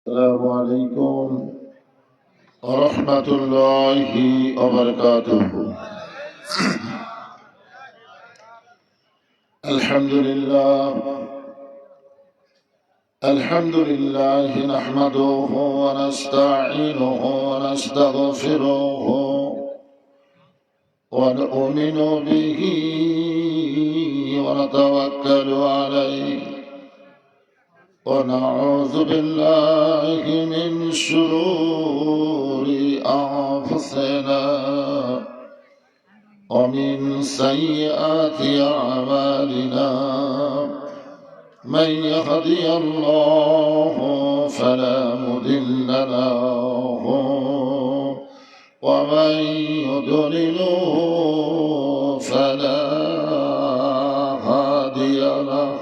السلام عليكم ورحمة الله وبركاته. الحمد لله نحمده ونستعينه ونستغفره ونؤمن به ونتوكل عليه ونعوذ بالله من شرور أنفسنا ومن سيئات أعمالنا. من يهدي الله فلا مضل له ومن يضلله فلا هادي له।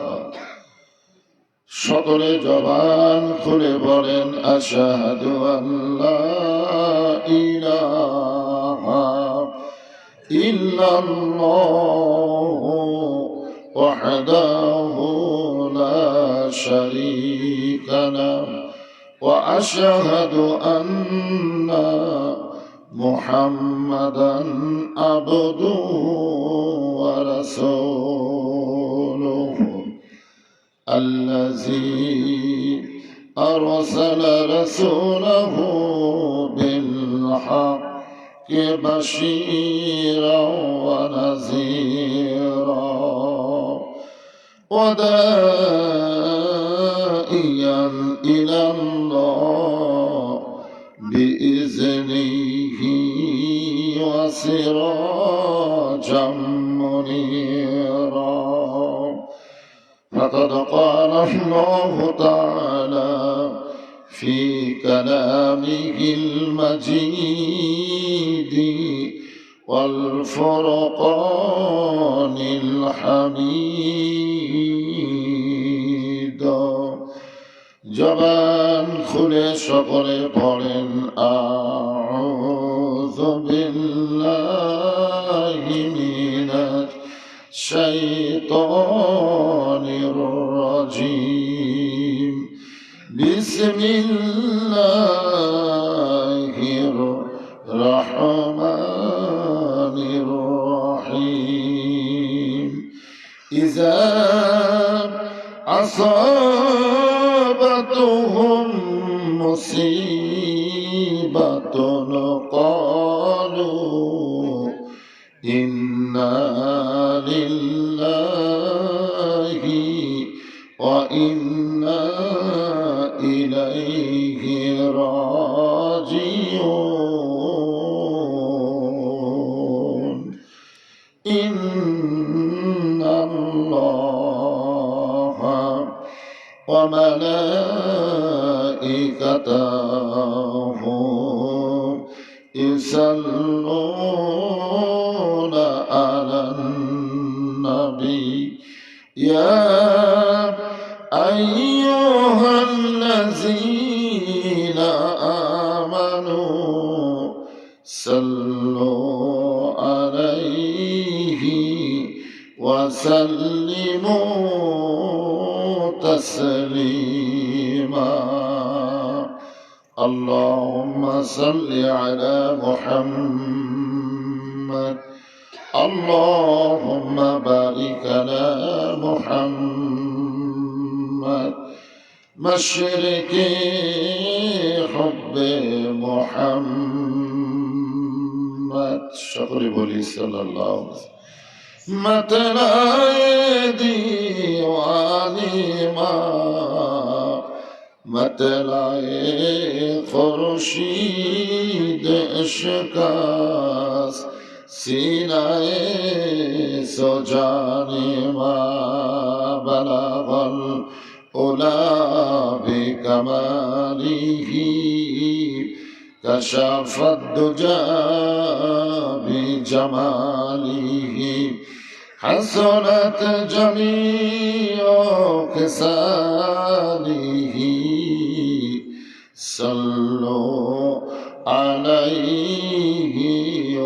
সকলে জবান খুলে বলেন আশহাদু আল্লা ইলাহা ইল্লাল্লাহু ওয়াহদাহু লা শারীকা লাহু ওয়া আশহাদু আন্না মুহাম্মাদান আবদুহু ওয়া রাসূলুহু الذي أرسل رسوله بالحق بشيرا ونذيرا وداعيا إلى الله بإذنه وسراجا منيرا. فقد قال الله تعالى في كلامه المجيد والفرقان الحميد. জবান খুলে সকলে পড়েন আউযু বিল্লাহি মিনাশ الشيطان الرجيم. بسم الله الرحمن الرحيم. إذا أصابتهم مصيبة قالوا إنا لله وإنا إليه راجعون. إن الله وملائكته يصلون على النبي يا أيها الذين آمنوا صلوا عليه وسلموا تسليما. اللهم صل على محمد اللهم بارك على محمد مشرق حب محمد. সকলে বলি সাল্লাল্লাহু আলাইহি مطلع دیوانیما مطلع خورشید عشقاست سینه سجانیما بلغ العلا بکماله كشف الدجى بجماله حسنت جميع خصاله صلوا عليه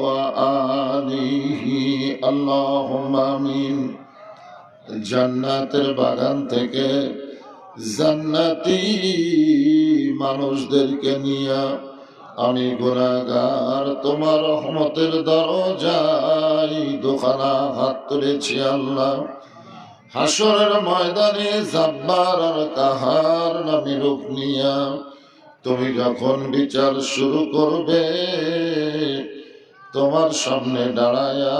وآله اللهم آمين. জান্নাতের বাগান থেকে জান্নাতি মানুষদেরকে নিয়া আমি গুনাহগার তোমার রহমতের দরজায় দুখানা হাত তুলেছি আল্লাহ। হাসরের ময়দানে জাব্বার আর কাহার নামে রূপ নিয়া তুমি যখন বিচার শুরু করবে, তোমার সামনে দাঁড়ায়া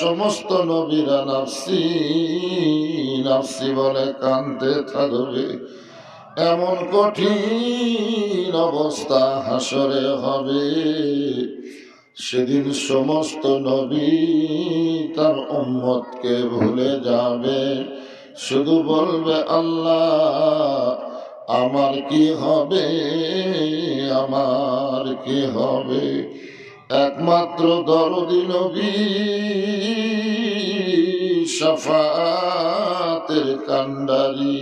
সমস্ত নবীরা নাফসি নাফসি বলে কাঁদতে থাকবে। এমন কঠিন অবস্থা হাসরে হবে, সেদিন সমস্ত নবী তার উম্মতকে ভুলে যাবে, শুধু বলবে আল্লাহ আমার কি হবে, আমার কি হবে। একমাত্র দরদি নবী শাফাতের কান্ডারি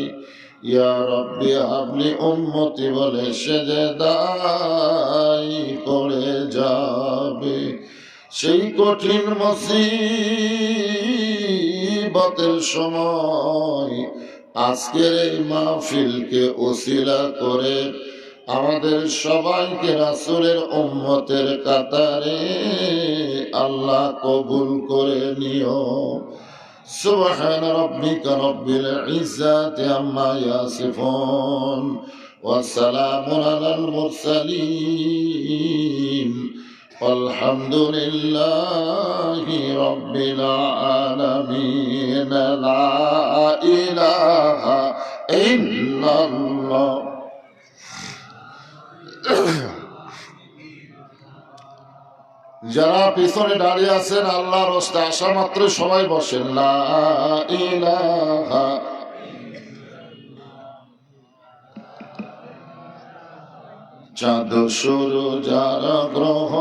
ইয়া রব্বি হাবলি উম্মতি বলে সেজদায় পড়ে যাবে। সেই কঠিন মুসিবতের সময় আজকের এই মাহফিলকে ওসিলা করে আমাদের সবাইকে রাসূলের উম্মতের কাতারে আল্লাহ কবুল করে নিও। সুবহান রাব্বিকা রব্বিল ইজ্জাতি আম্মা ইয়াসিফুন ওয়া সালামুন আলাল মুরসালিন আলহামদুলিল্লাহি রাব্বিল আলামিন। লা ইলাহা ইল্লাল্লাহ। যারা পিছনে দাঁড়িয়ে আছেন আল্লাহর রাস্তায় আসা মাত্র সবাই বসেন। লা ইলাহা চাঁদ সূর্য যারা গ্রহ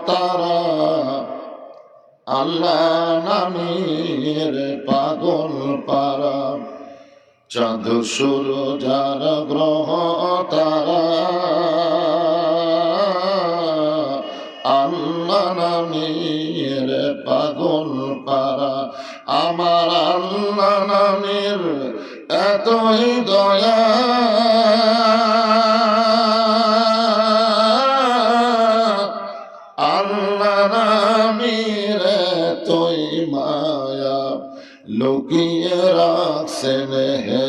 তারা আল্লাহ নামের পাগল পারা। চাঁদ সূর্য যারা গ্রহ তারা আল্লাহ নামের পাগল পারা। আমার আল্লাহ নামের এতই দয়া, আল্লাহ নামের এতই মায়া, লুকিয়ে রাখছেন হে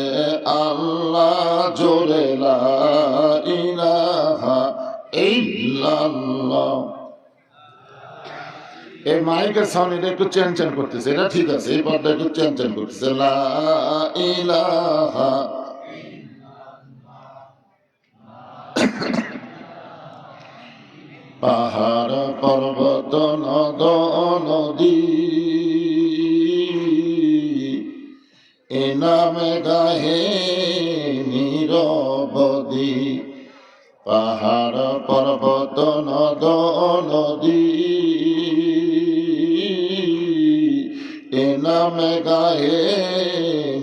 আল্লাহ জোরে লা ইলাহা ইল্লাল্লাহ। এই মাইকের সাউন্ড এটা একটু চেন করতেছে, এটা ঠিক আছে, এই পর্দা একটু চেন করতেছে। লা ইলাহা পাহাড় পর্বত নদ নদী এ নামে গাহে নিরবধি। পাহাড় পর্বত নদ নদী এ নামে গাহে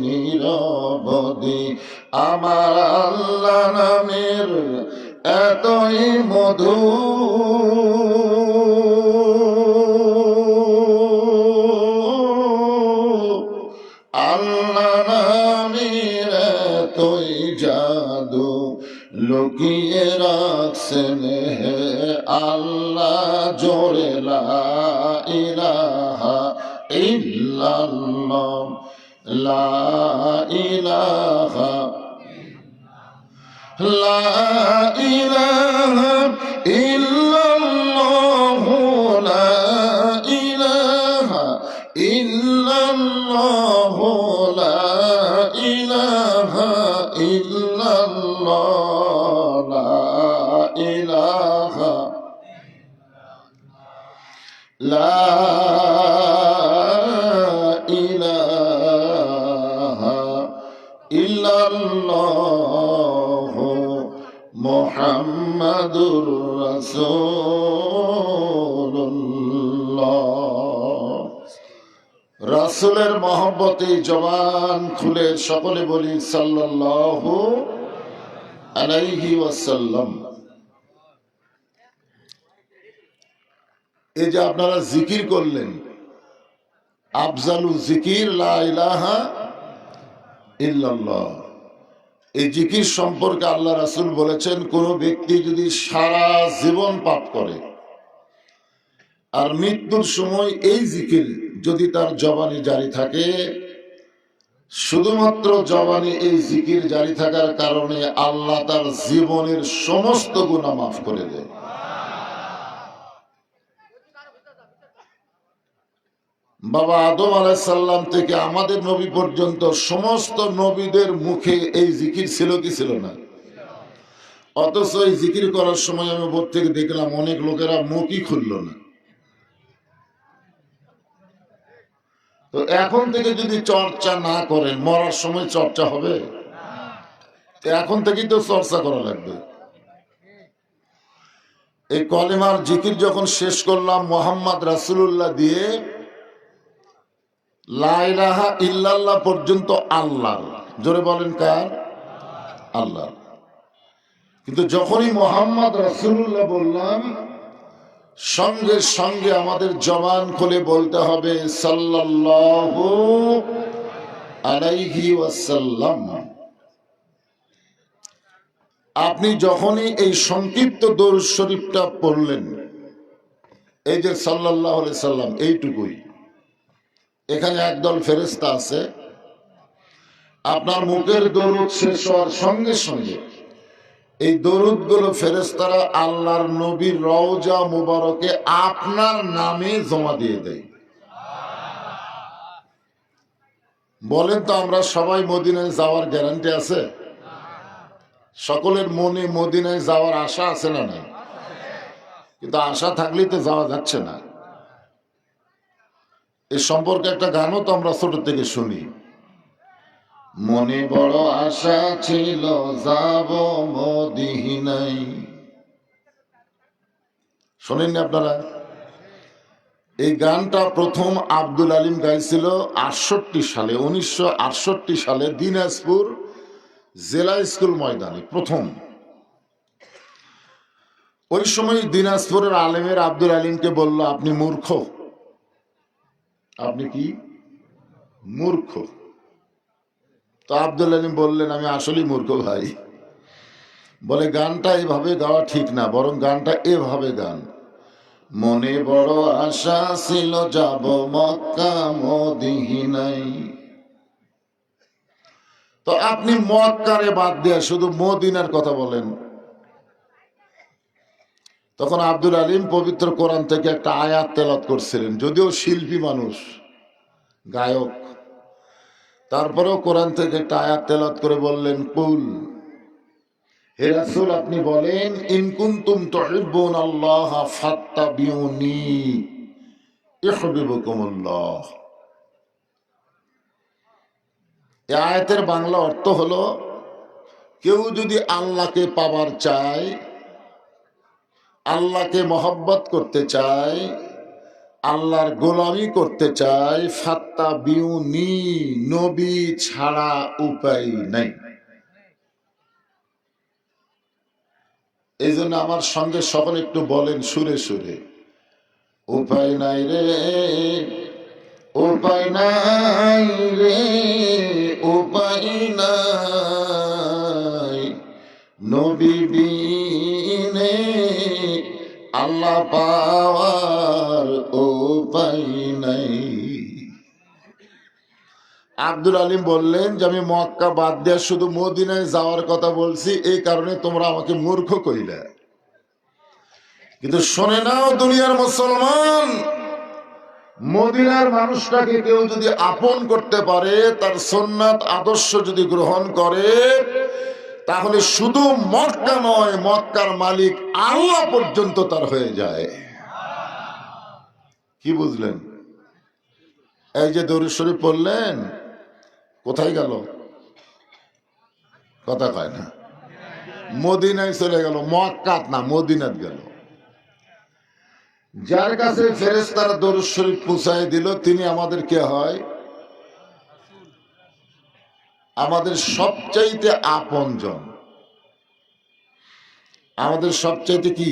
নিরবধি। আমার আল্লাহ নামের এতই মধু, আল্লাহ নামের এতই জাদু, লুকিয়ে রাখছেন হে আল্লাহ জোরে লা ইলাহা ইল্লাল্লাহ। লা ইলাহা লা ইলাহা ইল্লাল্লাহ। লা ইলাহা ইল্লাল্লাহ। লা ইলাহা ইল্লাল্লাহ। লা ইলাহা লা ইলাহা ইল্লাল্লাহ মুহাম্মাদুর রাসূলুল্লাহ। রাসূলের মহব্বতে জবান খুলে সকলে বলি সাল্লাল্লাহু আলাইহি ওয়াসাল্লাম। এই যে আপনারা জিকির করলেন, আফজালু জিকির লা ইলাহা ইল্লাল্লাহ। এই জিকির সম্পর্কে আল্লাহ রাসূল বলেছেন, কোন ব্যক্তি যদি সারা জীবন পাপ করে আর মৃত্যুর সময় এই জিকির যদি তার জবানে জারি থাকে, শুধুমাত্র জবানে এই জিকির জারি থাকার কারণে আল্লাহ তার জীবনের সমস্ত গুনাহ মাফ করে দেয়। বাবা আদম আলাইহিস সালাম থেকে আমাদের নবী পর্যন্ত সমস্ত নবীদের মুখে এই জিকির ছিল কি ছিল না? অথচ এই জিকির করার সময় আমি বোধ থেকে দেখলাম অনেক লোকেরা মুখই খুলল না। তো এখন থেকে যদি চর্চা না করেন, মরার সময় চর্চা হবে? এখন থেকেই তো চর্চা করা লাগবে। এই কলেমার জিকির যখন শেষ করলাম মুহাম্মদ রাসূলুল্লাহ দিয়ে, লা ইলাহা ইল্লাল্লাহ পর্যন্ত আল্লাহ, জোরে বলেন কার? আল্লাহ। কিন্তু যখনই মুহাম্মদ রাসূলুল্লাহ বললাম, সঙ্গে সঙ্গে আমাদের জবান খুলে বলতে হবে সাল্লাল্লাহু আলাইহি ওয়াসাল্লাম। আপনি যখনই এই সংক্ষিপ্ত দরুদ শরীফটা পড়লেন, এই যে সাল্লাল্লাহু আলাইহি সাল্লাম, এইটুকুই। এখানে একদল ফেরেশতা আছে, আপনার মুখের দরুদ শেষ হওয়ার সঙ্গে সঙ্গে এই দরুদ গুলো ফেরেশতারা আল্লাহর নবীর রওজা মুবারকে আপনার নামে জমা দিয়ে দেয়। বলেন তো, আমরা সবাই মদিনায় যাওয়ার গ্যারান্টি আছে? সকলের মনে মদিনায় যাওয়ার আশা আছে না নাই? কিন্তু আশা থাকলেই তো যাওয়া যাচ্ছে না। এ সম্পর্কে একটা গানও তো আমরা ছোট থেকে শুনি, মনে বড় আশা ছিল যাব মদিনায়। শোনেননি আপনারা? এই গানটা প্রথম আব্দুল আলিম গাইছিল 68 সালে, 1968 সালে দিনাজপুর জেলা স্কুল ময়দানে প্রথম। ওই সময় দিনাজপুরের আলেমের আব্দুল আলিমকে বলল, আপনি মূর্খ। আপনি কি মূর্খ? তো আব্দুল আলিম বললেন, আমি আসলেই মূর্খ ভাই। বলে, গানটা এভাবে গাওয়া ঠিক না, বরং গানটা এভাবে গান, মনে বড় আশা ছিল যাব মক্কা মদিনায়। তো আপনি মক্কারে বাদ দিয়ে শুধু মদিনার কথা বলেন। তখন আব্দুল আলিম পবিত্র কোরআন থেকে একটা আয়াত তেলাওয়াত করছিলেন, যদিও শিল্পী মানুষ, গায়ক, তারপরেও কোরআন থেকে একটা আয়াত তেলাওয়াত করে বললেন, কুল, হে রাসূল আপনি বলেন, ইন কুনতুম তুহিব্বুনাল্লাহ ফাত্তাবিউনি ইউহিব্বুকুমুল্লাহ। এই আয়াতের বাংলা অর্থ হলো, কেউ যদি আল্লাহকে পাবার চায়, আল্লাহকে মহব্বত করতে চায়, আল্লাহর গোলামি করতে চায়, ফাত্তাবিউনি, নবী ছাড়া উপায় নাই। এই জন্য আমার সঙ্গে সকলে একটু বলেন সুরে সুরে, উপায় নাই রে, উপায় নাই রে, উপায় নাই, নবী বিনে আল্লাহ পাওয়ার উপায় নাই। আব্দুল আলিম বললেন যে আমি মক্কা বাদ দিয়ে শুধু মদিনায় যাওয়ার কথা বলছি, এই কারণে তোমরা আমাকে মূর্খ কইলে। কিন্তু শোনে নাও দুনিয়ার মুসলমান, মদিনার মানুষটাকে কেউ যদি আপন করতে পারে, তার সুন্নাত আদর্শ যদি গ্রহণ করে, তাহলে শুধু মক্কা নয়, মক্কার মালিক আল্লাহ পর্যন্ত তার হয়ে যায়। কি বুঝলেন? এই যে দরুদ শরীফ পড়লেন, কোথায় গেল? কথা কয় না। মদিনায় চলে গেল, মক্কাত না, মদিনাত গেল। যার কাছে ফেরেশতারা দরুদ শরীফ পৌঁছায় দিল, তিনি আমাদের কে হয়? আমাদের সবচাইতে আপনজন, আমাদের সবচাইতে কি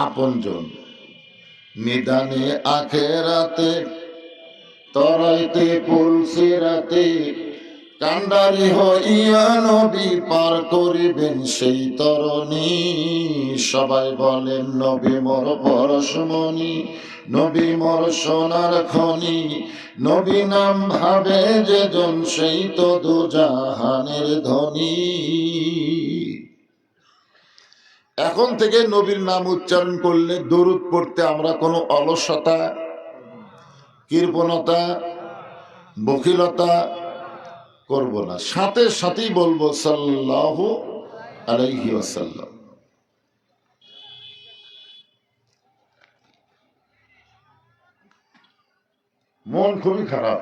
আপনজন। নিদানে আখেরাতে তরাইতে পুলসিরাতে কান্ডারি হইয়া নবী পার করিবেন সেই তরণী। সবাই বলেন নবী মোর পরশমণি, নবী মোর সোনার খনি, নবী নাম ভাবে যে জন সেই তো দুজাহানের ধনী। এখন থেকে নবীর নাম উচ্চারণ করলে দরুদ পড়তে আমরা কোনো অলসতা, কৃপণতা, বখিলতা করব না, সাথে সাথেই বলবো সাল্লাল্লাহু আলাইহি ওয়াসাল্লাম। মন খুবই খারাপ।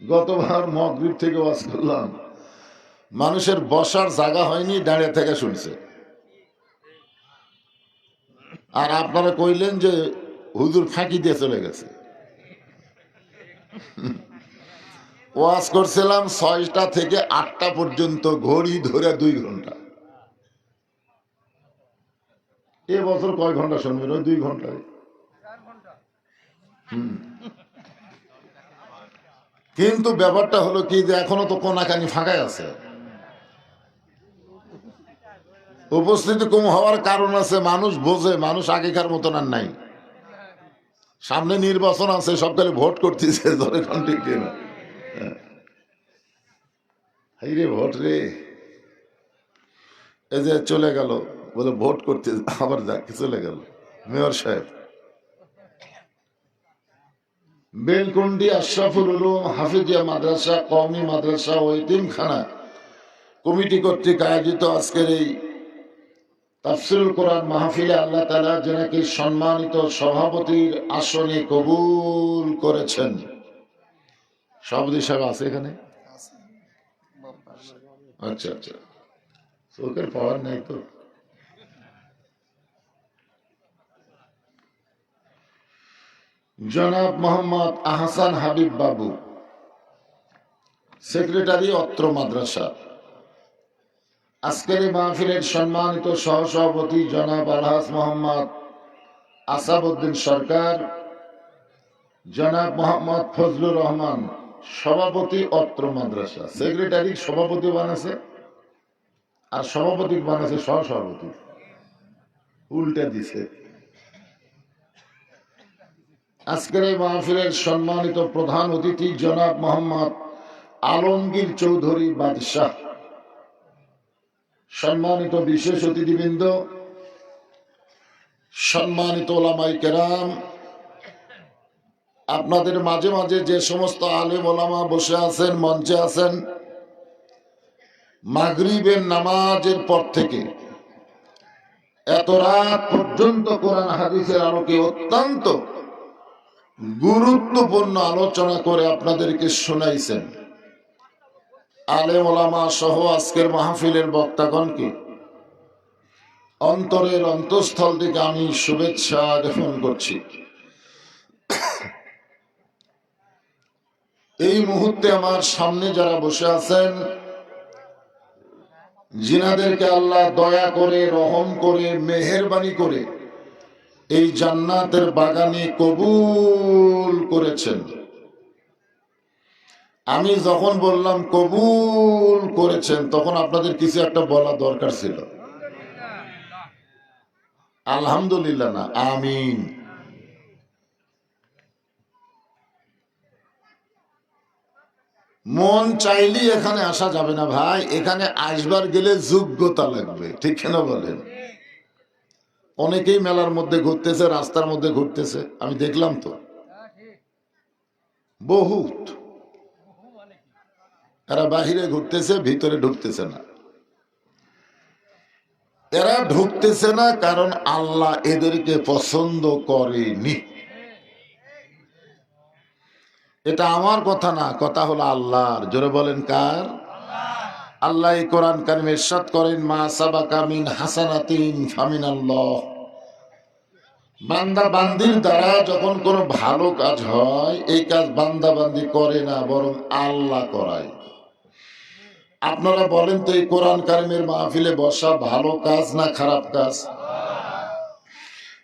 গতবার মাগরিব থেকে ওয়াজ করলাম, মানুষের বসার জায়গা হয়নি, দাঁড়িয়ে থেকে শুনছে। আর আপনারা কইলেন যে হুজুর ফাঁকি দিয়ে চলে গেছে। ওয়াজ করছিলাম 6টা থেকে 8টা পর্যন্ত, ঘড়ি ধরে 2 ঘন্টা। এবছর কয় ঘন্টা শুনবেন? ওই 2 ঘন্টায়। কিন্তু ব্যাপারটা হলো কি, যে এখনো তো কোনাকানি ফাঁকাই আছে। উপস্থিতি কম হওয়ার কারণ আছে, মানুষ বোঝে মানুষ আগেকার মতন আর নাই। সামনে নির্বাচন আছে, সব খালি ভোট করতেছে, ধরে ঠিক না? হাই রে ভোট রে, এই যে চলে গেল, বলে ভোট করতে, আবার যাকে চলে গেল মেয়র সাহেব। বেলকুন্ডি আশরাফুল উলুম হাফিজিয়া মাদ্রাসা, কওমি মাদ্রাসা ও এতিমখানা কমিটি কর্তৃক আয়োজিত আজকের এই তাফসীরুল কোরআন মাহফিলে আল্লাহ তাআলা যেনাকে সম্মানিত সভাপতির আসনে কবুল করেছেন। সভাপতি সাহেব আছে এখানে? আচ্ছা আচ্ছা, চোখের পাওয়ার নাই তো। জনাব মোহাম্মদ আহসান হাবিব বাবু, সেক্রেটারি অত্র মাদ্রাসা। আজকের এই মাহফিলের সম্মানিত সহসভাপতি জনাব আলহাজ মোহাম্মদ আসাবউদ্দিন সরকার, জনাব মোহাম্মদ ফজলুর রহমান, সভাপতি অত্র মাদ্রাসা। সেক্রেটারি সভাপতি বানাছে, আর সভাপতি বানাছে সহসভাপতি, উল্টা দিছে। আজকের এই মাহফিলের সম্মানিত প্রধান অতিথি জনাব মোহাম্মদ আলমগীর চৌধুরী বাদশাহ, সম্মানিত বিশেষ অতিথিবৃন্দ, সম্মানিত ওলামায়ে কেরাম, আপনাদের মাঝে মাঝে যে সমস্ত আলেম ওলামা বসে আছেন, মঞ্চে আছেন, মাগরিবের নামাজের পর থেকে এত রাত পর্যন্ত কোরআন হাদিসের আলোকে অত্যন্ত গুরুত্বপূর্ণ আলোচনা করে আপনাদেরকে শোনাইছেন। আলেম ওলামা সহ আজকের মাহফিলের বক্তাগণকে অন্তরের অন্তঃস্থল থেকে আমি শুভেচ্ছা জ্ঞাপন করছি। এই মুহূর্তে আমার সামনে যারা বসে আছেন, জিনাদেরকে আল্লাহ দয়া করে, রহম করে, মেহেরবানি করে এই জান্নাতের বাগানে কবুল করেছেন। আমি যখন বললাম কবুল করেছেন, তখন আপনাদের কিছু একটা বলা দরকার ছিল। আলহামদুলিল্লাহ না, আমিন। মন চাইলেই এখানে আসা যাবে না ভাই, এখানে আসবার গেলে যোগ্যতা লাগবে, ঠিক না বলেন? অনেকেই মেলার মধ্যে ঘুরতেছে, রাস্তার মধ্যে ঘুরতেছে, আমি দেখলাম তো বহুত। এরা বাহিরে ঘুরতেছে, ভিতরে ঢুকতেছে না। এরা ঢুকতেছে না কারণ আল্লাহ এদেরকে পছন্দ করেনি। এটা আমার কথা না, কথা হলো আল্লাহর। জোরে বলেন কার? আল্লাহ কোরআন কারিমে ইরশাদ করেন, মা সাবাকা মিন হাসানাতিন ফামিনাল্লাহ। বান্দা বান্দির দ্বারা যখন কোনো ভালো কাজ হয়, এই কাজ বান্দা বান্দি করে না, বরং আল্লাহ করায়। আপনারা বলেন তো, এই কোরআন কারিমের মাহফিলে বসা ভালো কাজ না খারাপ কাজ?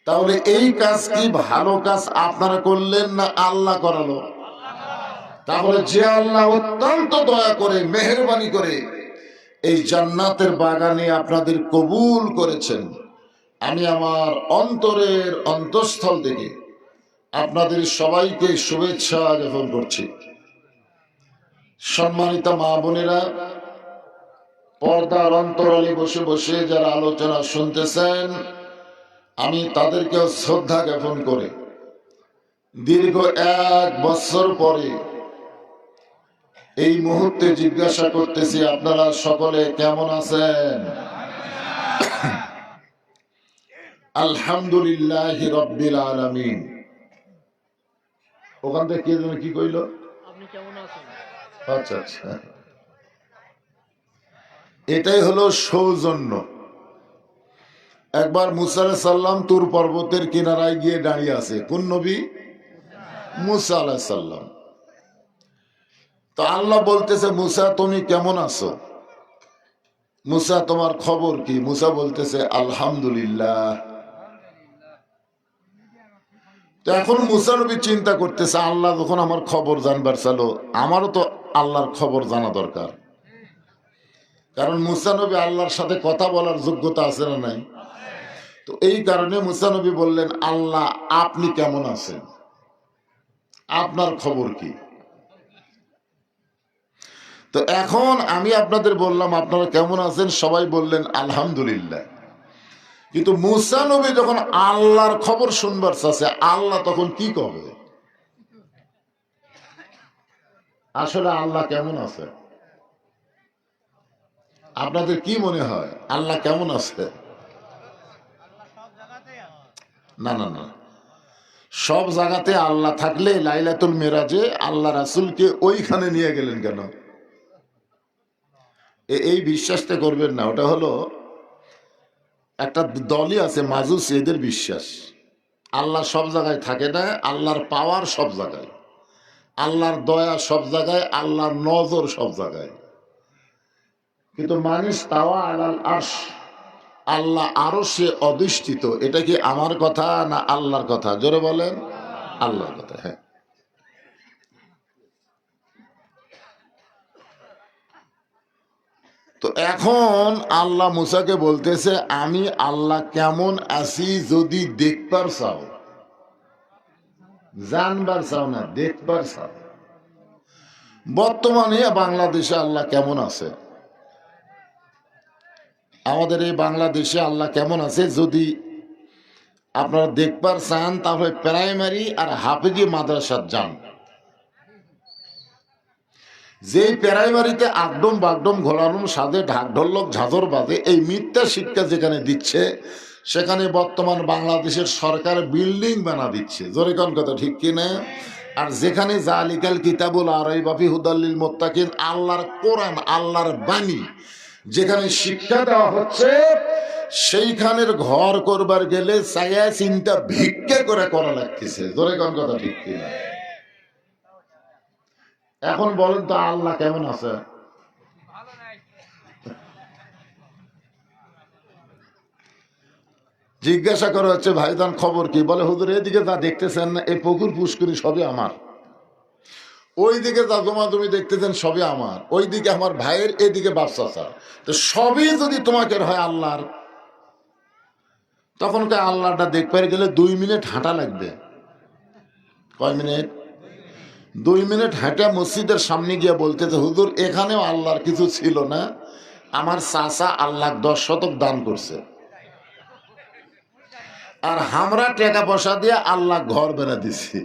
তাহলে এই কাজ কি ভালো কাজ আপনারা করলেন না আল্লাহ করালো? তাহলে যে আল্লাহ অত্যন্ত দয়া করে মেহেরবানি করে এই জান্নাতের বাগানে আপনাদের কবুল করেছেন, আমি আমার অন্তরের অন্তঃস্থল থেকে আপনাদের সবাইকে শুভেচ্ছা জ্ঞাপন করছি। সম্মানিত মা বোনেরা, পর্দার অন্তরালে বসে বসে যারা আলোচনা শুনতেছেন, আমি তাদেরকেও শ্রদ্ধা জ্ঞাপন করে দীর্ঘ 1 বছর পরে এই মুহূর্তে জিজ্ঞাসা করতেছি, আপনারা সকলে কেমন আছেন? আলহামদুলিল্লাহ রাব্বিল আলামিন। ওখান থেকে কে যেন কি কইল? আপনি কেমন আছেন? আচ্ছা আচ্ছা, এটাই হলো সৌজন্য। একবার মুসা আলাইহিস সালাম তুর পর্বতের কিনারায় গিয়ে দাঁড়িয়ে আছে। কোন নবী? মুসা আলাইহিস সালাম। তো আল্লাহ বলতেছে, মুসা তুমি কেমন আছো? মুসা তোমার খবর কি? মুসা বলতেছে আলহামদুলিল্লাহ। তো এখন মুসা নবী চিন্তা করতেছে, আল্লাহ যখন আমার খবর জানবার চালো, আমারও তো আল্লাহর খবর জানা দরকার। কারণ মুসা নবী আল্লাহর সাথে কথা বলার যোগ্যতা আছে না নাই? তো এই কারণে মুসা নবী বললেন, আল্লাহ আপনি কেমন আছেন, আপনার খবর কি? তো এখন আমি আপনাদের বললাম আপনারা কেমন আছেন, সবাই বললেন আলহামদুলিল্লাহ। কিন্তু মুসা নবী যখন আল্লাহর খবর শুনবার চাচ্ছে, আল্লাহ তখন কি করবে? আসলে আল্লাহ কেমন আছে? আপনাদের কি মনে হয় আল্লাহ কেমন আছে? না না না, সব জায়গাতে আল্লাহ থাকলে লাইলাতুল মেরাজে আল্লাহ রাসূলকে ওইখানে নিয়ে গেলেন কেন? এই বিশ্বাসটা করবেন না। ওটা হলো একটা দলই আছে মাজুস, এদের বিশ্বাস আল্লাহ সব জায়গায় থাকে না। আল্লাহর পাওয়ার সব জায়গায়, আল্লাহর দয়া সব জায়গায়, আল্লাহর নজর সব জায়গায়। কিন্তু মানুষ তাওয়া আলাল আরশ, আল্লাহ আরশে অধিষ্ঠিত। এটা কি আমার কথা না আল্লাহর কথা? জোরে বলেন। আল্লাহর কথা। হ্যাঁ, তো এখন আল্লাহ মুসাকে বলতেছে, আমি আল্লাহ কেমন আছি যদি দেখবার চাও, জানবার চাও না, দেখবার চাও। বর্তমানে বাংলাদেশে আল্লাহ কেমন আছে, আমাদের এই বাংলাদেশে আল্লাহ কেমন আছে যদি আপনারা দেখবার চান, তাহলে প্রাইমারি আর হাফেজি মাদ্রাসার যান। যে প্রাইমারিতে আগডম বাগডম ঘোরানোর সাথে ঢাক ঢোলক ঝাঁঝর বাজে, এই মিথ্যা শিক্ষা যেখানে দিচ্ছে, সেখানে বর্তমান বাংলাদেশের সরকার বিল্ডিং বানা দিচ্ছে। জোরে কোন কথা, ঠিক কিনা? আর যেখানে জালিকাল কিতাবুল আরাইবা হুদাল্লিল মুত্তাকিন, আল্লাহর কোরআন, আল্লাহর বাণী যেখানে শিক্ষা দেওয়া হচ্ছে, সেইখানের ঘর করবার গেলে ছায়া চিন্তা ভিক্ষা করে করা লাগতেছে। জোরে কোন কথা, ঠিক কিনা? এখন বলেন তো আল্লাহ কেমন আছে? জিজ্ঞাসা করা হচ্ছে, ভাইজান খবর কি? বলে হুজুর এদিকে যা দেখতেছেন এই পুকুর পুষ্করি সবই আমার, ওইদিকে যা জমা তুমি দেখতেছেন সবই আমার, ওইদিকে আমার ভাইয়ের, এদিকে বাচ্চা স্যার, তো সবই যদি তোমাকে হয় আল্লাহর, তখন আল্লাহটা দেখতে গেলে 2 মিনিট হাঁটা লাগবে। কয় মিনিট? 2 মিনিট হাঁটা মসজিদের সামনে গিয়ে বলতেছে, হুজুর এখানেও আল্লাহর কিছু ছিল না, আমার চাচা আল্লাহ 10 শতক দান করছে, আর আমরা টাকা পয়সা দিয়ে আল্লাহ ঘর বেনা দিছি।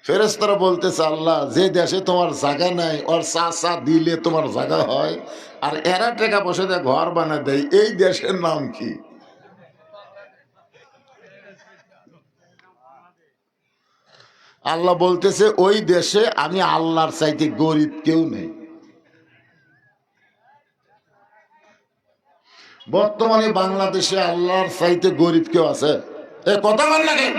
ফেরেশতারা বলতেছে, আল্লাহ যে দেশে তোমার জায়গা নাই, ওর চাচা দিলে তোমার জায়গা হয়, আর এরা টাকা পয়সা দিয়ে ঘর বানা দেয়, এই দেশের নাম কি? আল্লাহ বলতেছে, ওই দেশে আমি আল্লাহর চাইতে গরিব কেউ নেই। বর্তমানে বাংলাদেশে আল্লাহর চাইতে গরিব কেউ আছে? এ কথা বল লাগে।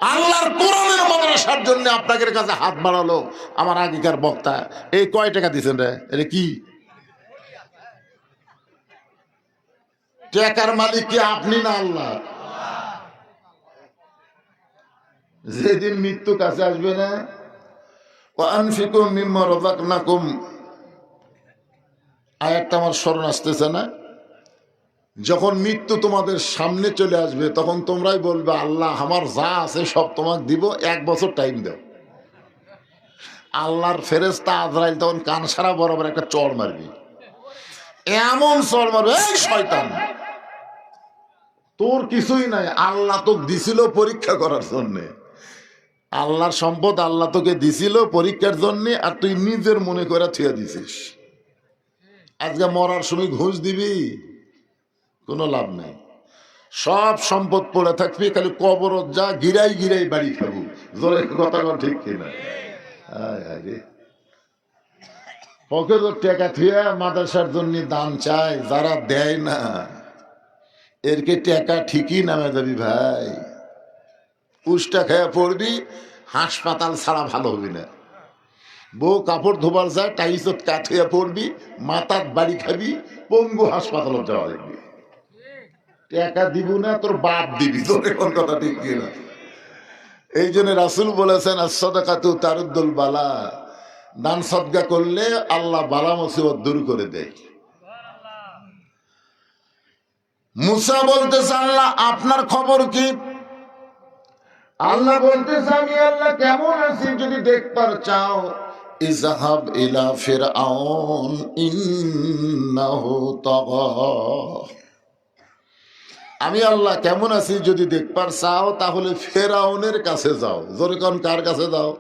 আল্লাহর কোরআনের মাদ্রাসার জন্য আপনাদের কাছে হাত বাড়ালো আমার আগেকার বক্তা, এই কয় টাকা দিচ্ছেন রে? এটা কি টাকার মালিক কি আপনি না আল্লাহ? যেদিন মৃত্যু কাছে আসবে না, আনফিকু মিম্মা রাযাকনাকুম, আয়াতটা আমার স্মরণ আসতেছে না। যখন মৃত্যু তোমাদের সামনে চলে আসবে তখন তোমরাই বলবে আল্লাহ আমার যা আছে সব তোমাকে দিব, 1 বছর টাইম দাও। আল্লাহর ফেরেশতা আজরাইল তখন কান সারা বরাবর একটা চড় মারবি, এমন চড় মারবে, এই শয়তান তোর কিছুই নাই, আল্লাহ তোকে দিছিল পরীক্ষা করার জন্য। আল্লাহর সম্পদ আল্লাহ তোকে দিছিল পরীক্ষার জন্য, আর তুই নিজের মনে করে থুয়ে দিছিস। আজকে মরার সময় ঘুষ দিবি, কোনো লাভ নাই। সব সম্পদ পড়ে থাকবি, খালি কবরত যা গিরাই গিরাই বাড়ি খাবো। জোরে কথা বল, ঠিক কিনা? পকেট টাকা থুয়া মাদ্রাসার জন্য দান চায়, যারা দেয় না এরকে টাকা ঠিকই নামে যাবি ভাই। পুষ্টা খেয়ে পড়বি, হাসপাতাল ছাড়া ভালো হবি না। বউ কাপড় ধোবার যায়, টাইসত কাঠিয়া পড়বি, মাথার বাড়ি খাবি, পঙ্গু হাসপাতাল যাওয়া দেখবি। টাকা দিব না, তোর বাপ দিবি। তোর এখন কথা ঠিক কিনা? এই জন্য রাসূল বলেছেন as-সাদাকাতু তারুদ্দুল বালা, দান সদকা করলে আল্লাহ বালা মুসিবত দূর করে দেয়। মুসা বলতেছে আল্লাহ আপনার খবর কি? আল্লাহ বলতেছে আমি আল্লাহ কেমন আছি যদি দেখবার চাও, ইযহাব ইলা ফিরআউন ইন্নাহু তাগা। আমি আল্লাহ কেমন আছি যদি দেখবার চাও তাহলে ফেরাউনের কাছে যাও। জোরে কোন, কার কাছে যাও?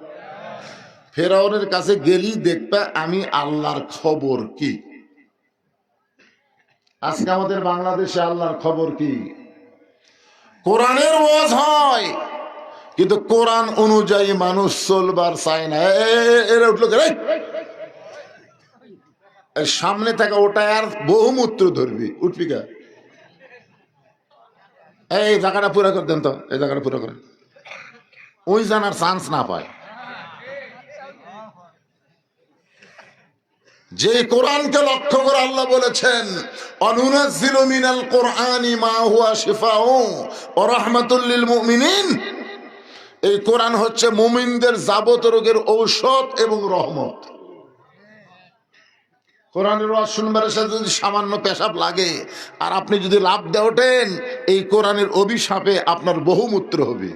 ফেরাউনের কাছে গেলি দেখবা আমি আল্লাহর খবর কি। আজকে আমাদের বাংলাদেশে আল্লাহর খবর কি? কোরআনের ওয়াজ হয় কিন্তু কোরআন অনুযায়ী মানুষ চলবার চায় না। এরা উঠলো কে? সামনে থাকা ওটা আর বহুমূত্র ধরবি, উঠবি কা? এই জায়গাটা পুরো করে দেন তো, এই জায়গাটা পুরো করেন, ওই জানার চান্স না পায়। যে কোরআনকে লক্ষ্য করে আল্লাহ বলেছেন অনুনাজ্জিলু মিনাল কোরআনি মা হুয়া শিফাউ ওয়া রাহমাতুল লিল মুমিনিন। এই কোরআন হচ্ছে মুমিনদের যাবতীয় রোগের ঔষধ এবং রহমত। কোরআনের ওয়াজ শুনবার সাথে যদি সামান্য পেশাব লাগে আর আপনি যদি লাভ দিয়ে ওঠেন, এই কোরআনের অভিশাপে আপনার বহুমূত্র হবে।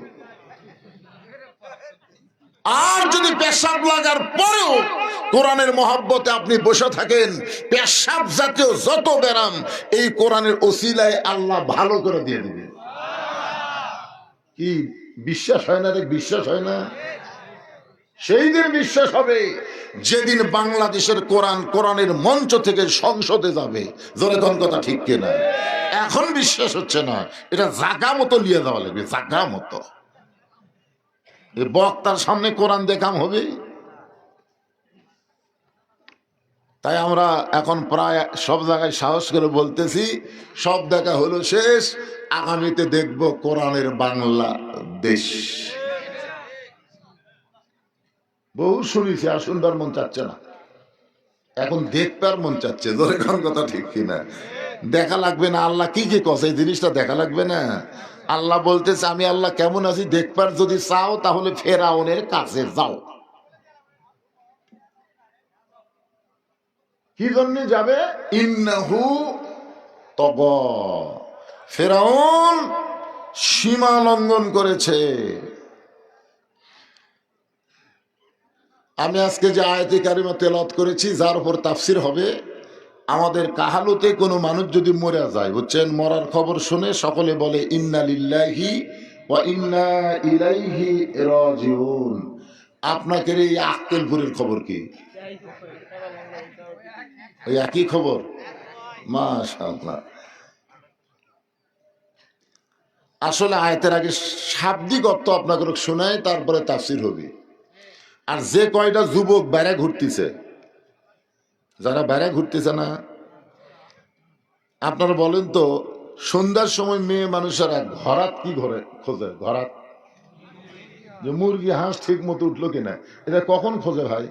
আর যদি পেশাব লাগার পরেও কোরআনের মহব্বতে আপনি বসে থাকেন, পেশাব জাতীয় যত ব্যারাম এই কোরআনের ওসিলায় আল্লাহ ভালো করে দিয়ে দিবে। কি বিশ্বাস হয় না রে? বিশ্বাস হয় না? সেই দিন বিশ্বাস হবে যেদিন বাংলাদেশের কোরআন কোরআনের মঞ্চ থেকে সংসদে যাবে। জোরে কোন কথা ঠিক কিনা? এখন বিশ্বাস হচ্ছে না, এটা জাগা মতো নিয়ে যাওয়া লাগবে, জাগা মতো। বক্তার সামনে কোরআন দেখাম হবে। তাই আমরা এখন প্রায় সব জায়গায় সাহস করে বলতেছি, সব দেখা হলো শেষ, আগামীতে দেখব কোরআনের বাংলাদেশ। বহু শুনেছি, আর শুনবার মন চাচ্ছে না, এখন দেখবার মন চাচ্ছে। ধরে কোন কথা ঠিক কিনা? দেখা লাগবে না আল্লাহ কি কি কছে, এই জিনিসটা দেখা লাগবে না। আল্লাহ বলতেছে আমি আল্লাহ কেমন আছি দেখবার যদি চাও তাহলে ফেরাউনের কাছে যাও। কি জন্য যাবে? ইন্নাহু তাগা, ফেরাউন সীমা লঙ্ঘন করেছে। আমি আজকে যে আয়াতে কারিমা তেলাওয়াত করেছি, যার উপর তাফসির হবে, আমাদের কাহালুতে কোনো মানুষ যদি মরে যায়, বুঝছেন, মরার খবর শুনে সকলে বলে ইন্না লিল্লাহি ওয়া ইন্না ইলাইহি রাজিউন। আপনাকে এই আক্কেলপুরের খবর কি? ওই একই খবর? মাশাআল্লাহ। আসলে আয়াতের আগে শাব্দিক অর্থ আপনাকে শোনায়, তারপরে তাফসির হবে। আর যে কয়টা যুবক বেড়া ঘুরতেছে, যারা বেড়া ঘুরতেছে না, আপনারা বলেন তো, সন্ধ্যার সময় মেয়ে মানুষেরা ঘরাত কি ঘরে খোঁজে? ঘরাত, যে মুরগি হাঁস ঠিক মতো উঠলো কিনা, এটা কখন খোঁজে ভাই?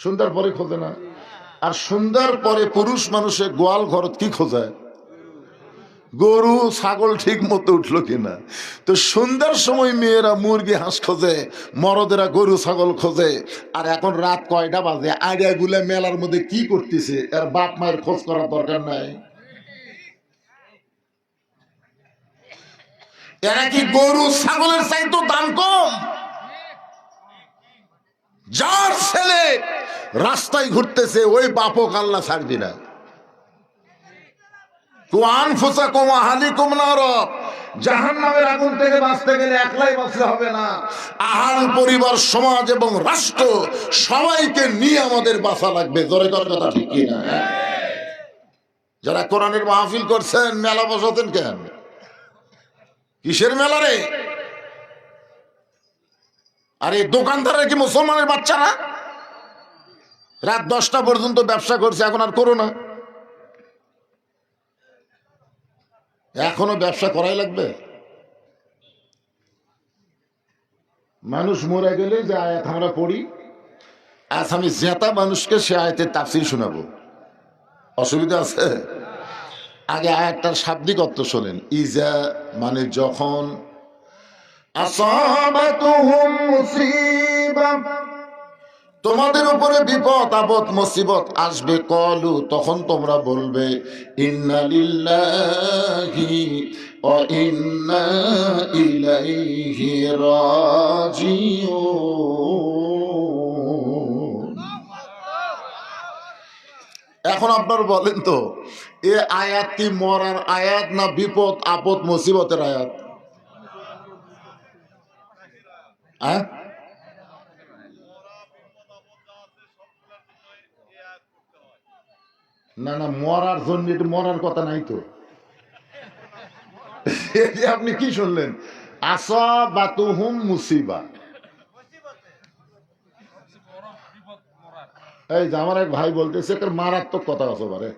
সন্ধ্যার পরে খোঁজে না? আর সন্ধ্যার পরে পুরুষ মানুষের গোয়াল ঘর কি খোঁজে? গরু ছাগল ঠিক মতো উঠলো কিনা। তো সন্ধ্যার সময় মেয়েরা মুরগি হাঁস খোঁজে, মরদেরা গরু ছাগল খোঁজে। আর এখন রাত কয়টা বাজে, আইডিয়া গুলা মেলার মধ্যে কি করতেছে এর বাপ মায়ের খোঁজ করার দরকার নাই। এরা কি গরু ছাগলের চাইতো দাম কম? যার ছেলে রাস্তায় ঘুরতেছে ওই বাপক আল্লাহ ছাড়বি না। জাহান্নামের আগুন থেকে বাঁচতে গেলে একলাই বাঁচলে হবে না, আহাল পরিবার সমাজ এবং রাষ্ট্র সবাইকে নিয়ে আমাদের বাঁচা লাগবে। জোরে কথা ঠিক কিনা? যারা কোরআনের মাহফিল করছেন, মেলা বসাতেন কেন? কিসের মেলা রে? আরে দোকানদারের কি মুসলমানের বাচ্চা না? রাত 10টা পর্যন্ত ব্যবসা করছে, এখন আর করো না? এখনো ব্যবসা করাই লাগবে? মানুষ মরে গেলে যে আয়াত আমরা পড়ি, আজ আমি জেতা মানুষকে সে আয়াতের তাফসীর শোনাবো, অসুবিধা আছে? আগে আয়াতটার শাব্দিক অর্থ শোনেন। ইজা মানে যখন, আসাবাতুহুম মুসিবা তোমাদের উপরে বিপদ আপদ মুসিবত আসবে, কলু তখন তোমরা বলবে ইন্না লিল্লাহি ওয়া ইন্না ইলাইহি রাজিউন। এখন আপনারা বলেন তো, এ আয়াত কি মরার আয়াত না বিপদ আপদ মুসিবতের আয়াত? হ্যাঁ, না না, মরার জন্য, এটা মরার কথা নাই তো। আপনি কি শুনলেন? আসাবাতুহুম মুসিবা, এই যে আমার এক ভাই বলতেছে মারাত্মক কথা আছে বারে,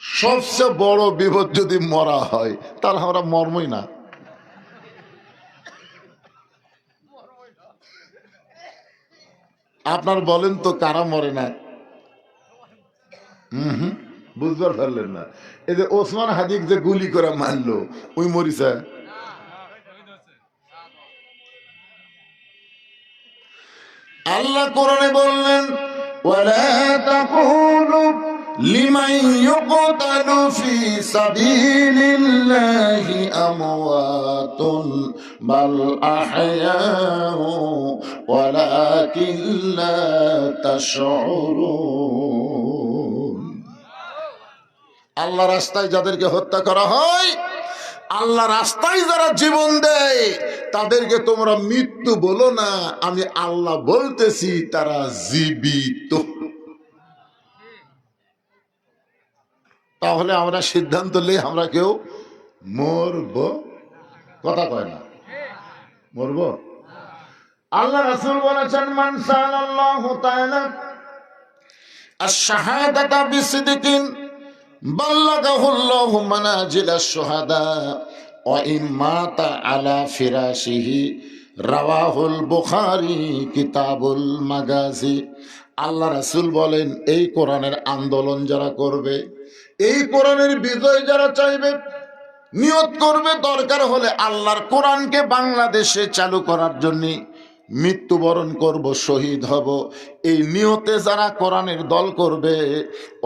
সবচেয়ে বড় বিপদ যদি মরা হয় তাহলে আমরা মরমই না। আপনার বলেন তো কারা মরে না? বুঝবার পারলেন না? এই যে ওসমান হাদিক যে গুলি করে মারলো, ওই মরিছে? আল্লাহ কোরআনে বললেন ওয়ালা তাকুলু লিমান ইউকতালু ফি সাবিলিল্লাহি আমওয়াতুন বাল আহয়াউ ওয়ালাকিন লা তাশউরুন। আল্লাহ রাস্তায় যাদেরকে হত্যা করা হয়, আল্লাহ রাস্তায় যারা জীবন দেয় তাদেরকে তোমরা মৃত্যু বলো না, আমি আল্লাহ বলতেছি তারা জীবিত। তাহলে আমরা সিদ্ধান্ত নেই আমরা কেউ মরব? কথা কয় না, মরব? আল্লাহ রাসূল বলেছেন মান সাআলাল্লাহু তাআলা আশ-শাহাদাতা বিসিদকিন বাল্লাগাহুল্লাহু মানাজিলাশ শুহাদা ওয়া ইম্মাতা আলা ফিরাশিহি রাওয়াহুল বুখারী কিতাবুল মাগাজি। আল্লাহ রাসূল বলেন এই কোরআনের আন্দোলন যারা করবে, এই কোরআনের বিজয় যারা চাইবে, নিয়ত করবে দরকার হলে আল্লাহর কোরআনকে বাংলাদেশে চালু করার জন্য মৃত্যুবরণ করব, শহীদ হব, এই নিয়তে যারা কোরআনের দল করবে,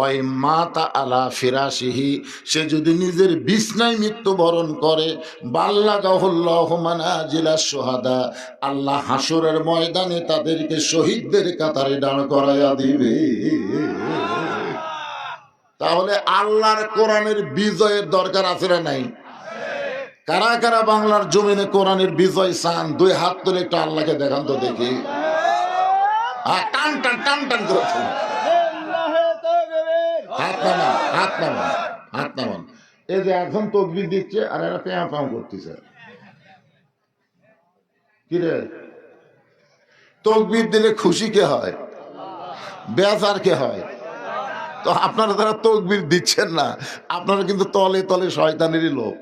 ওই মাতা আলা ফিরাশিহি, সে যদি নিজের বিছনায় মৃত্যুবরণ করে, বাল্লাগাহুল্লাহু মানাজিলাশ শুহাদা, আল্লাহ হাসরের ময়দানে তাদেরকে শহীদদের কাতারে দাঁড় করাইয়া দিবে। তাহলে আল্লাহর কোরআনের বিজয়ের দরকার আছে না নাই? কারা কারা বাংলার জমিনে কোরআনের বিজয় চান? দুই হাত তুলে একটু আল্লাহকে দেখান তো দেখি। টান টান টান টান করে হাত নামান, হাত নামান, হাত নামান। এই যে এখন তকবীর দিচ্ছে আর এরা পেঁয়া পাও করতেছে। কিরে, তকবীর দিলে খুশি কে হয়? বেজার কে হয়? তো আপনারা যারা তকবীর দিচ্ছেন না, আপনারা কিন্তু তলে তলে শয়তানেরই লোক।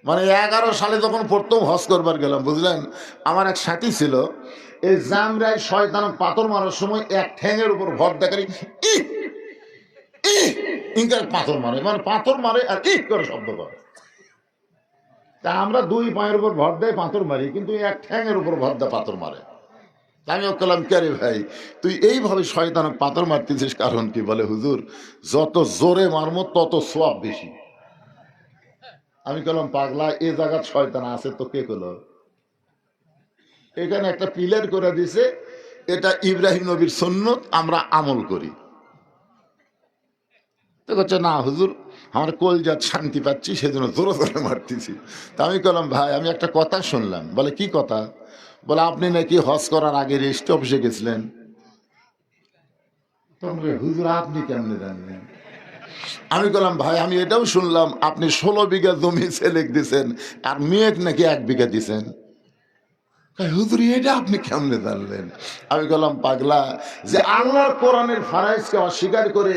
মানে 11 সালে যখন প্রথম হজ করবার গেলাম, বুঝলেন, আমার এক সাথী ছিল, এই জামরায় শয়তান পাথর মারার সময় এক ঠ্যাঙের উপর ভর দেখারি ইনকার পাথর মারে, মানে পাথর মারে আর ইক করে শব্দ করে। তা আমরা দুই পায়ের উপর ভর দেয় পাথর মারি, কিন্তু এক ঠ্যাঙের উপর ভর দেয় পাথর মারে। আমি বললাম কে রে ভাই, তুই এইভাবে শয়তান পাথর মারতেছিস কারণ কি? বলে হুজুর, যত জোরে মারমো তত সোয়াব বেশি। আমি বললাম পাগলা, এ জায়গা শয়তান আছে তো কে করলো? এখানে একটা পিলার করে দিছে, এটা ইব্রাহিম নবীর সুন্নত, আমরা আমল করি। তো বলছে না হুজুর, আমার কলজাত শান্তি পাচ্ছি সেজন্য জোরে জোরে মারতেছি। তা আমি বললাম ভাই, আমি একটা কথা শুনলাম। বলে কি কথা? বলে আপনি নাকি হজ করার আগে রেজিস্ট্রি অফিসে গেছিলেন। হুজুর আপনি কেমনে জানলেন? আমি বললাম ভাই, আমি এটাও শুনলাম আপনি 16 বিঘা জমি ছেলে দিছেন আর মেয়ে নাকি 1 বিঘা দিছেন। হুজুর এটা আপনি কেমনে জানলেন? আমি বললাম পাগলা, যে আল্লাহর কোরআনের ফারাইজকে অস্বীকার করে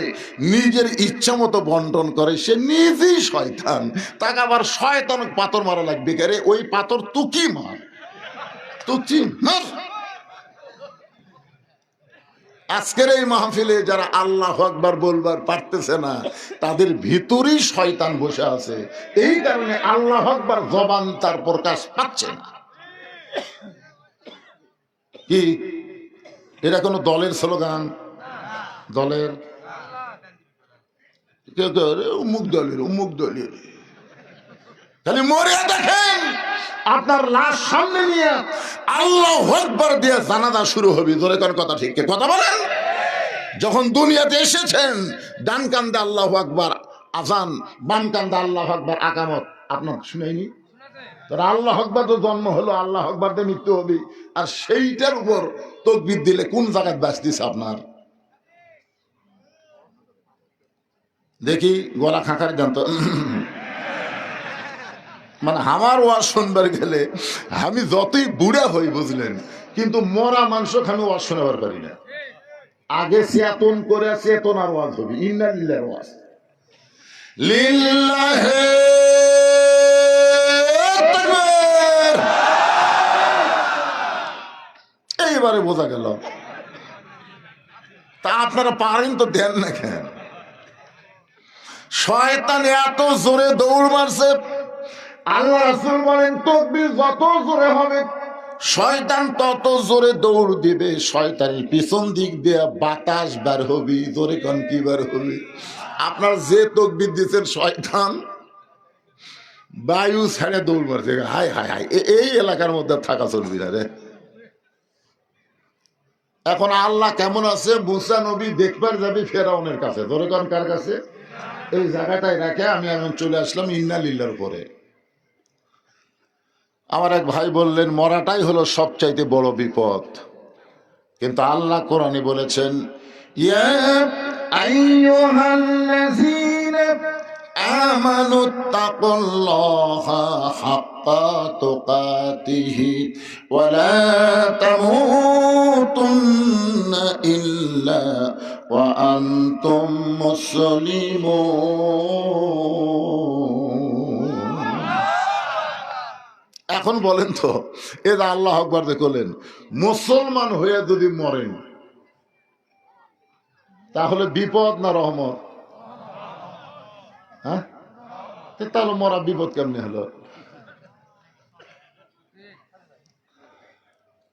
নিজের ইচ্ছা মতো বন্টন করে সে নিজেই শয়তান। তাকে আবার শয়তান পাথর মারা লাগবে কে রে? ওই পাথর তুকি মার, তুকি মার। আজকের এই মাহফিলে যারা আল্লাহ আকবার বলবার পারতেছে না, তাদের ভিতরেই শয়তান বসে আছে। এই কারণে আল্লাহ আকবার জবান তার প্রকাশ পাচ্ছে না। কি এটা কোনো দলের স্লোগান? দলের অমুক দলের অমুক দলের, খালি মরে দেখেন আপনার লাশ সামনে নিয়ে আল্লাহু আকবার দিয়ে জানাজা শুরু হবে। জোরে কোন কথা, ঠিক কথা বলেন? যখন দুনিয়াতে এসেছেন ডান কান্দে আল্লাহু আকবার আজান, বাম কান্দে আল্লাহু আকবার আকামত। আপনার শুনাইনি? তারা আল্লাহ আকবার তো জন্ম হলো, আল্লাহ আকবার দিয়ে মৃত্যু হবে। আর সেইটার উপর তাকবীর দিলে কোন জায়গায় বাঁচতেছে আপনার? দেখি গলা খাঁকার জানত। মানে আমার ওয়াজ শুনবার গেলে আমি যতই বুড়া হই বুঝলেন, কিন্তু মরা মানুষ আমি ওয়াজ শোনাবার পারি না। আগে চেতন করে চেতন আর ওয়াজ হবে। ইন্না লিল্লাহির ওয়াজ লিল্লাহি তাকবীর। এইবারে বোঝা গেল। তা আপনারা পারেন তো দেন না কেন? শয়তান এত জোরে দৌড় মারছে, আল্লাহ রাসূল বলেন তাকবীর যত জোরে হবে শয়তান তত জোরে দৌড় দিবে। শয়তানের পিছন দিক দিয়ে বাতাস বার হবে। জোরে কোন কি বার হবে? আপনার যে তাকবীর দিচ্ছেন শয়তান বায়ু ছেড়ে দৌড় মারছে। হায় হায় হায়, এই এলাকার মধ্যে থাকা চলবি না রে। এখন আল্লাহ কেমন আছে? মুসা নবী দেখবার যাবি ফেরাউনের কাছে। জোরে কোন কার কাছে? এই জায়গাটায় রেখে আমি এখন চলে আসলাম ইন্না লিল্লাহর উপরে। আমার এক ভাই বললেন মরাটাই হলো সবচাইতে বড় বিপদ, কিন্তু আল্লাহ কোরআনে বলেছেন ইয়া আইয়ুহাল্লাযীনা আমানুত্তাকুল্লাহা হাক্কা তুকাতিহি ওয়া লা তামুতুন্না ইল্লা ওয়া আনতুম মুসলিমুন। এখন বলেন তো, এরা আল্লাহ আকবার দেখলেন, মুসলমান হয়ে যদি মরেন তাহলে বিপদ না রহমত? হ্যাঁ, তাহলে মরা বিপদ কেমনে হলো?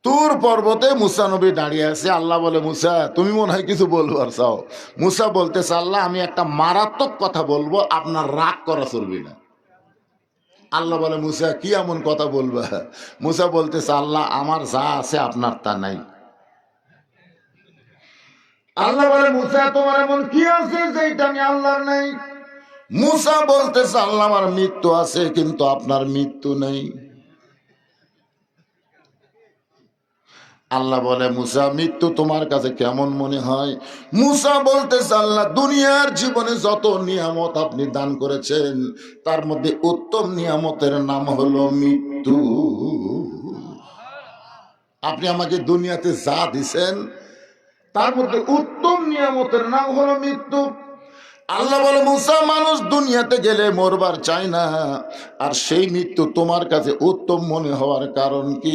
তুর পর্বতে মুসা নবী দাঁড়িয়ে আছে। আল্লাহ বলে মুসা তুমি মনে হয় কিছু বলবার চাও। মুসা বলতেছে আল্লাহ আমি একটা মারাত্মক কথা বলবো, আপনার রাগ করা চলবে না। আল্লাহ বলে মুসা কি এমন কথা বলবা? মুসা বলতেছে আল্লাহ আমার যা আছে আপনার তা নাই। আল্লাহ বলে মুসা তোমার এমন কি আছে যেটা আমি আল্লাহর নাই? মুসা বলতেছে আল্লাহ আমার মৃত্যু আছে কিন্তু আপনার মৃত্যু নেই। আল্লাহ বলে মুসা মৃত্যু তোমার কাছে কেমন মনে হয়? মুসা বলতেছে আল্লাহ দুনিয়ার জীবনে যত নিয়ামত আপনি দান করেছেন তার মধ্যে উত্তম নিয়ামতের নাম হলো মৃত্যু। আপনি আমাকে দুনিয়াতে যা দিছেন তার মধ্যে উত্তম নিয়ামতের নাম হলো মৃত্যু। আল্লাহ বলে মুসা মানুষ দুনিয়াতে গেলে মরবার চায় না, আর সেই মৃত্যু তোমার কাছে উত্তম মনে হওয়ার কারণ কি?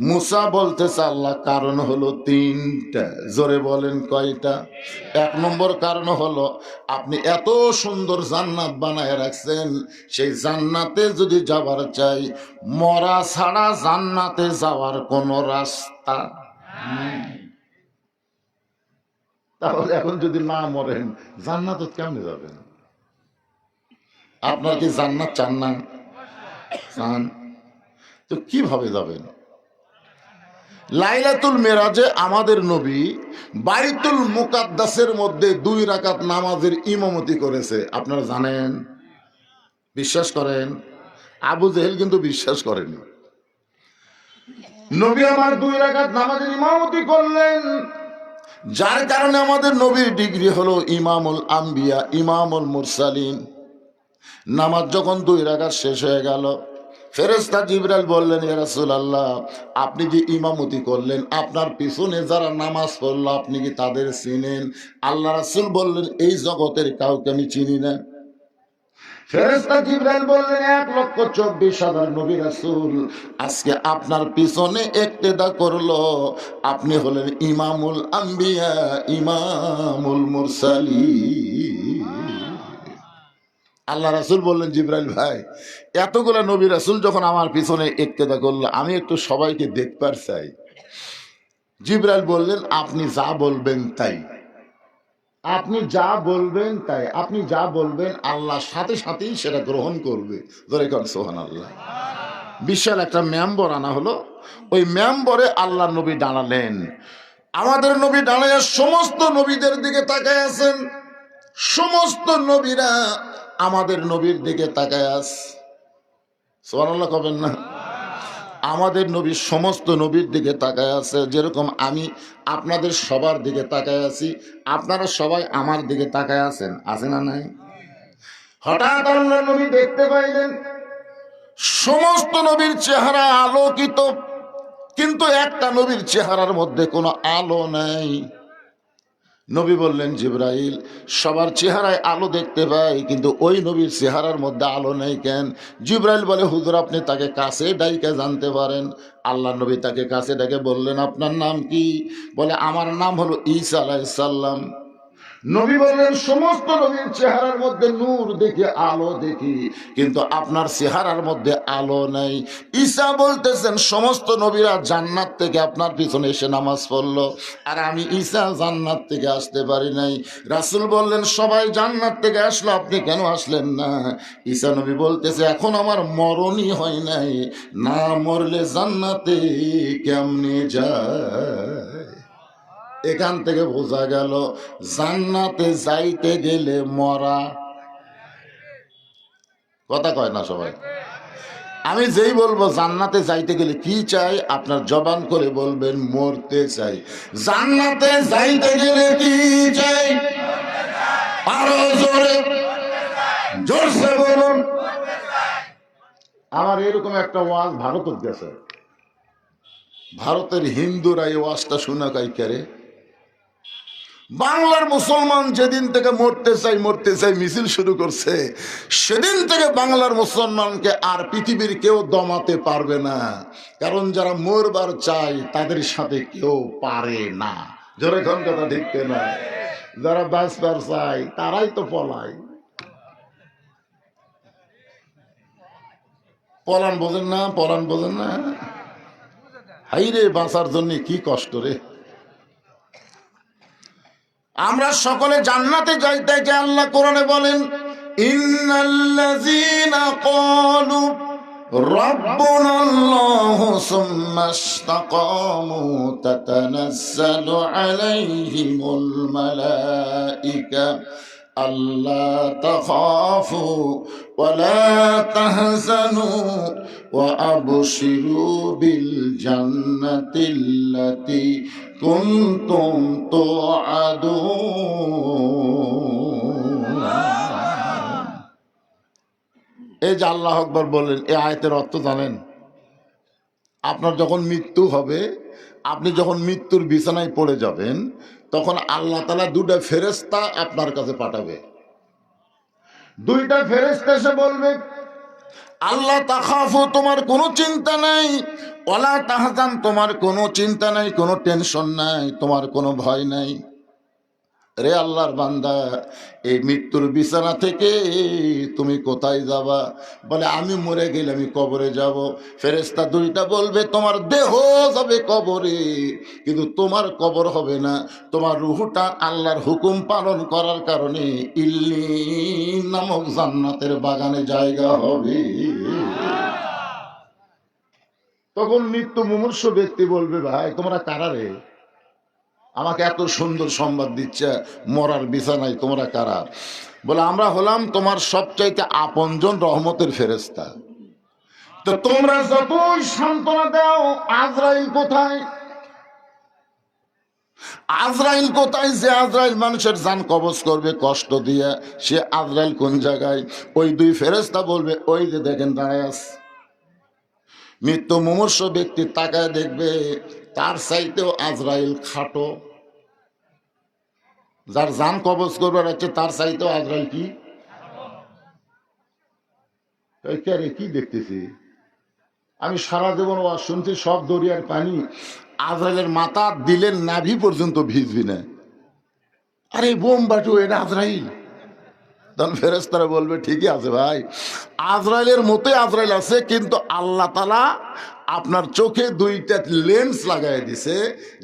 মুসা বলতেছে আল্লাহ কারণ হলো তিনটা। জোরে বলেন কয়টা? এক নম্বর কারণ হলো আপনি এত সুন্দর জান্নাত বানায় রাখছেন, সেই জান্নাতে যদি যাবার চাই মরা ছাড়া জান্নাতে যাওয়ার কোনো রাস্তা নেই। তাহলে এখন যদি না মরেন জান্নাত কেমনে যাবেন? আপনার কি জান্নাত চান না? চান তো কিভাবে যাবেন? লাইলাতুল মেরাজে আমাদের নবী বাইতুল মুকাদ্দাসের মধ্যে 2 রাকাত নামাজের ইমামতি করেছে, আপনারা জানেন? বিশ্বাস করেন? আবু জেহেল কিন্তু বিশ্বাস করেনি। নবী আমার 2 রাকাত নামাজের ইমামতি করলেন, যার কারণে আমাদের নবীর ডিগ্রি হলো ইমামুল আম্বিয়া, ইমামুল মুরসালিন। নামাজ যখন 2 রাকাত শেষ হয়ে গেল, ফেরেশতা জিবরাইল বললেন ইয়া রাসূলুল্লাহ, আপনি যে ইমামতি করলেন আপনার পিছনে যারা নামাজ পড়লো আপনি কি তাদের চিনেন? আল্লাহ রাসূল বললেন এই জগতের কাউকে আমি চিনি না। ফেরেশতা জিবরাইল বললেন 1,24,000 নবী রাসূল আজকে আপনার পিছনে ইক্তেদা করলো, আপনি হলেন ইমামুল আম্বিয়া, ইমামুল মুরসালিন। আল্লাহ রাসূল বললেন জিবরাইল ভাই, এতগুলা নবী রাসূল যখন আমার পিছনে ইক্তেদা করলো আমি একটু সবাইকে দেখবার চাই। জিবরাইল বললেন আপনি যা বলবেন তাই, আপনি যা বলবেন তাই, আপনি যা বলবেন আল্লাহ সাথে সাথেই সেটা গ্রহণ করবে। ধরে কর সুবহানাল্লাহ। বিশাল একটা মেম্বর আনা হলো, ওই মেম্বরে আল্লাহ নবী দাঁড়ালেন। আমাদের নবী দাঁড়ায় সমস্ত নবীদের দিকে তাকায় আছেন, সমস্ত নবীরা আমাদের নবীর দিকে তাকায় আছে। সুবহানাল্লাহ কবেন না? আমাদের নবী সমস্ত নবীর দিকে তাকায় আছে, যেরকম আমি আপনাদের সবার দিকে তাকায় আছি, আপনারা সবাই আমার দিকে তাকায় আছেন, আছে না নাই? হঠাৎ আল্লাহ নবী দেখতে পাইলেন সমস্ত নবীর চেহারা আলোকিত, কিন্তু একটা নবীর চেহারার মধ্যে কোনো আলো নাই। নবী বললেন জিবরাইল সবার চেহারায় আলো দেখতে পাই, কিন্তু ওই নবীর চেহারার মধ্যে আলো নেই কেন? জিবরাইল বলে হুজুর আপনি তাকে কাছে ডাইকে জানতে পারেন। আল্লাহ নবী তাকে কাছে ডেকে বললেন আপনার নাম কি? বলে আমার নাম হলো ঈসা আলাইহিস সালাম। নবী বললেন সমস্ত নবীর চেহারার মধ্যে নূর দেখি, আলো দেখি, কিন্তু আপনার চেহারার মধ্যে আলো নাই। ঈসা বলতেছেন সমস্ত নবীরা জান্নাত থেকে আপনার পিছনে এসে নামাজ পড়লো, আর আমি ঈসা জান্নাত থেকে আসতে পারি নাই। রাসূল বললেন সবাই জান্নাত থেকে আসলো, আপনি কেন আসলেন না? ঈসা নবী বলতেছে এখন আমার মরণই হয় নাই, না মরলে জান্নাতে কেমনে যায়? এখান থেকে বোঝা গেল জান্নাতে যাইতে গেলে মরা। কথা কয় না সবাই? আমি যেই বলবো জান্নাতে যাইতে গেলে কি চাই, আপনার জবান করে বলবেন মরতে চাই। জান্নাতে যাইতে গেলে কি চাই? আরো জোরে জোরসে বলুন। আমার এরকম একটা ওয়াজ ভারতের গেছে, ভারতের হিন্দুরা এই ওয়াজটা শুনে কাই করে। বাংলার মুসলমান যেদিন থেকে মরতে চাই মিছিল শুরু করছে, সেদিন থেকে বাংলার মুসলমানকে আর পৃথিবীর কেউ দমাতে পারবে না, কারণ যারা মরবার চায় তাদের সাথে কেউ পারে না। জোরে কোন কথা ঠিক না? যারা বাঁচবার চায় তারাই তো পলায়। পলান বোঝেন না? পলান বোঝেন না? হাই রে, বাঁচার জন্য কি কষ্ট রে। আমরা সকলে জান্নাতে যাইতে চাই। আল্লাহ কোরআনে বলেন ইন্নাল্লাযীনা ক্বালু রাব্বুনাল্লাহু সুম্মা ইসতাকামু তাতানাজ্জালু আলাইহিমুল মালায়েকা আল্লা তাখাফু ওয়া লা তাহজানু ওয়া আবশিরু বিল জান্নাতিল্লাতী কুনতুম তুআদুন। এই যে আল্লাহু আকবার বললেন, এই আয়াতের অর্থ জানেন? আপনার যখন মৃত্যু হবে, আপনি যখন মৃত্যুর বিছানায় পড়ে যাবেন, তখন আল্লাহ তাআলা 2টা ফেরেশতা আপনার কাছে পাঠাবে। দুইটা ফেরেশতা এসে বলবে, আল্লাহ তাখাফু, তোমার কোনো চিন্তা নাই, ওয়ালা তাহজান, তোমার কোনো চিন্তা নাই, কোনো টেনশন নাই, তোমার কোনো ভয় নাই। রে আল্লাহর বান্দা, এই মৃত্যুর বিছানা থেকে তুমি কোথায় যাবা? বলে আমি মরে গেলে আমি কবরে যাব। ফেরেশতা দুইটা বলবে, তোমার দেহ যাবে কবরে, কিন্তু তোমার কবর হবে না, তোমার রূহটা আল্লাহর হুকুম পালন করার কারণে ইল্লিন নামক জান্নাতের বাগানে জায়গা হবে। তখন মৃত্যু মুমূর্ষু ব্যক্তি বলবে, ভাই তোমরা কারা রে? আমাকে এত সুন্দর সংবাদ দিচ্ছে মরার বিছানায়, তোমরা কারা? বলে আমরা হলাম তোমার সবচাইতে আপনজন রহমতের ফেরেশতা। তো তোমরা যতই সান্ত্বনা দাও, আজরাইল কোথায়? আজরাইল কোথায়? যে আজরাইল মানুষের জান কবজ করবে কষ্ট দিয়া, সে আজরাইল কোন জায়গায়? ওই দুই ফেরেশতা বলবে, ওই যে দেখেন দাঁড়ায় আছে। মৃত্যু মুমূর্ষ ব্যক্তি তাকায় দেখবে, তার চাইতেও আজরাইল খাটো। যার জান কবজ করবার আছে তার চাইতেও আজরাইল কি কি দেখতেছি আমি সারা জীবন ওয়াজ শুনছি, সব দরিয়ার পানি আজরাইলের মাথা দিলেন নাভি পর্যন্ত ভিজবি না। আরে বোম বাটু, এটা আজরাইল। তখন ফেরেশতারা বলবে, ঠিকই আছে ভাই, আজরাইলের মতোই আজরাইল আছে, কিন্তু আল্লাহ তাআলা আপনার চোখে দুইটা লেন্স লাগাই দিছে,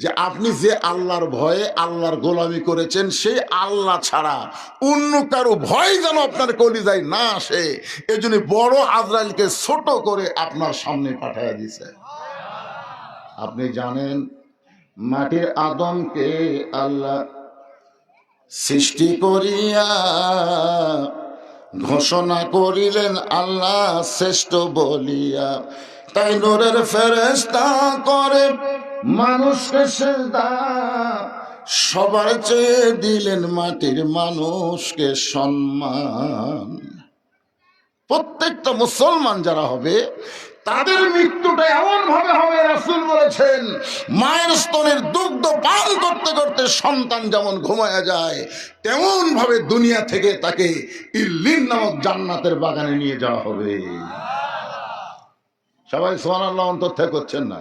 যে আপনি যে আল্লাহর ভয়ে আল্লাহর গোলামি করেছেন, সেই আল্লাহ ছাড়া অন্য কারো ভয় যেন আপনার কলিজায় না আসে, এজন্য বড় আজরাইলকে ছোট করে আপনার সামনে পাঠাইয়া দিছে। আপনি জানেন, মাটির আদমকে আল্লাহ সৃষ্টি করিয়া ঘোষণা করিলেন আল্লাহ শ্রেষ্ঠ বলিয়া, তাই নূরের ফেরেশতা করে মানুষকে সেজদা, সবার চেয়ে দিলেন মাটির মানুষকে সম্মান। প্রত্যেকটা মুসলমান যারা হবে তাদের মৃত্যুটা এমন ভাবে হবে, রাসূল বলেছেন, মায়ের স্তনের দুগ্ধ পান করতে করতে সন্তান যেমন ঘুমায়া যায়, তেমন ভাবে দুনিয়া থেকে তাকে ইল্লিন নামক জান্নাতের বাগানে নিয়ে যাওয়া হবে। সবাই সুবহানাল্লাহ অন্তর থেকে করছেন না?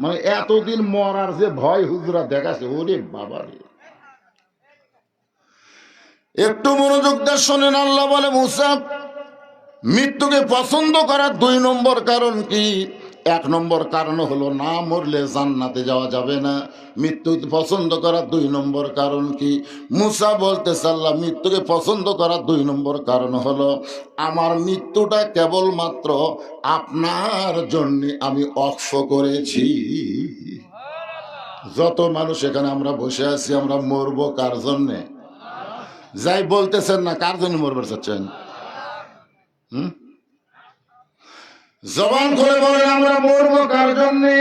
মানে এতদিন মরার যে ভয় হুজুরা দেখাচ্ছে, ওরে বাবা রে। একটু মনোযোগ দিয়ে শোনেন, আল্লাহ বলে, মুসা, মৃত্যুকে পছন্দ করার 2 নম্বর কারণ কি? 1 নম্বর কারণ হলো না মরলে জান্নাতে যাওয়া যাবে না। মৃত্যু পছন্দ করার 2 নম্বর কারণ কি? মুসা বলতেছে, আল্লাহ, মৃত্যুকে পছন্দ করার 2 নম্বর কারণ হলো আমার মৃত্যুটা কেবলমাত্র আপনার জন্য আমি অক্ষ করেছি। যত মানুষ এখানে আমরা বসে আছি, আমরা মরবো কার জন্যে? যাই বলতেছেন না, কার জন্য মরবার চাচ্ছেন? জবান খুলে বলেন, আমরা মরবো কার জন্যে?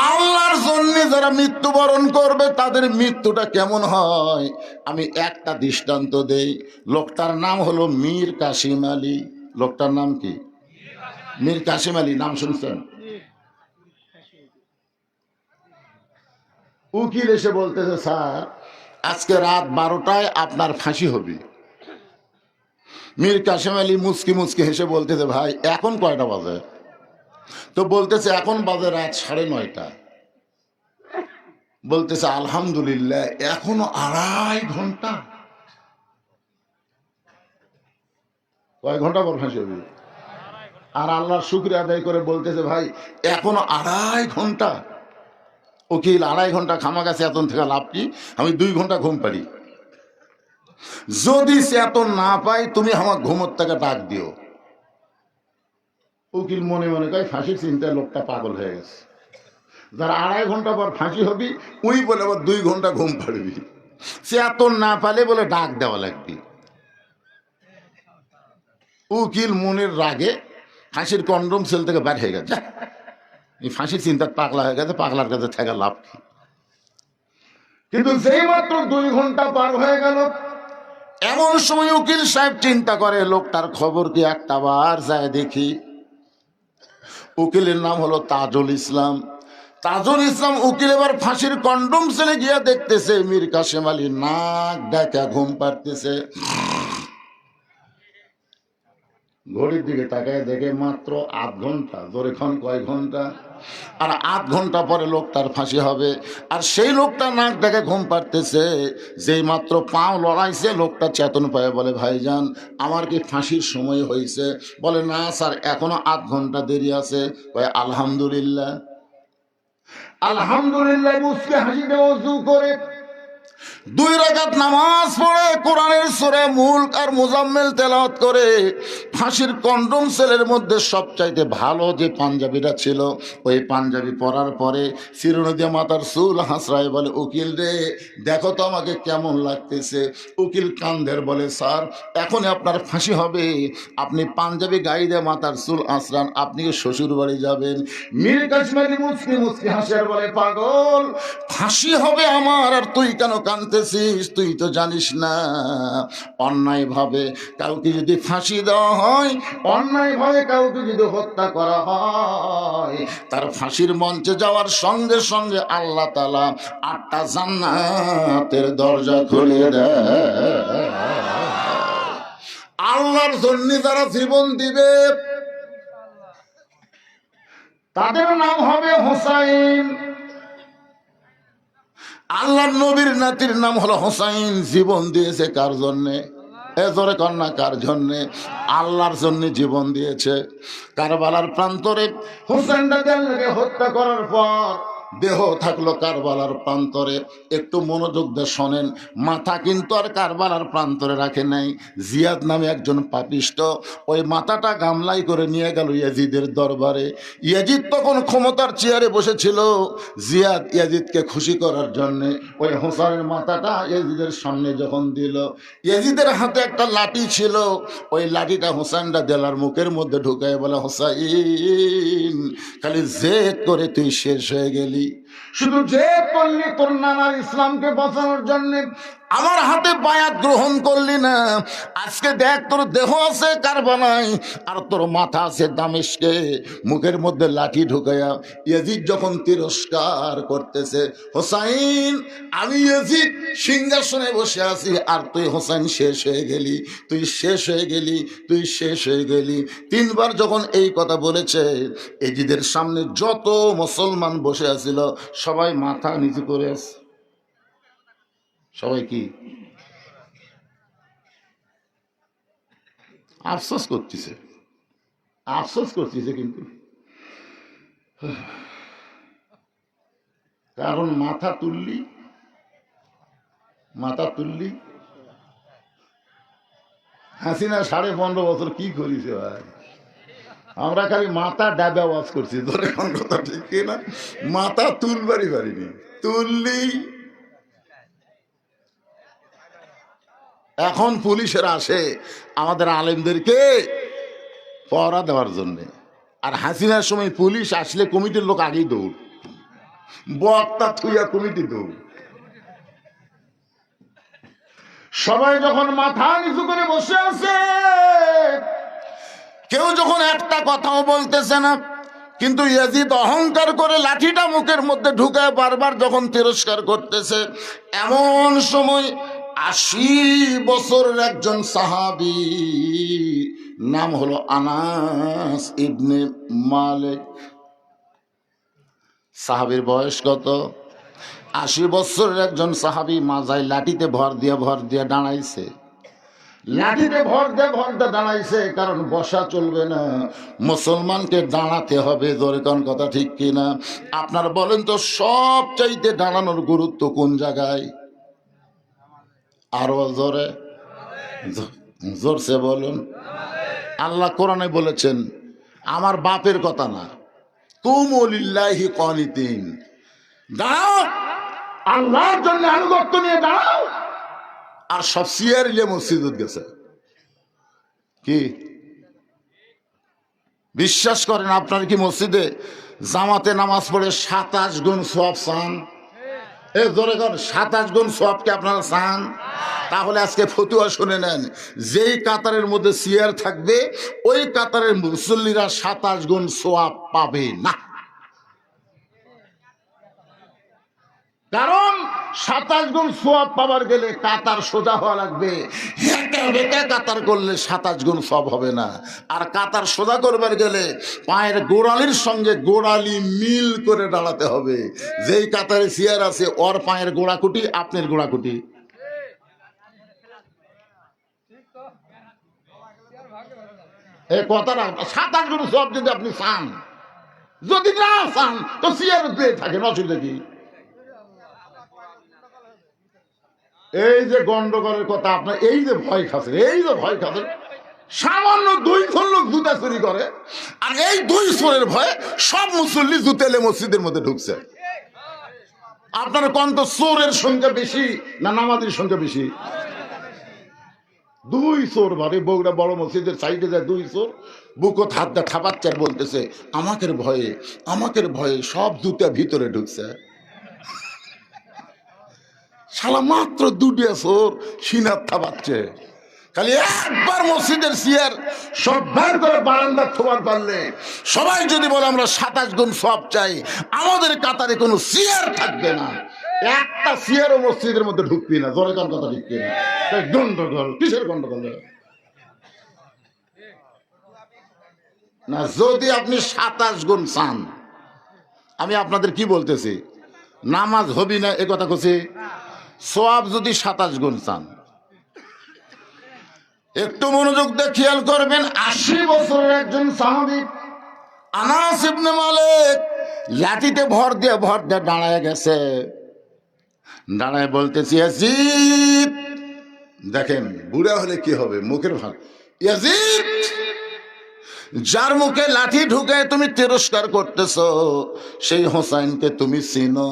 আল্লাহর জন্য। যারা মৃত্যুবরণ করবে তাদের মৃত্যুটা কেমন হয় আমি একটা দৃষ্টান্ত দেই। লোকটার নাম হলো মীর কাসিম আলী। লোকটার নাম কি? মীর কাসিম আলী। নাম শুনছেন? উকিল এসে বলতেছে, স্যার আজকে রাত 12টায় আপনার ফাঁসি হবে। মীর কাসিম আলী মুচকি মুচকি হেসে বলতেছে, ভাই এখন কয়টা বাজে? তো বলতেছে, এখন বাজে রাত 9:30। বলতেছে, আলহামদুলিল্লাহ, এখনো 2.5 ঘন্টা। কয় ঘন্টা পর ফাঁসি হবে? আর আল্লাহর শুকরিয়া আদায় করে বলতেছে, ভাই এখনো 2.5 ঘন্টা। উকিল, 2.5 ঘন্টা খামা গেছে, এতন থেকে লাভ কি? আমি 2 ঘন্টা ঘুম পারি। যদি চেতন না পাই, তুমি আমার ঘুমোর থেকে ডাক দিও। উকিল মনে মনে কয়, ফাঁসির চিন্তায় লোকটা পাগল হয়ে গেছে। যারা 2.5 ঘন্টা পর ফাঁসি হবি, ওই বলে আবার 2 ঘন্টা ঘুম পাড়বি। চেতন না পালে বলে ডাক দেওয়া লাগবে। উকিল মনের রাগে ফাঁসির কন্ডম সেল থেকে বের হয়ে গেছে। এই ফাঁসির চিন্তা পাগলা হয়ে গেছে, পাগলার কাছে থাকা লাভ কি? কিন্তু যেই মাত্র 2 ঘন্টা পার হয়ে গেল, এমন সময় উকিল সাহেব চিন্তা করে, লোকটার খবর কি একটা বার যায় দেখি। উকিলের নাম হলো তাজুল ইসলাম। তাজুল ইসলাম উকিল এবার ফাঁসির কন্ডম সেলে গিয়ে দেখতেছে মীর কাসিম আলী নাক ডাকা ঘুম পাড়তেছে। ঘড়ির দিকে তাকায় দেখে মাত্র 8 ঘন্টা। জোরে খন কয় ঘন্টা? আর 8 ঘন্টা পরে লোকটার ফাঁসি হবে। আর সেই লোকটা নাক দেখে ঘুম পাড়তেছে, যেই মাত্র পাও লড়াইছে লোকটা চেতন পায়, বলে ভাইজান আমার কি ফাঁসির সময় হয়েছে? বলে না স্যার, এখনো 8 ঘন্টা দেরি আছে। কয় আলহামদুলিল্লাহ। আলহামদুলিল্লাহ মুসকে হাসিতে ওযু করে 2 রাকাত নামাজ পড়ে কোরআনের সূরা মুলক আর মুজাম্মিল তেলাওয়াত করে ফাঁসির কন্ডম সেলের মধ্যে সবচাইতে ভালো যে পাঞ্জাবিটা ছিল ওই পাঞ্জাবি পরার পরে চিরুনি মাথার চুল হাসরায় বলে, উকিল রে দেখো তো আমাকে কেমন লাগতেছে। উকিল কান্দের বলে, স্যার এখনই আপনার ফাঁসি হবে, আপনি পাঞ্জাবি গায়ে দিয়ে মাথার চুল আঁচড়ান, আপনি শ্বশুর বাড়ি যাবেন। মীর কাশমারি মুসকি মুসকি হাসিয়ার বলে, পাগল ফাঁসি হবে আমার আর তুই কেন কাঁদতেছিস? তুই তো জানিস না অন্যায় ভাবে কাউকে যদি ফাঁসি দেওয়া হয়, অন্যায় ভাবে কাউকে যদি হত্যা করা হয়, তার ফাঁসির মঞ্চে যাওয়ার সঙ্গে সঙ্গে আল্লাহ তাআলা 8টা জান্নাতের দরজা খুলে দেয়। আল্লাহর জন্য যারা জীবন দিবে তাদের নাম হবে হোসাইন। আল্লাহর নবীর নাতির নাম হলো হোসাইন। জীবন দিয়েছে কার জন্যে? জোরে কন্যা কার জন্যে? আল্লাহর জন্য জীবন দিয়েছে। কারবালার প্রান্তরে হোসেন রাদিয়াল্লাহু হত্যা করার পর দেহ থাকলো কারবালার প্রান্তরে। একটু মনোযোগ দিয়ে শোনেন, মাথা কিন্তু আর কারবালার প্রান্তরে রাখে নাই। জিয়াদ নামে একজন পাপিষ্ট ওই মাথাটা গামলাই করে নিয়ে গেল ইয়াজিদের দরবারে। ইয়াজিদ তখন ক্ষমতার চেয়ারে বসেছিল। জিয়াদ ইয়াজিদকে খুশি করার জন্য ওই হোসেনের মাথাটা ইয়াজিদের সামনে যখন দিল, ইয়াজিদের হাতে একটা লাঠি ছিল, ওই লাঠিটা হোসেন রাদিয়াল্লাহুর মুখের মধ্যে ঢুকায় বলে, হোসাইন খালি জেদ করে তুই শেষ হয়ে গেলি, শুধু জেদ করলি তোর নানার ইসলামকে বাঁচানোর জন্য, আমার হাতে বায়াত গ্রহণ করলি না। আজকে দেখ তোর দেহ আছে কারবালায় আর তোর মাথা আছে দামেস্কে। মুখের মধ্যে লাঠি ঢুকাইয়া ইয়াজিদ যখন তিরস্কার করতেছে, হোসাইন আমি ইয়াজিদ সিংহাসনে বসে আছি আর তুই হোসাইন শেষ হয়ে গেলি, তুই শেষ হয়ে গেলি, তুই শেষ হয়ে গেলি। 3 বার যখন এই কথা বলেছে, ইয়াজিদের সামনে যত মুসলমান বসে আছিল সবাই মাথা নিচু করে আছে। সবাই কি আফসোস করতেছে? আফসোস করতেছে কিন্তু, কারণ মাথা তুললি হাসিনা 15.5 বছর কি করেছে ভাই? আমরা খালি মাথা ডাবে আওয়াজ করছি, ধরে কোন কথা ঠিক না? মাথা তুলবারই পারিনি। তুললি এখন পুলিশের আসে আমাদের আলেমদেরকে পহরা দেওয়ার জন্য। আর হাসিনার সময় পুলিশ আসলে কমিটির লোক আগেই দৌড়, বক্তা থুইয়া কমিটি দৌড়। সবাই যখন মাথা নিচু করে বসে আছে, কেউ যখন একটা কথাও বলতেছে না, কিন্তু ইয়াজিদ অহংকার করে লাঠিটা মুখের মধ্যে ঢুকায় বারবার যখন তিরস্কার করতেছে, এমন সময় 80 বছরের একজন সাহাবী, নাম হলো আনাস ইবনে মালিক। সাহাবীর বয়স কত? 80 বছরের একজন সাহাবী মাজায় লাঠিতে ভর দিয়ে দাঁড়াইছে। লাঠিতে ভর দিয়ে দাঁড়াইছে, কারণ বসা চলবে না, মুসলমানকে দাঁড়াতে হবে। জোরে কোন কথা ঠিক কিনা? আপনার বলেন তো সব চাইতে দাঁড়ানোর গুরুত্ব কোন জায়গায়? আরো জোরে, জোরসে বলুন। আল্লাহ কোরআনে বলেছেন, আমার বাপের কথা না, কুমু লিল্লাহি কানিতিন, দাঁড়াও আল্লাহর জন্য আনুগত্য নিয়ে দাঁড়াও। আর সব সিয়ারিলে মসজিদে গেছে। কি বিশ্বাস করেন? আপনার কি মসজিদে জামাতে নামাজ পড়ে 27 গুণ সওয়াব চান? এই ধরে কর 27 গুণ সওয়াব কি আপনারা চান? তাহলে আজকে ফতুয়া শুনে নেন, যেই কাতারের মধ্যে সিয়ার থাকবে ওই কাতারের মুসল্লিরা 27 গুণ সওয়াব পাবে না। কারণ 27 গুণ সওয়াব পাবার গেলে কাতার সোজা হওয়া লাগবে। একা বেকা কাতার করলে 27 গুণ সওয়াব হবে না। আর কাতার সোজা করবার গেলে পায়ের গোড়ালির সঙ্গে গোড়ালি মিল করে দাঁড়াতে হবে। যেই কাতারে চেয়ার আছে ওর পায়ের গোড়াকুটি আপনার গোড়াকুটি। এই কথাটা 27 গুণ সওয়াব যদি আপনি চান, যদি না চান তো চেয়ারে দিয়ে থাকেন, অসুবিধা কি? এই যে গন্ডগোলের কথা আপনার, এই যে ভয় খাচ্ছেন, এই যে ভয় খাচ্ছেন, সামান্য 2 জন লোক জুতা চুরি করে আর এই 2 চোরের ভয়ে সব মুসল্লি জুতেলে মসজিদের মধ্যে ঢুকছে। আপনারা কোন তো চোরের সংখ্যা বেশি না নামাজের সংখ্যা বেশি? 2 চোর ভারে বগুড়া বড় মসজিদের সাইডে যায় 2 চোর, বুকত হাত দা ঠাপাচ্চার বলতেছে আমাকের ভয়ে সব জুতা ভিতরে ঢুকছে। শালা মাত্র 2টা চোর সিনার থাবাচ্ছে। খালি একবার মসজিদের চেয়ার সব বের করে বারান্দা থোবার পারলে সবাই যদি বলে আমরা 27 গুণ সওয়াব চাই, আমাদের কাতারে কোনো চেয়ার থাকবে না, একটা চেয়ারও মসজিদের মধ্যে ঢুকবি না। জোরে কোন কথা ঢুকবি না। গন্ডগোল কিসের গন্ডগোল না? যদি আপনি 27 গুণ চান, আমি আপনাদের কি বলতেছি, নামাজ হবি না এ কথা কছি। সওয়াব যদি 27 গুণ চান, একটু মনোযোগ দিয়ে খেয়াল করবেন। 80 বছরের একজন সাহাবী আনাস ইবনে মালিক লাঠিতে ভর দিয়ে দাঁড়ায় গেছে। দাঁড়ায় বলতেছি ইয়াজিদ, দেখেন বুড়া হলে কি হবে, মুখের ভাগ। ইয়াজিদ, যার মুখে লাঠি ঢুকে তুমি তিরস্কার করতেছ সেই হোসাইনকে তুমি চিনো?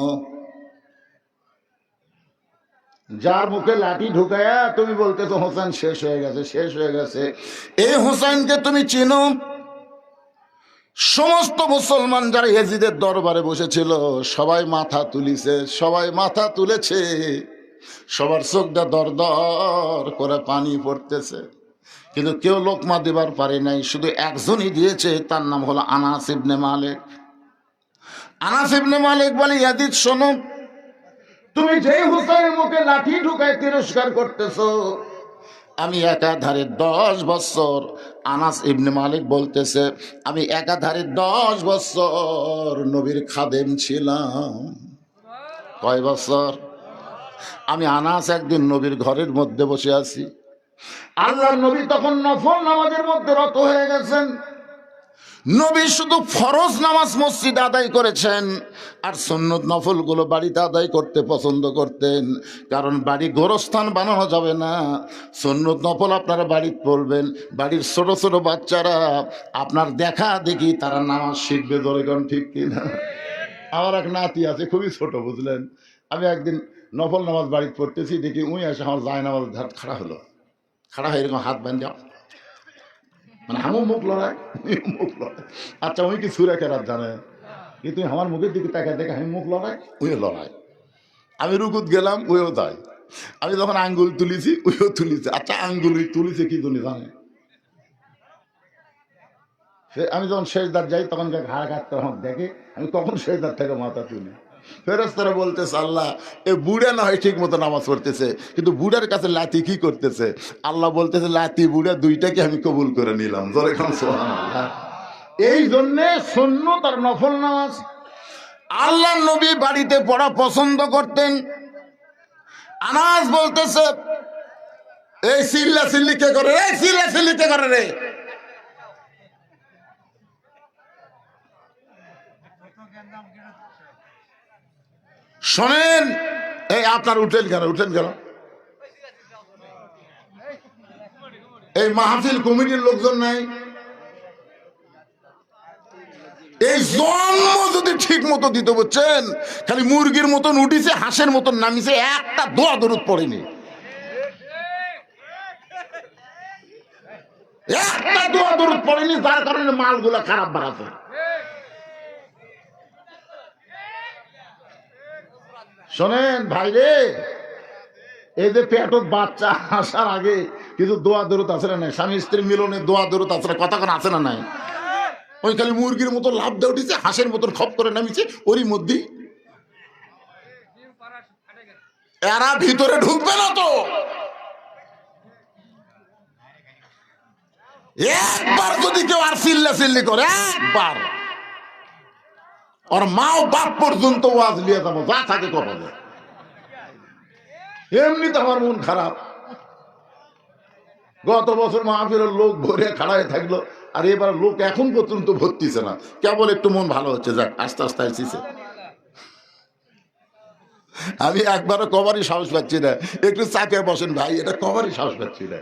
যার মুখে লাঠি ঢুকায়া তুমি বলতেছো হোসেন শেষ হয়ে গেছে, এই হোসেনকে তুমি চিনো? সমস্ত মুসলমান যারা ইয়াজিদের দরবারে বসেছিল সবাই মাথা তুলেছে, সবার চোখটা দর দর করে পানি পড়তেছে, কিন্তু কেউ লোকমা দিবার পারে নাই। শুধু একজনই দিয়েছে, তার নাম হলো আনাস ইবনে মালিক। আনাস ইবনে মালিক বলে ইয়াজিদ শোনো, তুমি যে হুসাইনের মুখে লাঠি ঢুকায় তিরস্কার করতেছো, আমি একাধারে 10 বছর, আনাস ইবনে মালিক বলতেছে আমি একাধারে 10 বছর নবীর খাদেম ছিলাম। কয় বছর? আমি আনাস একদিন নবীর ঘরের মধ্যে বসে আছি, আল্লাহর নবী তখন নফল নামাজের মধ্যে রত হয়ে গেছেন। নবী শুধু ফরজ নামাজ মসজিদে আদায় করেছেন, আর সুন্নত নফলগুলো বাড়িতে আদায় করতে পছন্দ করতেন, কারণ বাড়ি গোরস্থান বানানো যাবে না। সুন্নত নফল আপনারা বাড়িতে পড়বেন, বাড়ির ছোট ছোট বাচ্চারা আপনার দেখা দেখি তারা নামাজ শিখবে। ধরে কোন ঠিক কিনা? আমার এক নাতি আছে খুবই ছোট, বুঝলেন। আমি একদিন নফল নামাজ বাড়িতে পড়তেছি, দেখি উই এসে আমার যায় নামাজ খাড়া হয়ে এরকম হাত বান্ধা, মানে আমার মুখ লড়াই। আচ্ছা ওই কি সুরে কেরাত জানে, কিন্তু আমার মুখের দিকে তাকায় দেখে আমি মুখ লড়াই, উইও লড়াই। আমি রুকুত গেলাম, উইও তাই। আমি যখন আঙ্গুল তুলিছি উইও তুলিছে। আচ্ছা আঙ্গুল তুলিছে কি জন্য জানে? আমি যখন শেষদার যাই তখন ঘাড় কাটতে আমার দেখে, আমি কখন শেষদার থেকে মাথা তুলি। ফেরেশতারা বলতেছে আল্লাহ, এ বুড়া না হয় ঠিক মতো নামাজ পড়তেছে, কিন্তু বুড়ার কাছে লাঠি কি করতেছে? আল্লাহ বলতেছে লাঠি বুড়া দুইটাকে আমি কবুল করে নিলাম। জোরে খান সুবহানাল্লাহ। এই জন্যে সুন্নত আর নফল নামাজ আল্লাহ নবী বাড়িতে পড়া পছন্দ করতেন। আনাস বলতেছে এই চিল্লা চিল্লি কে করে রে, চিল্লা চিল্লি কে করে রে? শোনেন, এই আপনার উঠেন কেন? এই মাহফিল কমিটির লোকজন নাই। এই জন্ম যদি ঠিক মতো দিতে বলছেন, খালি মুরগির মতন উঠিছে, হাঁসের মতন নামিছে, একটা দোয়া দরুদ পড়েনি, একটা দোয়া দরুদ পড়েনি, যার কারণে মালগুলা খারাপ বাড়াছে। শোনেন ভাইরে, এই যে পেটত বাচ্চা আসার আগে কিছু দোয়া দরুদ আছে না নাই? স্বামী স্ত্রী মিলনে দোয়া দরুদ আছে না? কথা কোন আছে না নাই? ওই খালি মুরগির মতো লাভ দিয়ে উঠেছে, হাঁসের মতন খপ করে নামিছে, ওরই মধ্যেই এরা ভিতরে ঢুকবে না তো। একবার যদি কেউ আর চিল্লি করে, একবার ওর মাও বাপ পর্যন্ত ওয়াজ নিয়ে যাবো, যা থাকে কথা যায়। এমনিতে আমার মন খারাপ। গত বছর মাহফিলের লোক ভরে খাড়ায় থাকলো, আর এবার লোক এখন পর্যন্ত ভর্তিছে না, কেবল একটু মন ভালো হচ্ছে, যাক আস্তে আস্তে আসছে। আমি একবারও কবারই সাহস পাচ্ছি না, একটু চাপে বসেন ভাই, এটা কবারই সাহস পাচ্ছি না।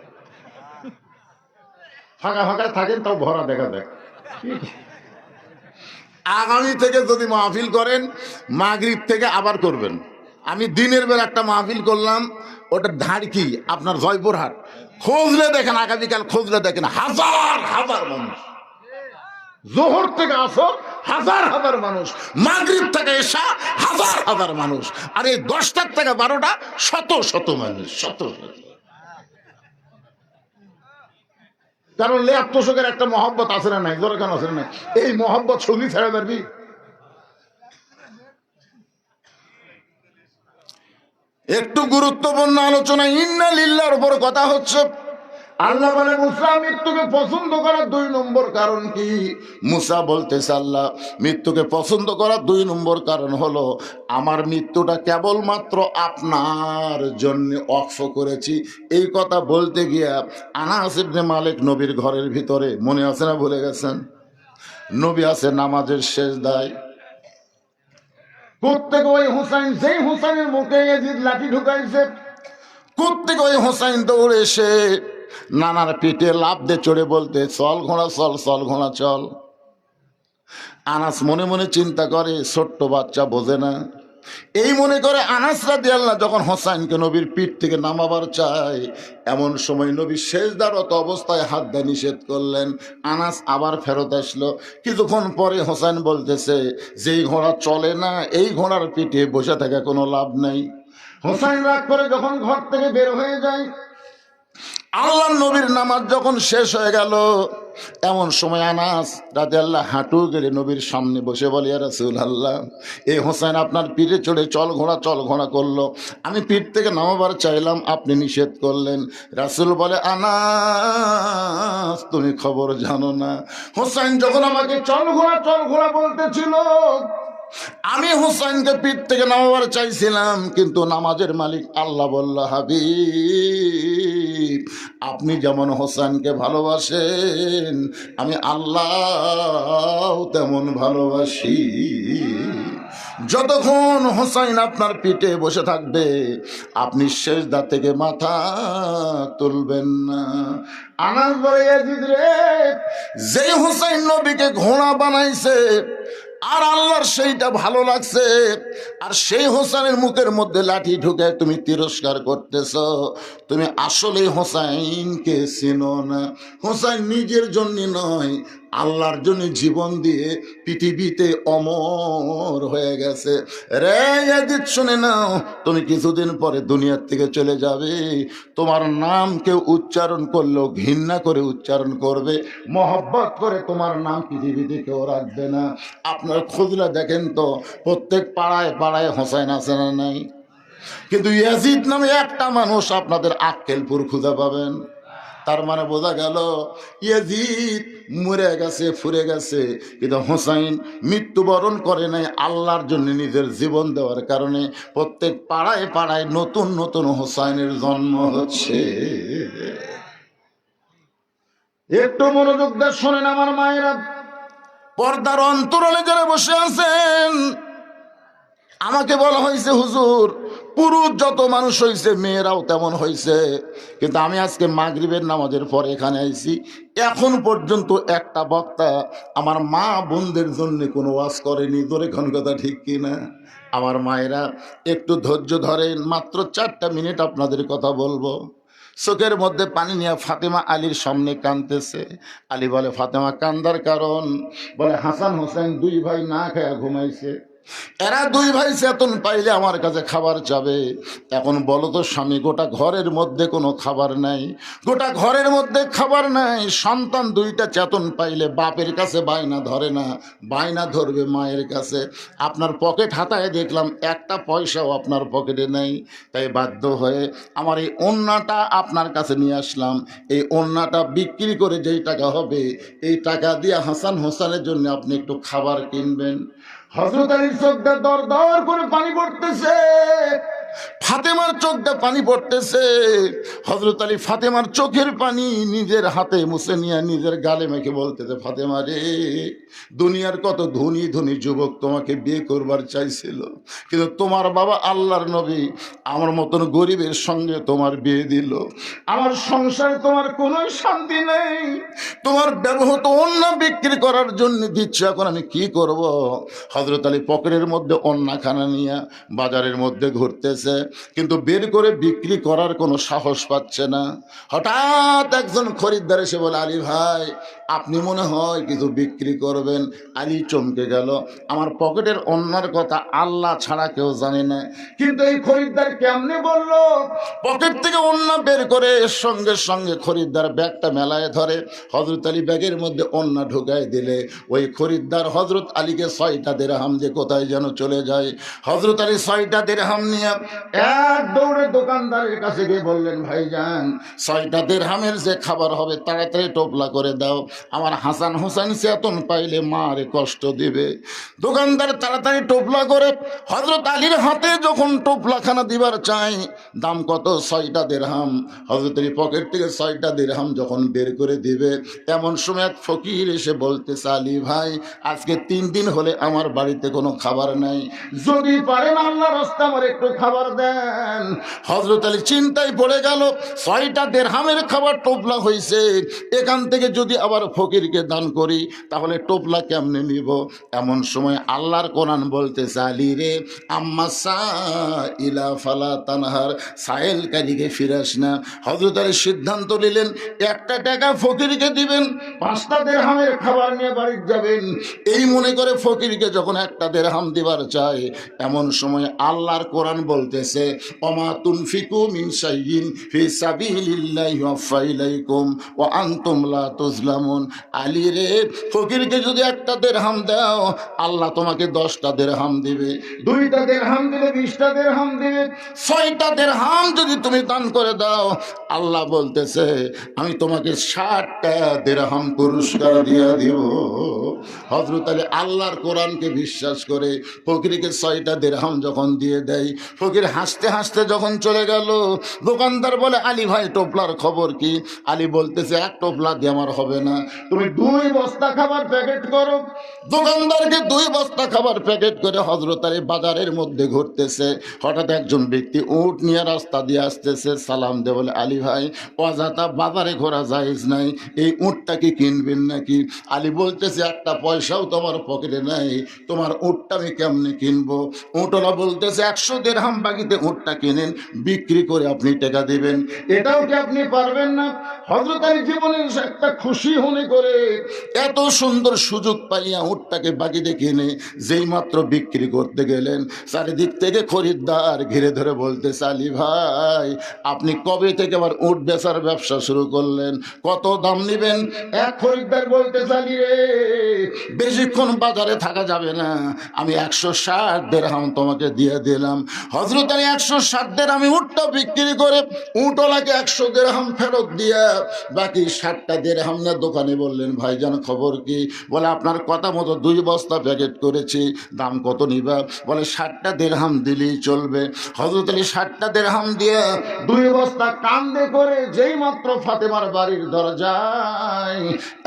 ফাঁকা ফাঁকা থাকেন তাও ভরা দেখা যায়। আগামী থেকে যদি মাহফিল করেন, মাগরিব থেকে আবার করবেন। আমি দিনের বেলা একটা মাহফিল করলাম, ওটা ধারকি আপনার জয়পুরহাট, খোঁজলে দেখেন, আগামীকাল খোঁজলে দেখেন হাজার হাজার মানুষ। জোহর থেকে আসর হাজার হাজার মানুষ, মাগরিব থেকে এশা হাজার হাজার মানুষ, আর এই 10টা থেকে 12টা শত শত মানুষ, শত শত। কারণ লেয়ার তোষকের একটা মহব্বত আছে না নাই, জোরে কেন আছে না নাই? এই মহব্বত ছবি ছেড়ে পারবি? একটু গুরুত্বপূর্ণ আলোচনা ইন্না লিল্লাহর উপর কথা হচ্ছে। আল্লাহ বলে মুসা মৃত্যুকে পছন্দ করার 2 নম্বর কারণ কি? মুসা বলতেছে আল্লাহ মৃত্যুকে পছন্দ করার 2 নম্বর কারণ হলো আমার মৃত্যুটা কেবলমাত্র আপনার জন্য ওয়াকফ করেছি। এই কথা বলতে গিয়া আনাস ইবনে মালিক নবীর ঘরের ভিতরে, মনে আছে না ভুলে গেছেন? নবী আছে নামাজের শেষদায়, প্রত্যেক ওই হুসাইন, যেই হুসাইনের মুখে ইয়াজিদ লাঠি ঢুকাইছে, প্রত্যেক ওই হুসাইন দৌড়ে এসে নানার পিঠে লাফ দিয়ে চড়ে বলতে, চল ঘোড়া চল, চল ঘোড়া চল। আনাস মনে মনে চিন্তা করে, ছোট্ট বাচ্চা বোঝে না, এই মনে করে আনাস রাদিয়াল্লাহু যখন হোসাইনকে নবীর পিঠ থেকে নামাবার চায়, এমন সময় নবী সেজদারত অবস্থায় হাত দিয়ে নিষেধ করলেন। আনাস আবার ফেরত আসলো। কিছুক্ষণ পরে হোসাইন বলতেছে, যেই ঘোড়া চলে না এই ঘোড়ার পিঠে বসে থাকা কোনো লাভ নাই। হোসাইন রাগ করে যখন ঘর থেকে বের হয়ে যায়, আল্লাহর নবীর নামাজ যখন শেষ হয়ে গেল, এমন সময় আনাস রাদিয়াল্লাহু হাঁটু গেড়ে নবীর সামনে বসে বলে, ইয়া রাসূলুল্লাহ, এই হোসেন আপনার পিঠে চড়ে চল ঘোড়া করলো, আমি পিঠ থেকে নামাবার চাইলাম, আপনি নিষেধ করলেন। রাসূল বলে, আনাস তুমি খবর জানো না, হোসেন যখন আমাকে চল ঘোড়া বলতেছিল, আমি হোসেনকে পিঠ থেকে নামাবার চাইছিলাম, কিন্তু নামাজের মালিক আল্লাহ বলল, হাবিব আপনি যেমন হোসেনকে ভালোবাসেন আমি আল্লাহ তেমন ভালোবাসি। যতক্ষণ হোসাইন আপনার পিঠে বসে থাকবে আপনি সেজদা থেকে মাথা তুলবেন না। আনাস বলে, ইয়াজিদ রে, যে হোসাইন নবীকে ঘোড়া বানাইছে আর আল্লাহর সেইটা ভালো লাগছে, আর সেই হোসেনের মুখের মধ্যে লাঠি ঢুকে তুমি তিরস্কার করতেছ, তুমি আসলে হোসাইনকে চিনো না। হোসাইন নিজের জন্য নয়, আল্লাহর জন্য জীবন দিয়ে পৃথিবীতে অমর হয়ে গেছে। রে ইয়াজিদ শুনে নাও, তুমি কিছুদিন পরে দুনিয়ার থেকে চলে যাবে, তোমার নাম কেউ উচ্চারণ করলেও ঘৃণা করে উচ্চারণ করবে, মহব্বত করে তোমার নাম পৃথিবীতে কেউ রাখবে না। আপনার খুঁজলে দেখেন তো প্রত্যেক পাড়ায় পাড়ায় হোসেন আছে না নাই? কিন্তু ইয়াজিদ নামে একটা মানুষ আপনাদের আক্কেলপুর খুঁজে পাবেন। তার মানে বোঝা গেল ইয়াজিদ মরে গেছে, ফুরে গেছে, কিন্তু হোসাইন মৃত্যুবরণ করে নাই, আল্লাহর জন্য নিজের জীবন দেওয়ার কারণে প্রত্যেক পাড়ায় পাড়ায় নতুন নতুন হোসাইনের জন্ম হচ্ছে। একটু মনোযোগ দিয়ে শোনেন আমার মায়েরা, পর্দার অন্তরালে যারা বসে আছেন, আমাকে বলা হয়েছে হুজুর পুরুষ যত মানুষ হয়েছে মেয়েরাও তেমন হয়েছে, কিন্তু আমি আজকে মাগরিবের নামাজের পর এখানে আইছি, এখন পর্যন্ত একটা বক্তা আমার মা বোনদের জন্য কোনো ওয়াজ করেনি। ধরে কোন কথা ঠিক কিনা? আমার মায়েরা একটু ধৈর্য ধরেন, মাত্র 4টা মিনিট আপনাদের কথা বলবো। চোখের মধ্যে পানি নিয়ে ফাতেমা আলীর সামনে কাঁদতেছে। আলী বলে, ফাতেমা কান্দার কারণ? বলে, হাসান হোসেন 2 ভাই না খায়া ঘুমাইছে। এরা দুই ভাই চেতন পাইলে আমার কাছে খাবার চাবে। এখন বলো তো স্বামী, গোটা ঘরের মধ্যে কোনো খাবার নাই, গোটা ঘরের মধ্যে খাবার নাই, সন্তান দুইটা চেতন পাইলে বাপের কাছে বায়না ধরে না, বায়না ধরবে মায়ের কাছে। আপনার পকেট হাতায় দেখলাম একটা পয়সাও আপনার পকেটে নেই, তাই বাধ্য হয়ে আমার এই ওন্নাটা আপনার কাছে নিয়ে আসলাম। এই ওন্নাটা বিক্রি করে যেই টাকা হবে, এই টাকা দিয়ে হাসান হোসেনের জন্য আপনি একটু খাবার কিনবেন। হযরত আলীর চোখটা দর দর করে পানি পড়তেছে, ফাতেমার চোখটা পানি পড়তেছে। হযরত আলী ফাতেমার চোখের পানি নিজের হাতে মুছে নিয়ে নিজের গালে মেখে বলতেছে, ফাতেমা রে, দুনিয়ার কত ধনী ধনী যুবক তোমাকে বিয়ে করবার চাইছিল, কিন্তু তোমার বাবা আল্লাহর নবী আমার মতন গরিবের সঙ্গে তোমার বিয়ে দিল। আমার সংসারে তোমার কোনো শান্তি নেই, তোমার ব্যবহৃত অন্য বিক্রি করার জন্য দিচ্ছ, এখন আমি কি করব? হযরত আলী পকেটের মধ্যে অন্যখানা নিয়ে বাজারের মধ্যে ঘুরতেছে, কিন্তু বের করে বিক্রি করার কোনো সাহস পাচ্ছে না। হঠাৎ একজন খরিদ্দার এসে বলে, আলী ভাই, আপনি মনে হয় কিছু বিক্রি করবেন। আলী চমকে গেল, আমার পকেটের অন্যার কথা আল্লাহ ছাড়া কেউ জানে না, কিন্তু এই খরিদ্দার কেমনে বললো? পকেট থেকে অন্য বের করে সঙ্গে সঙ্গে খরিদ্দার ব্যাগটা মেলায় ধরে। হযরত আলী ব্যাগের মধ্যে অন্য ঢুকায় দিলে ওই খরিদ্দার হযরত আলীকে 6টা দিরহাম দিয়ে কোথায় যেন চলে যায়। হযরত আলী 6টা দিরহাম নিয়ে এক দৌড়ে দোকানদারের কাছে গিয়ে বললেন, ভাইজান, 6টা দিরহামের যে খাবার হবে তাড়াতাড়ি টোপলা করে দাও, আমার হাসান হোসেন চেতন পাইলে মারে কষ্ট দিবে। দোকানদার তাড়াতাড়ি টোপলা করে হযরত আলীর হাতে যখন টোপলাখানা দিবার চাই, দাম কত? 6টা দিরহাম। হযরত আলী পকেট থেকে 6টা দিরহাম যখন বের করে দিবে, এমন সময় এক ফকির এসে বলতেছে, আলী ভাই, আজকে 3 দিন হলে আমার বাড়িতে কোনো খাবার নাই, যদি পারেন আল্লাহর রাস্তায় আমার একটু খাবার দেন। হযরত আলী চিন্তায় পড়ে গেল, 6টা দিরহামের খাবার টোপলা হয়েছে, এখান থেকে যদি আবার ফকিরকে দান করি তাহলে টোপলা কেমনে নিব? এমন সময় আল্লাহর কোরআন বলতেছে, আলী রে, আম্মা সাইলা ফালা তানহার, সায়েলকারীকে ফিরাস না। হযরত আলী সিদ্ধান্ত নিলেন, 1টা টাকা ফকিরকে দিবেন, 5টা দিরহামের খাবার নিয়ে বাড়ি যাবেন। এই মনে করে ফকিরকে যখন 1টা দিরহাম দিবার চায়, এমন সময় আল্লাহর কোরআন বলতেছে, ওমা তুনফিকু মিন শাইইন ফি সাবিলিল্লাহি ওয়াফা ইলাইকুম ওয়া আনতুম লা তুজলামুন। আলী রে, ফকিরকে যদি 1টা দিরহাম দাও, আল্লাহ তোমাকে 10টা দিরহাম দিবে, 2টা দিরহাম দিলে 20টা দিরহাম দিবে, 6টা দিরহাম যদি তুমি দান করে দাও, আল্লাহ বলতেছে আমি তোমাকে 60টা দিরহাম পুরস্কার দিয়ে দিব। হযরত আলী আল্লাহর কোরআনকে বিশ্বাস করে ফকিরকে 6টা দিরহাম যখন দিয়ে দেয়, ফকির হাসতে হাসতে যখন চলে গেল, দোকানদার বলে, আলী ভাই, টোপলার খবর কি? আলী বলতেছে, 1 টোপলা দিয়ে আমার হবে না, তুমি 2 বস্তা খাবার প্যাকেট করো। দোকানদারকে 2 বস্তা খাবার প্যাকেট করে হযরত আলী বাজারের মধ্যে ঘুরতেছে। হঠাৎ একজন ব্যক্তি উট নিয়ে রাস্তা দিয়ে আসতেছে, সালাম দে বলে, আলী ভাই, অযথা বাজারে ঘোরা জায়েজ নাই, এই উটটা কি কিনবেন নাকি? আলী বলতেছে, 1টা পয়সাও তোমার পকেটে নাই, তোমার উটটা আমি কেমনে কিনবো? উটওয়ালা বলতেছে, 100 দিরহাম বাকিতে উটটা কিনেন, বিক্রি করে আপনি টাকা দিবেন। এটাও কি আপনি পারবেন না? হযরত আলী জীবনে একটা খুশি মনে করে এত সুন্দর সুযোগ পাইয়া উটটাকে বাকিতে কিনে যেই মাত্র বিক্রি করতে গেলেন, চারিদিক থেকে খরিদ্দার ঘিরে ধরে বলতেছে, আলী ভাই, আপনি কবে থেকে আবার উট বেচার ব্যবসা শুরু করলেন? কত দাম নিবেন? এক খরিদ্দার বলতেছে, আলী রে, বেশিক্ষণ বাজারে থাকা যাবে না, আমি 160 দিরহাম তোমাকে দিয়ে দিলাম। হযরত আলী 160 দিরহামে উটটা বিক্রি করে উটওয়ালাকে 100 দিরহাম ফেরত দিয়া বাকি 60টা দিরহাম না দোকানে বললেন, ভাইজান খবর কি? বলে, আপনার কথা মতো 2 বস্তা প্যাকেট করেছি, দাম কত নিবা? বলে, 60টা দিরহাম দিলেই চলবে। হযরত আলী 60টা দিরহাম দিয়ে 2 বস্তা কান্দে করে যেই মাত্র ফাতেমার বাড়ির দরজায়,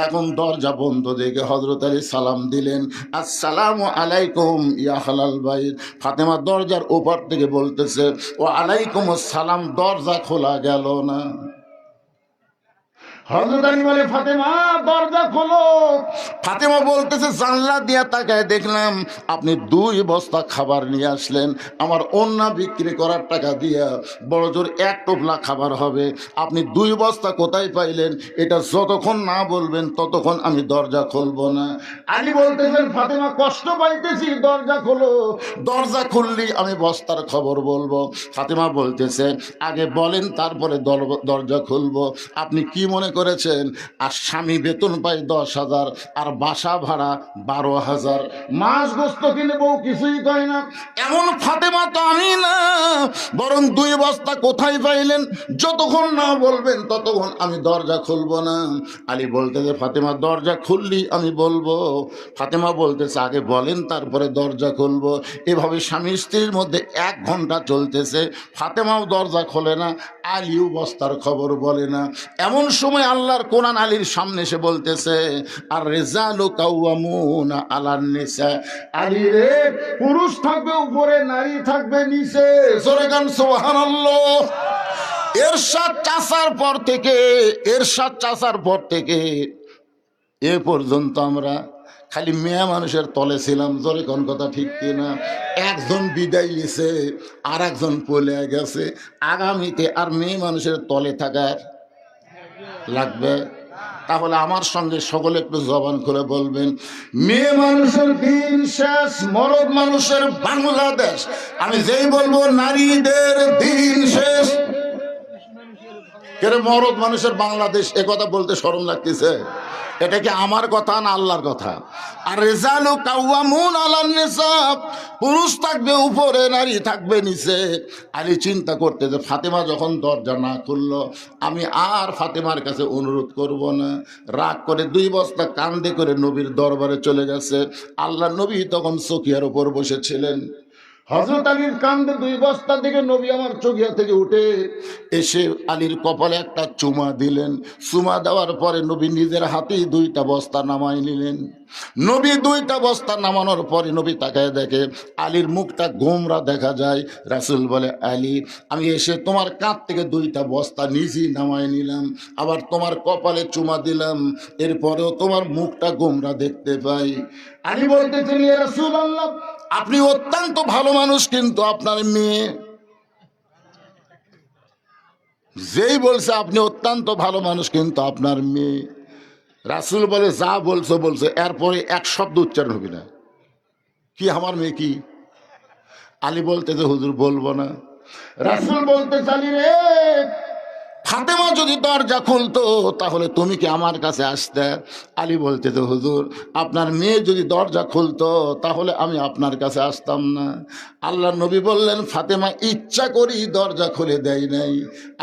এখন দরজা বন্ধ দেখে হযরত আলী সালাম দিলেন, আসসালামু আলাইকুম ইয়া হালাল বাইত। ফাতেমা দরজার ওপার থেকে বলতেছে, ওয়া আলাইকুম আসসালাম, দরজা খোলা গেল না। হযরত আলী বলে ফাতেমা দরজা খোলো। ফাতেমা বলতেছে জানলা দিয়া তাকায় দেখলাম আপনি 2 বস্তা খাবার নিয়ে আসলেন, আমার ওন্না বিক্রি করার টাকা দিয়া বড় জোর 1 টোপলা খাবার হবে, আপনি 2 বস্তা কোথায় পাইলেন? এটা যতক্ষণ না বলবেন ততক্ষণ আমি দরজা খুলবো না। আলী বলতেছেন ফাতেমা কষ্ট পাইতেছি, দরজা খোলো। দরজা খুললি আমি বস্তার খবর বলবো। ফাতেমা বলতেছে আগে বলেন তারপরে দরজা খুলবো। আপনি কি মনে করেছেন আর স্বামী বেতন পাই 10,000 আর বাসা ভাড়া 12,000, মাছ গোস্ত কিনে বউ কিছুই কয় না? এমন ফাতেমা তো আমি না, বরং 2 বস্তা কোথায় পাইলেন যতক্ষণ না বলবেন ততক্ষণ আমি দরজা খুলবো না। আলী বলতেছে ফাতেমা দরজা খুললি আমি বলবো। ফাতেমা বলতেছে আগে বলেন তারপরে দরজা খুলবো। এভাবে স্বামী স্ত্রীর মধ্যে 1 ঘন্টা চলতেছে, ফাতেমাও দরজা খোলে না, আলীও বস্তার খবর বলে না। এমন সময় আল্লাহর কোরআন আলীর সামনে এসে বলতেছে আর রিজালু কাওয়ামুনা আলান নিসা, আলী রে পুরুষ থাকবে উপরে, নারী থাকবে নিচে। জোরে গান সুবহানাল্লাহ। এরশাদ চাচার পর থেকে এ পর্যন্ত আমরা খালি মেয়ে মানুষের তলে ছিলাম। জোরে কোন কথা ঠিক কিনা? একজন বিদায় নিছে আর একজন পলে গেছে, আগামীতে আর মেয়ে মানুষের তলে থাকার লাগবে? তাহলে আমার সঙ্গে সকলে একটু জবান খুলে বলবেন মেয়ে মানুষের দিন শেষ, মরদ মানুষের বাংলাদেশ। আমি যেই বলবো নারীদের দিন শেষ, কেরে মরদ মানুষের বাংলাদেশ এ কথা বলতে শরম লাগতেছে? এটা কি আমার কথা না আল্লাহর কথা? আর রিজালু কাওয়ামুন আলান নিসা, পুরুষ থাকবে উপরে, নারী থাকবে নিচে। আলী চিন্তা করতে যে ফাতেমা যখন দরজা না খুললো আমি আর ফাতেমার কাছে অনুরোধ করব না। রাগ করে 2 বস্তা কান্দে করে নবীর দরবারে চলে গেছে। আল্লাহ নবী তখন চকিয়ার উপর বসেছিলেন। হযরত আলীর কান্দে 2 বস্তা দিকে নবী আমার চকিয়া থেকে উঠে এসে আলীর কপালে একটা চুমা দিলেন। চুমা দেওয়ার পরে নবী নিজের হাতেই 2টা বস্তা নামাই নিলেন। নবী 2টা বস্তা নামানোর পরে নবী তাকায় দেখে আলীর মুখটা গোমরা দেখা যায়। রাসূল বলে আলী আমি এসে তোমার কাঁধ থেকে 2টা বস্তা নিজেই নামাই নিলাম, আবার তোমার কপালে চুমা দিলাম, এরপরেও তোমার মুখটা গোমরা দেখতে পাই। আলী বলতেছেন ইয়া রাসূলুল্লাহ আপনি অত্যন্ত ভালো মানুষ, কিন্তু আপনার মেয়ে। যেই বলছে আপনি অত্যন্ত ভালো মানুষ কিন্তু আপনার মেয়ে। রাসূল বলে যা বলছো, এরপরে 1 শব্দ উচ্চারণ হবে না। কি আমার মেয়ে কি? আলী বলতে যে হুজুর বলবো না। রাসূল বলতে চালি রে ফাতেমা যদি দরজা খুলতো তাহলে তুমি কি আমার কাছে আসতে? আলী বলতে তো হুজুর আপনার মেয়ে যদি দরজা খুলতো তাহলে আমি আপনার কাছে আসতাম না। আল্লাহ নবী বললেন ফাতেমা ইচ্ছা করেই দরজা খুলে দেয় নাই।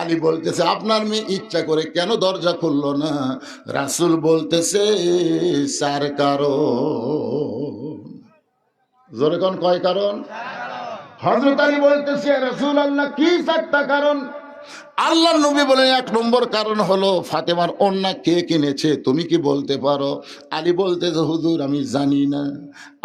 আলী বলতেছে আপনার মেয়ে ইচ্ছা করে কেন দরজা খুললো না? রাসূল বলতেছে 4 কারণ। জোরে কোন কয় কারণ? হযরত আলী বলতেছে রাসূলুল্লাহ কি 4টা কারণ? আল্লাহ নবী বলেন 1 নম্বর কারণ হলো ফাতেমার ওন্না কে কিনেছে তুমি কি বলতে পারো? আলী বলতেছে হুজুর আমি জানি না।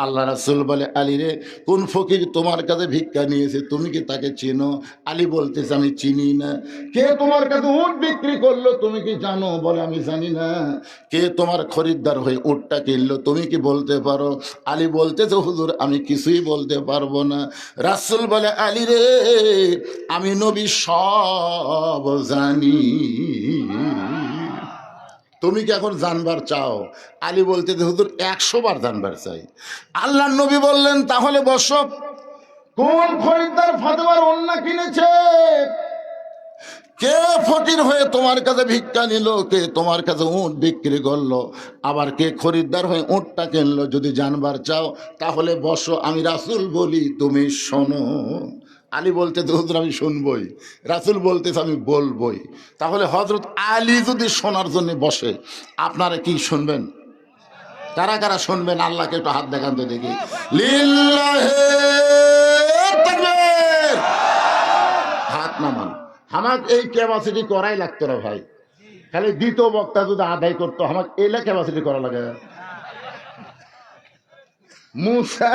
আল্লাহ রাসূল বলে আলী রে কোন ফকির তোমার কাছে ভিক্ষা নিয়েছে তুমি কি তাকে চিনো? আলী বলতেছে আমি চিনি না। কে তোমার কাছে উট বিক্রি করলো তুমি কি জানো? বলে আমি জানি না। কে তোমার খরিদ্দার হয়ে উটটা কিনলো তুমি কি বলতে পারো? আলী বলতেছে হুজুর আমি কিছুই বলতে পারবো না। রাসূল বলে আলী রে আমি নবী সব জানি, তুমি কি এখন জানবার চাও? আলী বলতে হুজুর 100 বার জানবার চাই। আল্লাহ নবী বললেন তাহলে বসো। কোন খরিদ্দার ফাতেমার ওন্না কিনেছে? কে ফকির হয়ে তোমার কাছে ভিক্ষা নিল? কে তোমার কাছে উট বিক্রি করলো? আবার কে খরিদ্দার হয়ে উটটা কিনলো? যদি জানবার চাও তাহলে বসো, আমি রাসূল বলি তুমি শোনো। আলী বলতে তো হুজুর আমি শুনবই। রাসূল বলতেছে আমি বলবই। তাহলে হযরত আলী যদি শোনার জন্য বসে আপনারা কি শুনবেন? কারা কারা শুনবেন? আল্লাহকে একটু হাত দেখান তো দেখি। লিল্লাহি তাকবীর। হাত নামান। আমাকে এই ক্যাপাসিটি করাই লাগতো না ভাই। খালি দ্বিতীয় বক্তা যদি আদায় করতো আমাকে এলা ক্যাপাসিটি করা লাগে। মুসা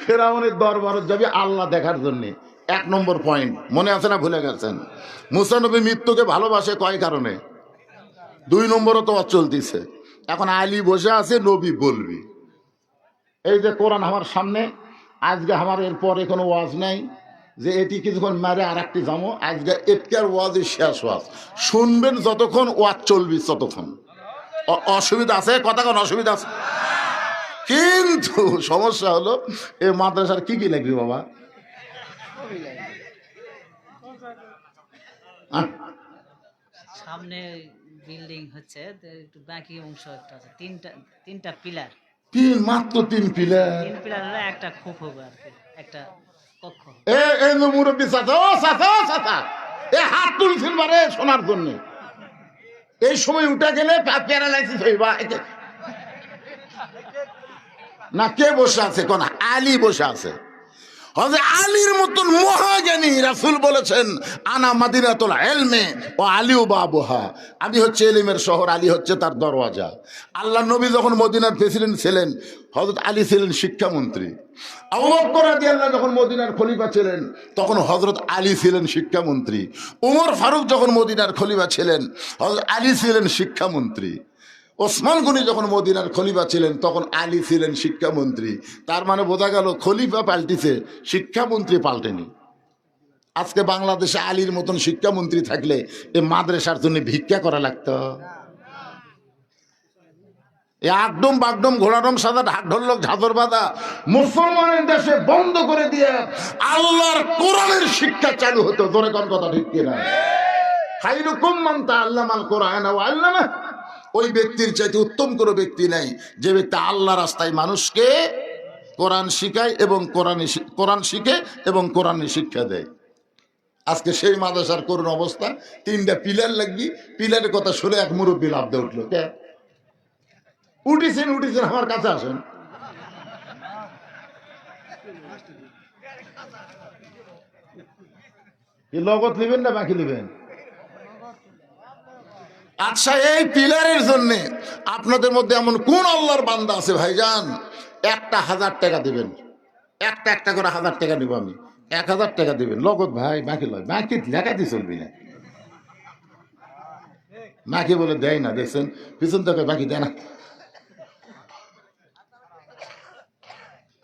ফেরাউনের দরবারে যাবে আল্লাহ দেখার জন্য। 1 নম্বর পয়েন্ট মনে আছে না ভুলে গেছেন? মুসা নবী মৃত্যুকে ভালোবাসে কয় কারণে? 2 নম্বরও তো ওয়াজ চলতেছে। এখন আলী বসে আছে, নবী বলবি। এই যে কোরআন আমার সামনে, আজকে আমার এরপরে কোনো ওয়াজ নাই যে এটি কিছুক্ষণ মারে আর একটি জামো, আজকে এটার ওয়াজই শেষ ওয়াজ। শুনবেন যতক্ষণ, ওয়াজ চলবি ততক্ষণ। অসুবিধা আছে? কথা কোন অসুবিধা আছে? কিন্তু সমস্যা হলো এই মাদ্রাসার কি কি লাগবে বাবা? সামনে বিল্ডিং হচ্ছে, একটু বাকি অংশ একটা আছে, তিনটা পিলার। মাত্র 3 পিলার? 3 পিলার হলে একটা খোপ হবে আর কি, একটা কক্ষ। এই মুরব্বী চাচা, ও চাচা, ও চাচা, এ হাত তুলছেন বারে শোনার জন্য। এই সময় উঠে গেলে প্যারালাইসিস হইবা। না, কে বসে আছে? কোন আলী বসে আছে। হযরত আলীর মতন মহাজ্ঞানী রাসূল বলেছেন, আনা মাদিনাতুল ইলমি ওয়া আলিউ বাবুহা, আমি হচ্ছে ইলমের শহর, আলী হচ্ছে তার দরওয়াজা। আল্লাহ নবী যখন মদিনার প্রেসিডেন্ট ছিলেন, হযরত আলী ছিলেন শিক্ষামন্ত্রী। আবু বকর রাদিয়াল্লাহু যখন মদিনার খলিফা ছিলেন, তখন হযরত আলী ছিলেন শিক্ষামন্ত্রী। ওমর ফারুক যখন মদিনার খলিফা ছিলেন, হযরত আলী ছিলেন শিক্ষামন্ত্রী। ওসমান গনি যখন মদিনার খলিফা ছিলেন, তখন আলী ছিলেন শিক্ষামন্ত্রী। তার মানে বোঝা গেল খলিফা পাল্টিছে, শিক্ষামন্ত্রী পাল্টেনি। আজকে বাংলাদেশে আলীর মতন শিক্ষামন্ত্রী থাকলে এ মাদ্রাসার জন্য ভিক্ষা করা লাগতো। একদম বাগডম ঘোড়াডম সাদা ঢাক ঢোলক ঝাঁঝর বাঁধা মুসলমানের দেশে বন্ধ করে দিয়ে আল্লাহর কোরআনের শিক্ষা চালু হতো। জোরে কোন কথা ঠিক কিনা? খায়রুকুম মান তাআল্লামাল কোরআন ওয়া আল্লামা। ওই ব্যক্তির চাইতে উত্তম কোনো ব্যক্তি নাই যে ব্যক্তি আল্লাহ রাস্তায় মানুষকে কোরআন শিখায় এবং কোরআন শিখে এবং কোরআনে শিক্ষা দেয়। আজকে সেই মাদ্রাসার করুণ অবস্থা। 3টা পিলার লাগবি, পিলারের কথা শুনে এক মুরব্বী লাভ দিয়ে উঠলো। কে উঠিছেন? আমার কাছে আসেন। কি লগত নেবেন না বাকি নেবেন? আচ্ছা, এই পিলারের জন্য আপনাদের মধ্যে এমন কোন আল্লাহর বান্দা আছে ভাইজান, একটা 1000 টাকা দিবেন? একটা করে 1000 টাকা নিব আমি, 1000 টাকা দিবেন লগত ভাই, বাকি লয়। বাকি লেখাতে চলবি না, বাকি বলে দেয় না। দেখছেন পিছন থেকে বাকি দেয় না।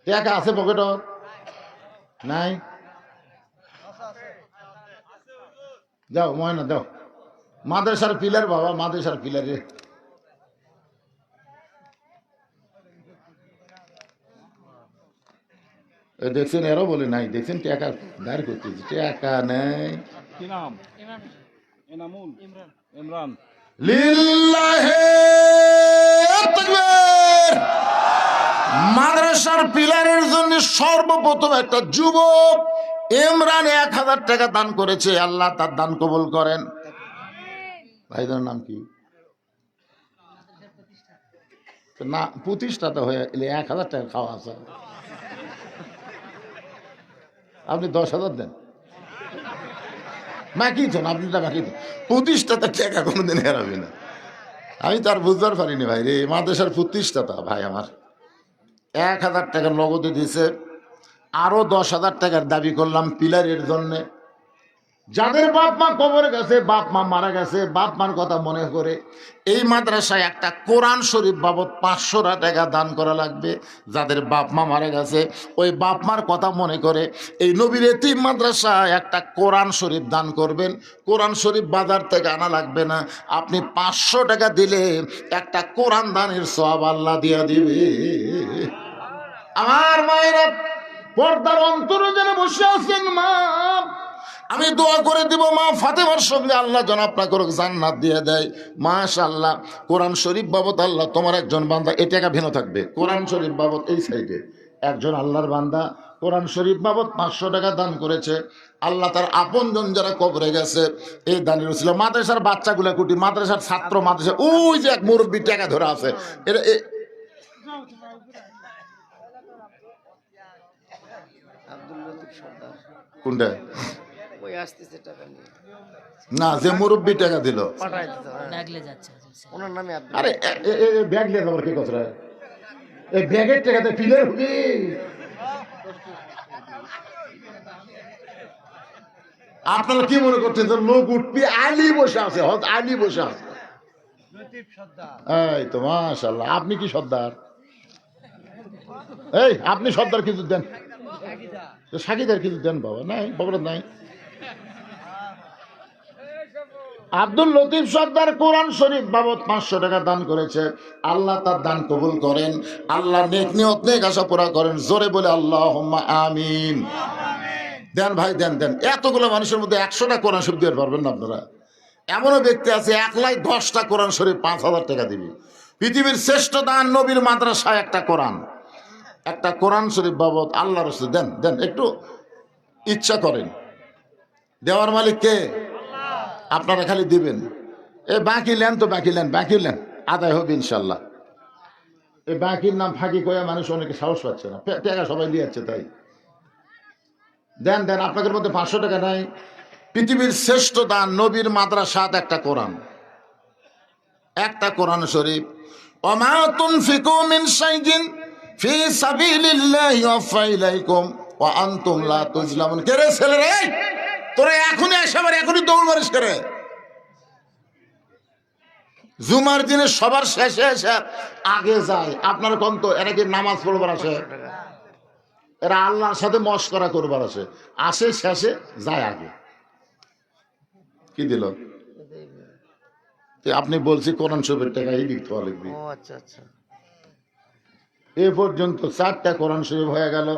টাকা আছে পকেট নাই? যাও ময়না দাও। মাদ্রাসার পিলার বাবা, মাদ্রাসার পিলারে দেখছেন, এরও বলে নাই। দেখছেন টাকা দাঁড় করতেছে, টাকা নেই। কি নাম? এনামুল ইমরান। লিল্লাহে তাকবীর। মাদ্রাসার পিলারের জন্য সর্বপ্রথম একটা যুবক ইমরান 1000 টাকা দান করেছে। আল্লাহ তার দান কবুল করেন। ভাইদের নাম কি? না, প্রতিষ্ঠাতা হয়ে 1000 টাকা খাওয়া আছে। আপনি 10,000 দেন, বাকি তো আপনি বাকি তো। প্রতিষ্ঠাতা টাকা কোনোদিন হারাবে না। আমি তার বুঝতে পারিনি ভাই রে, মাদ্রাসার প্রতিষ্ঠাতা ভাই আমার 1000 টাকা নগদে দিছে। আরো 10,000 টাকার দাবি করলাম পিলারের জন্যে। যাদের বাপ মা কবরে গেছে, বাপ মা মারা গেছে, বাপ মার কথা মনে করে এই মাদ্রাসায় একটা কোরআন শরীফ বাবদ 500 টাকা দান করা লাগবে। যাদের বাপ মা মারা গেছে, ওই বাপ মার কথা মনে করে এই নবীর এতিম মাদ্রাসায় একটা কোরআন শরীফ দান করবেন। কোরআন শরীফ বাজার থেকে আনা লাগবে না, আপনি 500 টাকা দিলে একটা কোরআন দানের সওয়াব আল্লাহ দিয়া দিবে। আমার মায়েরা, পর্দার অন্তরে যেন বসে আছেন মা, আমি দোয়া করে দিব মা ফাতেমার সঙ্গে আল্লাহ যেন আপনার করুক জান্নাত দিয়ে দেয়। মাশাআল্লাহ। কোরআন শরীফ বাবদ আল্লাহ তোমার একজন বান্দা, এই টাকা ভিন্ন থাকবে। কোরআন শরীফ বাবদ এই সাইডে একজন আল্লাহর বান্দা কোরআন শরীফ বাবদ 500 টাকা দান করেছে। আল্লাহ তার আপনজন যারা কবরে গেছে এই দানের ছিল। মাদ্রাসার বাচ্চাগুলা কুটি, মাদ্রাসার ছাত্র, মাদ্রাসা ওই যে এক মুরব্বী টাকা ধরে আছে, এটা কোনটা? না, যে মুরব্বী টাকা দিল। আরে ব্যাগ নিয়ে যাবার কি কথা? এই ব্যাগের টাকাতে পিলার হবে? আপনারা কি মনে করছেন লোক উঠবি? আলী বসে আছে, আলী বসে আছে। এই তো মাশাআল্লাহ, আপনি কি সর্দার? এই আপনি সর্দার কিছু দেন, সাকিদার কিছু দেন। বাবা নাই, বাবার নাই। আব্দুল লতিফ সর্দার কোরআন শরীফ বাবদ 500 টাকা দান করেছে। আল্লাহ তার দান কবুল করেন, আল্লাহ নেক নিয়ত নেক আশা পুরা করেন। জোরে বলে আল্লাহুম্মা আমিন। দেন ভাই, দেন দেন। এতগুলো মানুষের মধ্যে 100টা কোরআন শরীফ দিতে পারবেন না আপনারা? এমনও ব্যক্তি আছে 1,10,000টা কোরআন শরীফ 5,000 টাকা দিবে। পৃথিবীর শ্রেষ্ঠ দান নবীর মাদ্রাসায় একটা কোরআন শরীফ বাবদ আল্লাহ রাসূল দেন দেন। একটু ইচ্ছা করেন, দেওয়ার মালিক কে? আপনারা খালি দিবেন। এ বাকি লেন তো, বাকি লেন, আদায় হবে ইনশাল্লাহ। এই বাকির নাম ফাঁকি কয়া মানুষ অনেকে সাহস পাচ্ছে না, টাকা সবাই দিয়ে যাচ্ছে। তাই দেন দেন। আপনাদের মধ্যে 500 টাকা নাই? পৃথিবীর শ্রেষ্ঠ দান নবীর মাদ্রাসাত একটা কোরআন শরীফ। ওমা তুনফিকু মিন শাইইন ফি সাবিলিল্লাহি ওয়াফা ইলাইকুম ওয়া আনতুম লা তুজলামুন। কে রে ছেলেরা, এই তোরা এখনই এসেবার এখনই দৌড় মারিস করে? জুমার দিনে সবার শেষে এসে আগে যায়। আপনার কোন তো এরা কি নামাজ পড়বার আসে? এরা আল্লাহর সাথে মশকরা করবার আসে শেষে যায় আগে। কি দিল? আপনি বলছি কোরআন শরীফের টাকা এই লিখতে লিখবি। এ পর্যন্ত 4টা কোরআন শরীফ হয়ে গেল।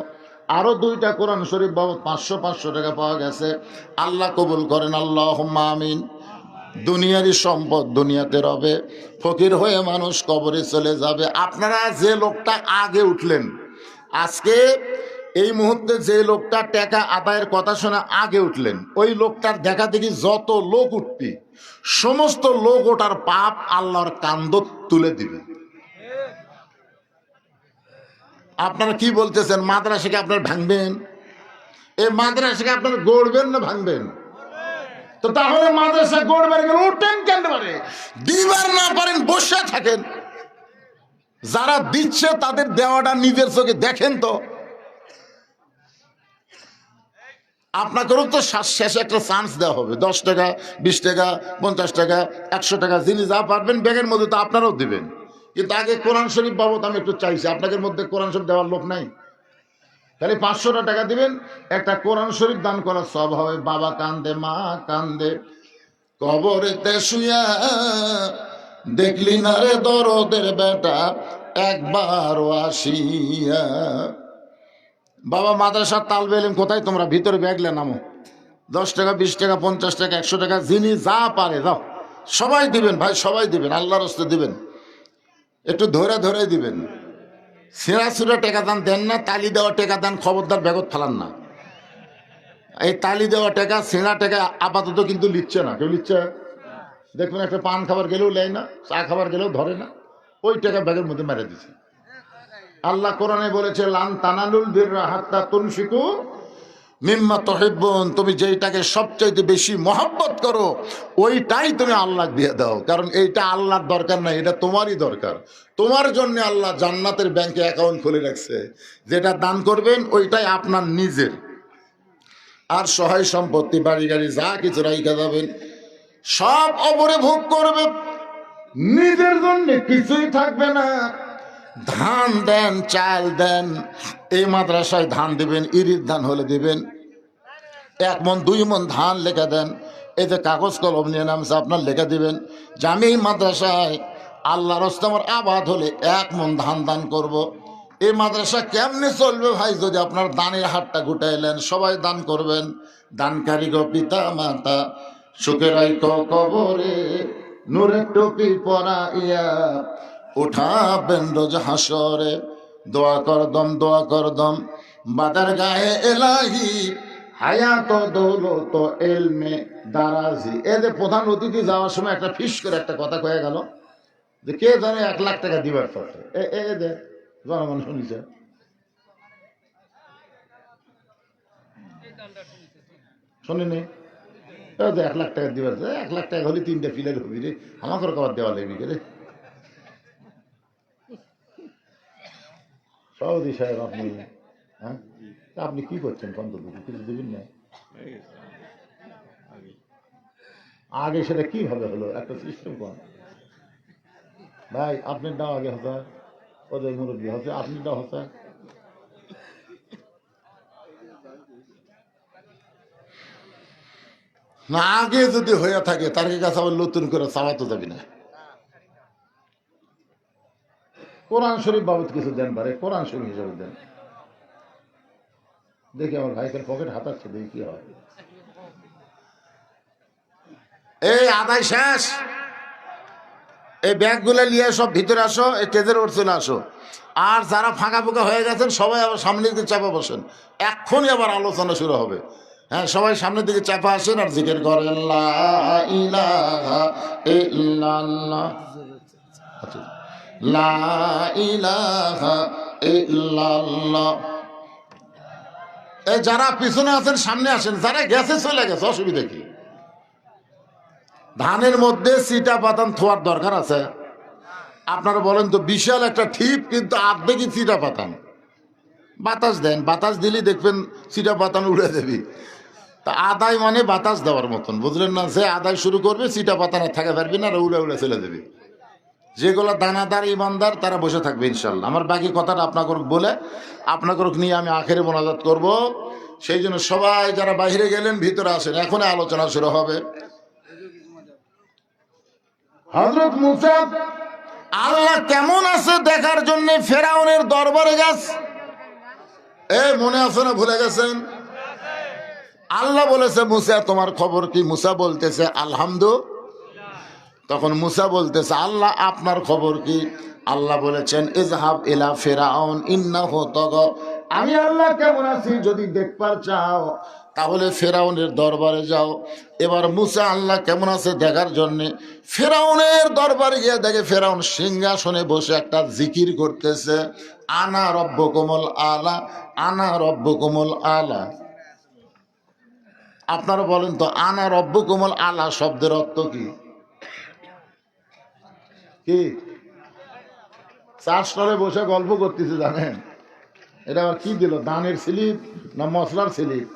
আরো 2টা কোরআন শরীফ বাবদ 500 টাকা পাওয়া গেছে। আল্লাহ কবুল করেন, আল্লাহুম্মা আমিন। দুনিয়ারই সম্পদ দুনিয়াতে রবে, ফকির হয়ে মানুষ কবরে চলে যাবে। আপনারা যে লোকটা আগে উঠলেন, আজকে এই মুহূর্তে যে লোকটা টাকা আদায়ের কথা শোনা আগে উঠলেন, ওই লোকটার দেখা দেখি যত লোক উঠবি সমস্ত লোক ওটার পাপ আল্লাহর কান্দ তুলে দিবে। আপনারা কি বলতেছেন? মাদ্রাসাকে আপনার ভাঙবেন? এই মাদ্রাসাকে আপনার গড়বেন না ভাঙবেন? তো তাহলে মাদ্রাসা গড়বেন কেন? উঠেন কেন? পারে দিবার না পারেন বসে থাকেন। যারা দিচ্ছে তাদের দেওয়াটা নিজের চোখে দেখেন তো। আপনাকেও তো শেষে একটা চান্স দেওয়া হবে। 10 টাকা, 20 টাকা, 50 টাকা, 100 টাকা, যিনি যা পারবেন ব্যাগের মধ্যে তো আপনারাও দিবেন। কিন্তু আগে কোরআন শরীফ বাবদ আমি একটু চাইছি। আপনাদের মধ্যে কোরআন শরীফ দেওয়ার লোক নাই? তাহলে 500 টাকা দিবেন, একটা কোরআন শরীফ দান করার সব হবে। বাবা কান্দে, মা কান্দে, কবরেতে শুয়া দেখলি না রে দরদের বেটা একবারও আসিয়া। বাবা মাদ্রাসার তালবে এলেম কোথায়? তোমরা ভিতরে ব্যাগলে নামো। 10 টাকা, 20 টাকা, 50 টাকা, 100 টাকা, যিনি যা পারে দাও। সবাই দিবেন ভাই, সবাই দিবেন, আল্লাহর রাস্তায় দিবেন। একটু ধরে ধরে দিবেন। ছেঁড়া ছুড়া টেকা দান দেন না, তালি দেওয়া টেকা দান খবরদার ব্যাগত ফেলান না। এই তালি দেওয়া টাকা, ছেঁড়া টাকা আপাতত কিন্তু লিখছে না। কেউ লিখছে? দেখবেন একটা পান খাবার গেলেও লেয় না, চা খাবার গেলেও ধরে না, ওই টাকা ব্যাগের মধ্যে মেরে দিচ্ছে। আল্লাহ কোরআনে বলেছে, লান তানালুল বিররা হাত্তা তুনফিকু মিম্মা তুহিব্বুন। তুমি যেইটাকে সবচাইতে বেশি মহব্বত করো ওইটাই তুমি আল্লাহ দিয়ে দাও। কারণ এইটা আল্লাহর দরকার নাই, এটা তোমারই দরকার। তোমার জন্য আল্লাহ জান্নাতের ব্যাংকে অ্যাকাউন্ট খুলে রাখছে। যেটা দান করবেন ওইটাই আপনার নিজের। আর সহায় সম্পত্তি, বাড়ি গাড়ি যা কিছু রাইখা যাবেন সব অপরে ভোগ করবে, নিজের জন্য কিছুই থাকবে না। ধান দেন, চাল দেন। এই মাদ্রাসায় ধান দিবেন, ইরির ধান হলে দিবেন 1 মণ 2 মণ ধান লেখা দেন। এই যে কাগজ কলম নিয়ে নামছে আপনার লেখা দিবেন যে আমি এই মাদ্রাসায় আল্লাহর রাস্তায় আমার আবাদ হলে 1 মণ ধান দান করব। এই মাদ্রাসা কেমনে চলবে ভাই যদি আপনার দানের হাতটা গুটাইলেন? সবাই দান করবেন। দানকারী গো পিতা মাতা সুখে রাইখো কবরে, নূরের টুপি পরাইয়া উঠাবেন রোজ হাসরে। দোয়া কর দম বাদার গায়ে এলাহি হায়াত দৌলত এলমে দারাজি। এদের প্রধান অতিথি যাওয়ার সময় একটা ফিস করে একটা কথা কয়ে গেল যে কে জানে 1 লাখ টাকা দিবার পথে। এদের জনগণ শুনিছে? শুনিনি? 1 লাখ টাকা দিবার, 1 লাখ টাকা হলে 3টা ফিলের হবি রে, আমাকে কবার দেওয়া লাগবি রে। সৌদি সাহেব আপনি, হ্যাঁ আপনি কি করছেন? কিছু দেবেন না আগে? সেটা কিভাবে হলো? একটা সিস্টেম কর। ভাই আপনার দাও আগে হতা, ওদের মুরব্বী হচ্ছে, আপনি দাও হতা। না আগে যদি হয়ে থাকে তার কাছে আবার নতুন করে চাওয়া তো যাবি না। কোরআন শরীফ বাবদ কিছু দেন পারে, কোরআন শরীফ হিসাবে দেন। দেখি আমার ভাইকে পকেট হাতাচ্ছে, দেখি কি হয়। এই আদায় শেষ, এই ব্যাগগুলো নিয়ে সব ভিতরে আসো, এই টেজের ওর চলে আসো। আর যারা ফাঁকা ফুঁকা হয়ে গেছেন সবাই আবার সামনের দিকে চাপা বসেন, এক্ষুনি আবার আলোচনা শুরু হবে। হ্যাঁ, সবাই সামনের দিকে চাপা আসেন আর জিকির করেন লা ইলাহা ইল্লাল্লাহ, লা ইলাহা ইল্লাল্লাহ। এই যারা পিছনে আছেন সামনে আসেন, যারা গেছে চলে গেছে, অসুবিধা কি? ধানের মধ্যে সিটা পাতান থোয়ার দরকার আছে? আপনারা বলেন তো, বিশাল একটা ঠিপ কিন্তু আর্ধেকই সিটা পাতান। বাতাস দেন, বাতাস দিলেই দেখবেন সিটা পাতান উড়ে দেবি। তা আদায় মানে বাতাস দেওয়ার মতন, বুঝলেন না? যে আদায় শুরু করবে সিটা পাতানে থাকা পারবি না, উড়ে উড়ে চলে দেবে। যেগুলো দানাদার ইমানদার তারা বসে থাকবে ইনশাল্লাহ। আমার বাকি কথাটা আপনাকে বলে আপনাকে নিয়ে আমি আখেরে মোনাজাত করব। সেই জন্য সবাই যারা বাইরে গেলেন ভিতরে আসেন, এখনই আলোচনা শুরু হবে। হযরত মুসা আল্লাহ কেমন আছে দেখার জন্য ফেরাউনের দরবারে গেছে। মনে আছে না, ভুলে গেছেন? আল্লাহ বলেছে মুসা তোমার খবর কি? মুসা বলতেছে আলহামদুলিল্লাহ। তখন মুসা বলতেছে আল্লাহ আপনার খবর কি? আল্লাহ বলেছেন ইযহাব ইলা ফিরাউন ইন্নাহু তাগা। আমি আল্লাহ কেমন আছি যদি দেখবার চাও তাহলে ফেরাউনের দরবারে যাও। এবার মুসা আল্লাহ কেমন আছে দেখার জন্য ফেরাউনের দরবারে গিয়ে দেখে ফেরাউন সিংহাসনে বসে একটা জিকির করতেছে, আনা রব্বুকুমুল আলা, আনা রব্বুকুমুল আলা। আপনারা বলেন তো, আনা রব্বুকুমুল আলা শব্দের অর্থ কি? কি চার স্তরে বসে গল্প করতেছে জানেন? এটা আবার কি দিল, দানের স্লিপ না মশলার স্লিপ?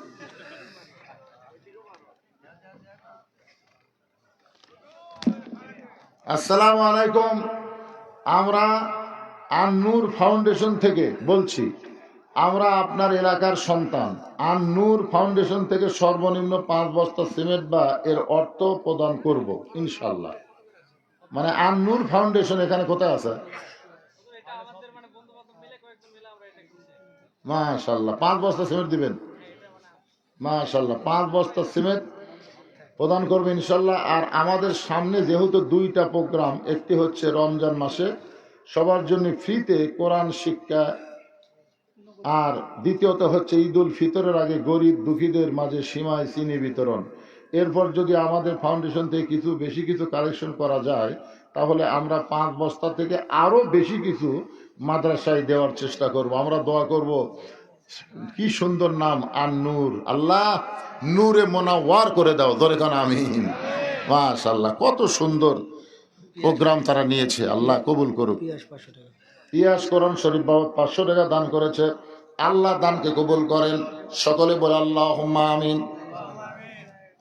আসসালামু আলাইকুম। আমরা আন-নূর ফাউন্ডেশন থেকে বলছি, আমরা আপনার এলাকার সন্তান। আন-নূর ফাউন্ডেশন থেকে সর্বনিম্ন 5 বস্তা সিমেন্ট বা এর অর্থ প্রদান করব ইনশাল্লাহ। মানে আন-নূর ফাউন্ডেশন এখানে কোথায় আছে? মাশাআল্লাহ, 5 বস্তা সিমেন্ট দিবেন। মাশাআল্লাহ, 5 বস্তা সিমেন্ট প্রদান করবে ইনশাল্লাহ। আর আমাদের সামনে যেহেতু 2টা প্রোগ্রাম, একটি হচ্ছে রমজান মাসে সবার জন্য ফ্রিতে কোরআন শিক্ষা, আর দ্বিতীয়ত হচ্ছে ঈদুল ফিতরের আগে গরিব দুঃখীদের মাঝে সীমায় চিনি বিতরণ। এরপর যদি আমাদের ফাউন্ডেশন থেকে বেশি কিছু কালেকশন করা যায় তাহলে আমরা 5 বস্তা থেকে আরো বেশি কিছু মাদ্রাসায় দেওয়ার চেষ্টা করব। আমরা দোয়া করব, কি সুন্দর নাম আন-নূর, আল্লাহ নূরে মোনাওয়ার করে দাও, ধরে কান আমিন। মাশাআল্লাহ, কত সুন্দর প্রোগ্রাম তারা নিয়েছে, আল্লাহ কবুল করুক। ইয়াস কোরআন শরীফ বাবদ 500 টাকা দান করেছে, আল্লাহ দানকে কবুল করেন। সকলে বলে আল্লাহুম্মা আমিন।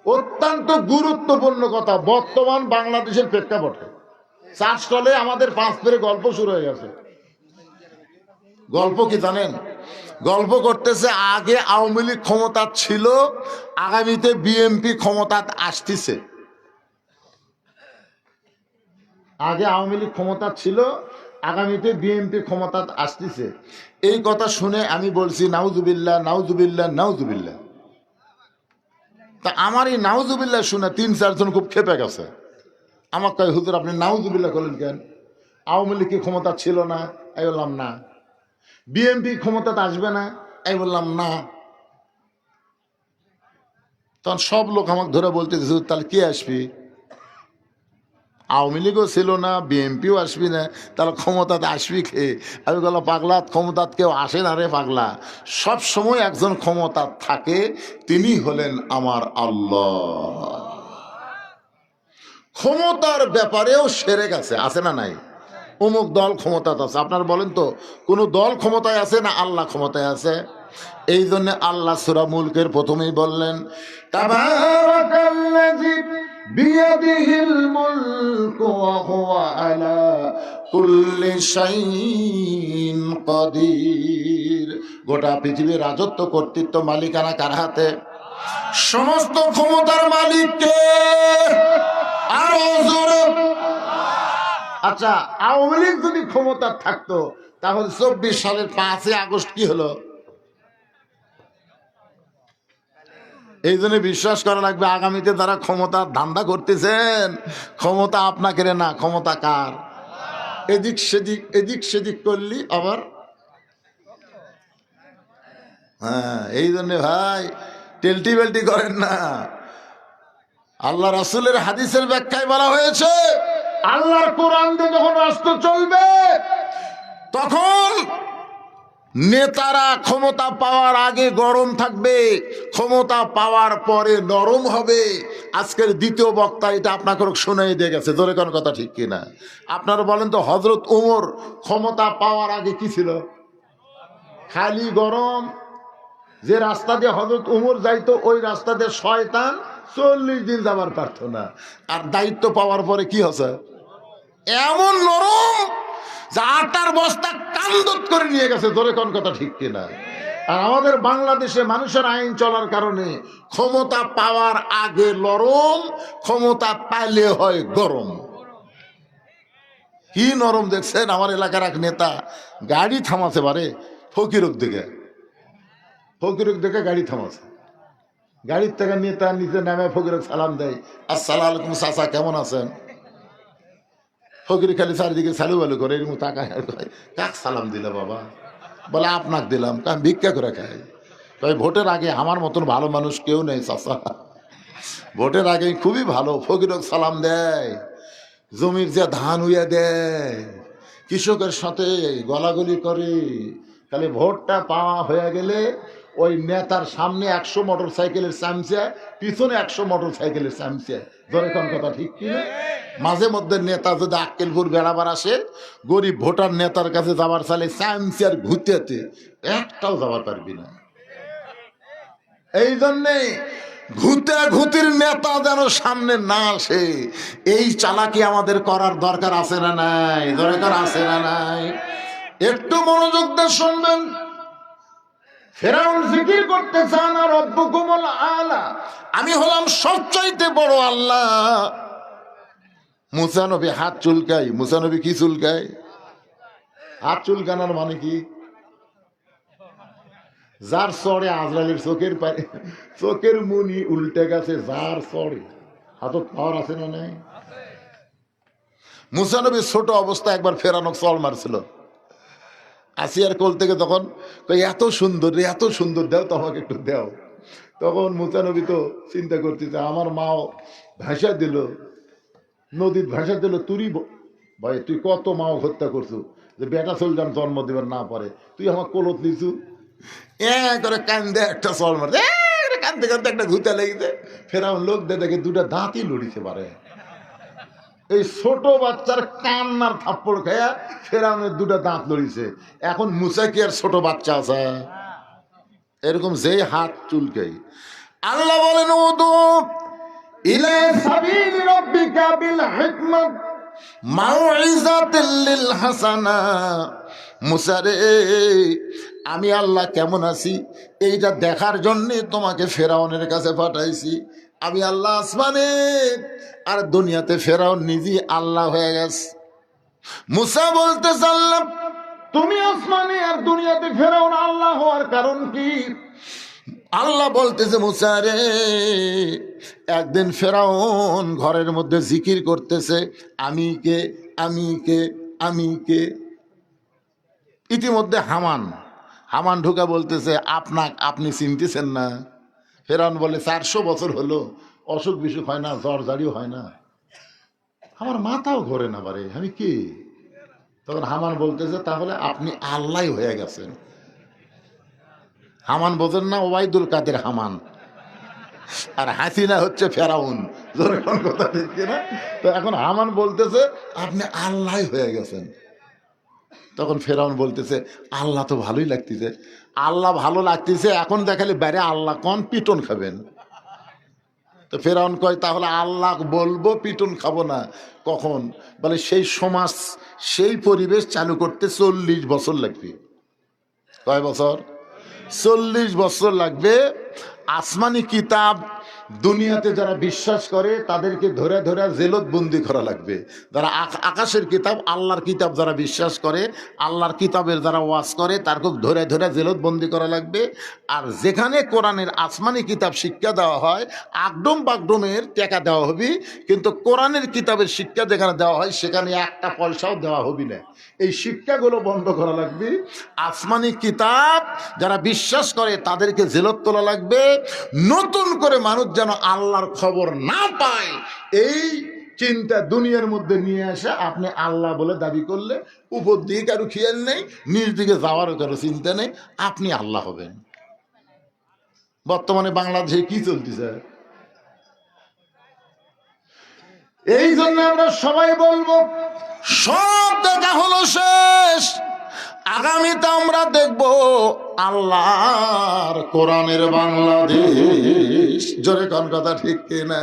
অত্যন্ত গুরুত্বপূর্ণ কথা, বর্তমান বাংলাদেশের প্রেক্ষাপটে চার স্টলে আমাদের 5 পেরে গল্প শুরু হয়ে গেছে। গল্প কি জানেন? গল্প করতেছে আগে আওয়ামী লীগ ক্ষমতা ছিল, আগামীতে বিএনপি ক্ষমতা আসতেছে। আগে আওয়ামী লীগ ক্ষমতা ছিল, আগামীতে বিএনপি ক্ষমতা আসতেছে। এই কথা শুনে আমি বলছি নাউজুবিল্লাহ, নাউজুবিল্লাহ, নাউজুবিল্লাহ। তা আমার এই নাউজুবিল্লাহ শুনে 3-4 জন খুব খেপে গেছে। আমার কয় হুজুর আপনি নাউজুবিল্লাহ করলেন কেন? আওয়ামী লীগ কি ক্ষমতা ছিল না? আমি বললাম না। বিএনপি ক্ষমতাতে আসবে না? আমি বললাম না। তখন সব লোক আমাকে ধরে বলতে তাহলে কে আসবি? আওয়ামী লীগও ছিল না, বিএনপিও আসবি না, তাহলে ক্ষমতাতে আসবি কে? আমি বললাম পাগলা, ক্ষমতাত কেউ আসে না রে পাগলা, সব সময় একজন ক্ষমতা থাকে, তিনি হলেন আমার আল্লাহ। ক্ষমতার ব্যাপারেও সেরে গেছে, আছে না নাই? অমুক দল ক্ষমতাতে আছে। আপনার বলেন তো, কোন দল ক্ষমতায় আছে না আল্লাহ ক্ষমতায় আছে? এই জন্য আল্লাহ সূরা মুলকের প্রথমেই বললেন তাবারাকাল্লাযী বিয়াদিহিল মুলকু ওয়া হুয়া আলা কুল্লি শাইইন কাদির। গোটা পৃথিবীর রাজত্ব কর্তৃত্ব মালিকানা কার হাতে? সমস্ত ক্ষমতার মালিক কে? আরো জোরে। আচ্ছা, আওয়ামী লীগ যদি ক্ষমতা থাকতো তাহলে 24 সালের 5ই আগস্ট কি হলো? এই জন্য বিশ্বাস করা লাগবে আগামীতে তারা ক্ষমতার ধান্দা করতেছেন, ক্ষমতা আপনাকে রে না, ক্ষমতা কার? এদিক সেদিক এদিক সেদিক করলি আবার। হ্যাঁ, এই জন্য ভাই টেলটি বেলটি করেন না। আল্লাহ রাসূলের হাদিসের ব্যাখ্যায় বলা হয়েছে, আল্লাহর কোরআন দিয়ে যখন রাষ্ট্র চলবে তখন নেতারা ক্ষমতা পাওয়ার আগে গরম থাকবে, ক্ষমতা পাওয়ার পরে নরম হবে। আজকের দ্বিতীয় বক্তা এটা আপনাকে শুনাই দিয়ে গেছে, ধরে কোন কথা ঠিক কিনা? আপনারা বলেন তো, হযরত ওমর ক্ষমতা পাওয়ার আগে কি ছিল? খালি গরম। যে রাস্তা দিয়ে হযরত ওমর যাইতো ওই রাস্তা দিয়ে শয়তান 40 দিন যাবার পারত না। আর দায়িত্ব পাওয়ার পরে কি হচ্ছে? এমন নরম যে আটার বস্তা কান্দত করে নিয়ে গেছে, ধরে কোন কথা ঠিক কিনা? আর আমাদের বাংলাদেশে মানুষের আইন চলার কারণে ক্ষমতা পাওয়ার আগে নরম, ক্ষমতা পাইলে হয় গরম। কি নরম দেখছেন? আমার এলাকার এক নেতা গাড়ি থামাতে পারে ফকিরক দেখে, ফকিরক দেখে গাড়ি থামাছে। গাড়ির থেকে নেতা নিচে নামে ফকিরক সালাম দেয়, আসসালামু আলাইকুম চাচা, কেমন আছেন? ফকির খালি চারিদিকে সালু বালু করে, এরকম তাকায়, কাক সালাম দিলে বাবা? বলে আপনাকে দিলাম, আমি ভিক্ষা করে খাই। তাই ভোটের আগে আমার মতন ভালো মানুষ কেউ নেই চাচা, ভোটের আগে খুবই ভালো। ফকিরক সালাম দেয়, জমির যে ধান উইয়া দেয়, কৃষকের সাথে গলাগলি করে। খালি ভোটটা পাওয়া হয়ে গেলে ওই নেতার সামনে 100 মোটর সাইকেলের চামচা, পিছনে 100 মোটর সাইকেলের চামচা, ধরে কোন কথা ঠিক কিনা? মাঝে মধ্যে নেতা যদি আক্কেলপুর বেড়াবার আসে, গরিব ভোটার নেতার কাছে যাবার চালে চামচার ঘুরতে একটাও যাবার পারবি না। এই জন্যে ঘুতে ঘুতির নেতা যেন সামনে না আসে, এই চালাকি আমাদের করার দরকার আছে না নাই? দরকার আছে না নাই? একটু মনোযোগ দিয়ে শুনবেন। ফেরাউন জিকির করতে চান আর রব্বুকুমুল আলা, আমি হলাম সবচাইতে বড় আল্লাহ। মুসা নবী হাত চুলকাই। মুসা নবী কি চুলকায়? হাত চুলকানোর মানে কি? যার চড়ে আজরাইলের চোখের মুনি উল্টে গেছে, যার চড়ে হাতত পাওয়ার আছে না নাই? মুসা নবী ছোট অবস্থা একবার ফেরানো চল মারছিল আসিয়ার কোল থেকে, তখন এত সুন্দর রে, এত সুন্দর, দেও তো আমাকে একটু দেও। তখন মুসা নবী তো চিন্তা করতেছে, আমার মাও ভাষা দিল, নদীর ভাষা দিল, তুই ভাই তুই কত মাও হত্যা করছু যে বেটা চলজান জন্ম দিবার না পারে, তুই আমার কোলত নিছু। করে কান্দে একটা চল মারছে, কান্দতে কান্দতে একটা ঘুতা লেগেছে। ফেরাউন লোক দেখে দুটা দাঁতই লড়িতে পারে। এই ছোট বাচ্চার কান্নার থাপ্পড় খায়া ফেরাউনের দুটা দাঁত লড়িছে। এখন মুসা কি আর ছোট বাচ্চা আছে? এরকম যেই হাত চুলকাই। আল্লাহ বলেন, উদু ইলা সাবিলি রাব্বিকা বিল হিকমাত মাউইযাতিল লিল হাসানা। মুসা রে, আমি আল্লাহ কেমন আছি এইটা দেখার জন্যে তোমাকে ফেরাউনের কাছে পাঠাইছি। আমি আল্লাহ আসমানে আর দুনিয়াতে, ফেরাউন নিজে আল্লাহ হয়ে গেছে। মুসা বলতে চাল্লাম, তুমি আসমানে আর দুনিয়াতে, ফেরাউন আল্লাহ হওয়ার কারণ কি? আল্লাহ বলতেছে, মুসা রে, একদিন ফেরাউন ঘরের মধ্যে জিকির করতেছে, আমি কে, আমি কে, আমি কে। ইতিমধ্যে হামান ঢুকা বলতেছে, আপনি চিনতেছেন না? ফেরাউন বলে, 400 বছর হলো, অসুখ বিসুখ হয় না, জ্বর জারিও হয় না, আমার মাথাও ঘোরে না পারে, আমি কে? তখন হামান বলতেছে, তাহলে আপনি আল্লাহ হয়ে গেছেন। হামান বোঝেন না? ওবাইদুল কাদের হামান, আর হাসিনা হচ্ছে ফেরাউন। কথা ঠিক না? তো এখন হামান বলতেছে, আপনি আল্লাহ হয়ে গেছেন। তখন ফেরাউন বলতেছে, আল্লাহ তো ভালোই লাগতেছে। আল্লাহ ভালো লাগতেছে, এখন দেখালে বাইরে আল্লাহ কোন পিটন খাবেন। তো ফেরাউন কয় তাহলে আল্লাহ বলবো পিটুন খাবো না, কখন? বলে সেই সমাজ সেই পরিবেশ চালু করতে 40 বছর লাগবে। কয় বছর? 40 বছর লাগবে। আসমানি কিতাব দুনিয়াতে যারা বিশ্বাস করে তাদেরকে ধরে ধরে জেলত বন্দি করা লাগবে। যারা আকাশের কিতাব আল্লাহর কিতাব যারা বিশ্বাস করে, আল্লাহর কিতাবের যারা ওয়াজ করে, তারকে ধরে ধরে জেলত বন্দি করা লাগবে। আর যেখানে কোরআনের আসমানি কিতাব শিক্ষা দেওয়া হয়, আগডম বাগডমের টাকা দেওয়া হবে, কিন্তু কোরআনের কিতাবের শিক্ষা যেখানে দেওয়া হয় সেখানে একটা পয়সাও দেওয়া হবে না। এই শিক্ষাগুলো বন্ধ করা লাগবে। আসমানি কিতাব যারা বিশ্বাস করে তাদেরকে জেলত তোলা লাগবে। নতুন করে মানুষ যেন আল্লাহর খবর না পায়, এই চিন্তা দুনিয়ার মধ্যে নিয়ে আসে। আপনি আল্লাহ বলে দাবি করলে উপর দিকে কারো খেয়াল নেই, নিজ দিকে যাওয়ারও কারো চিন্তা নেই, আপনি আল্লাহ হবেন। বর্তমানে বাংলাদেশে কি চলতেছে? এই জন্য আমরা সবাই বলবো সব দেখা হলো শেষ, আগামীতে আমরা দেখব আল্লাহর কোরআনের বাংলাদেশ। জোরে কোন কথা ঠিক কিনা?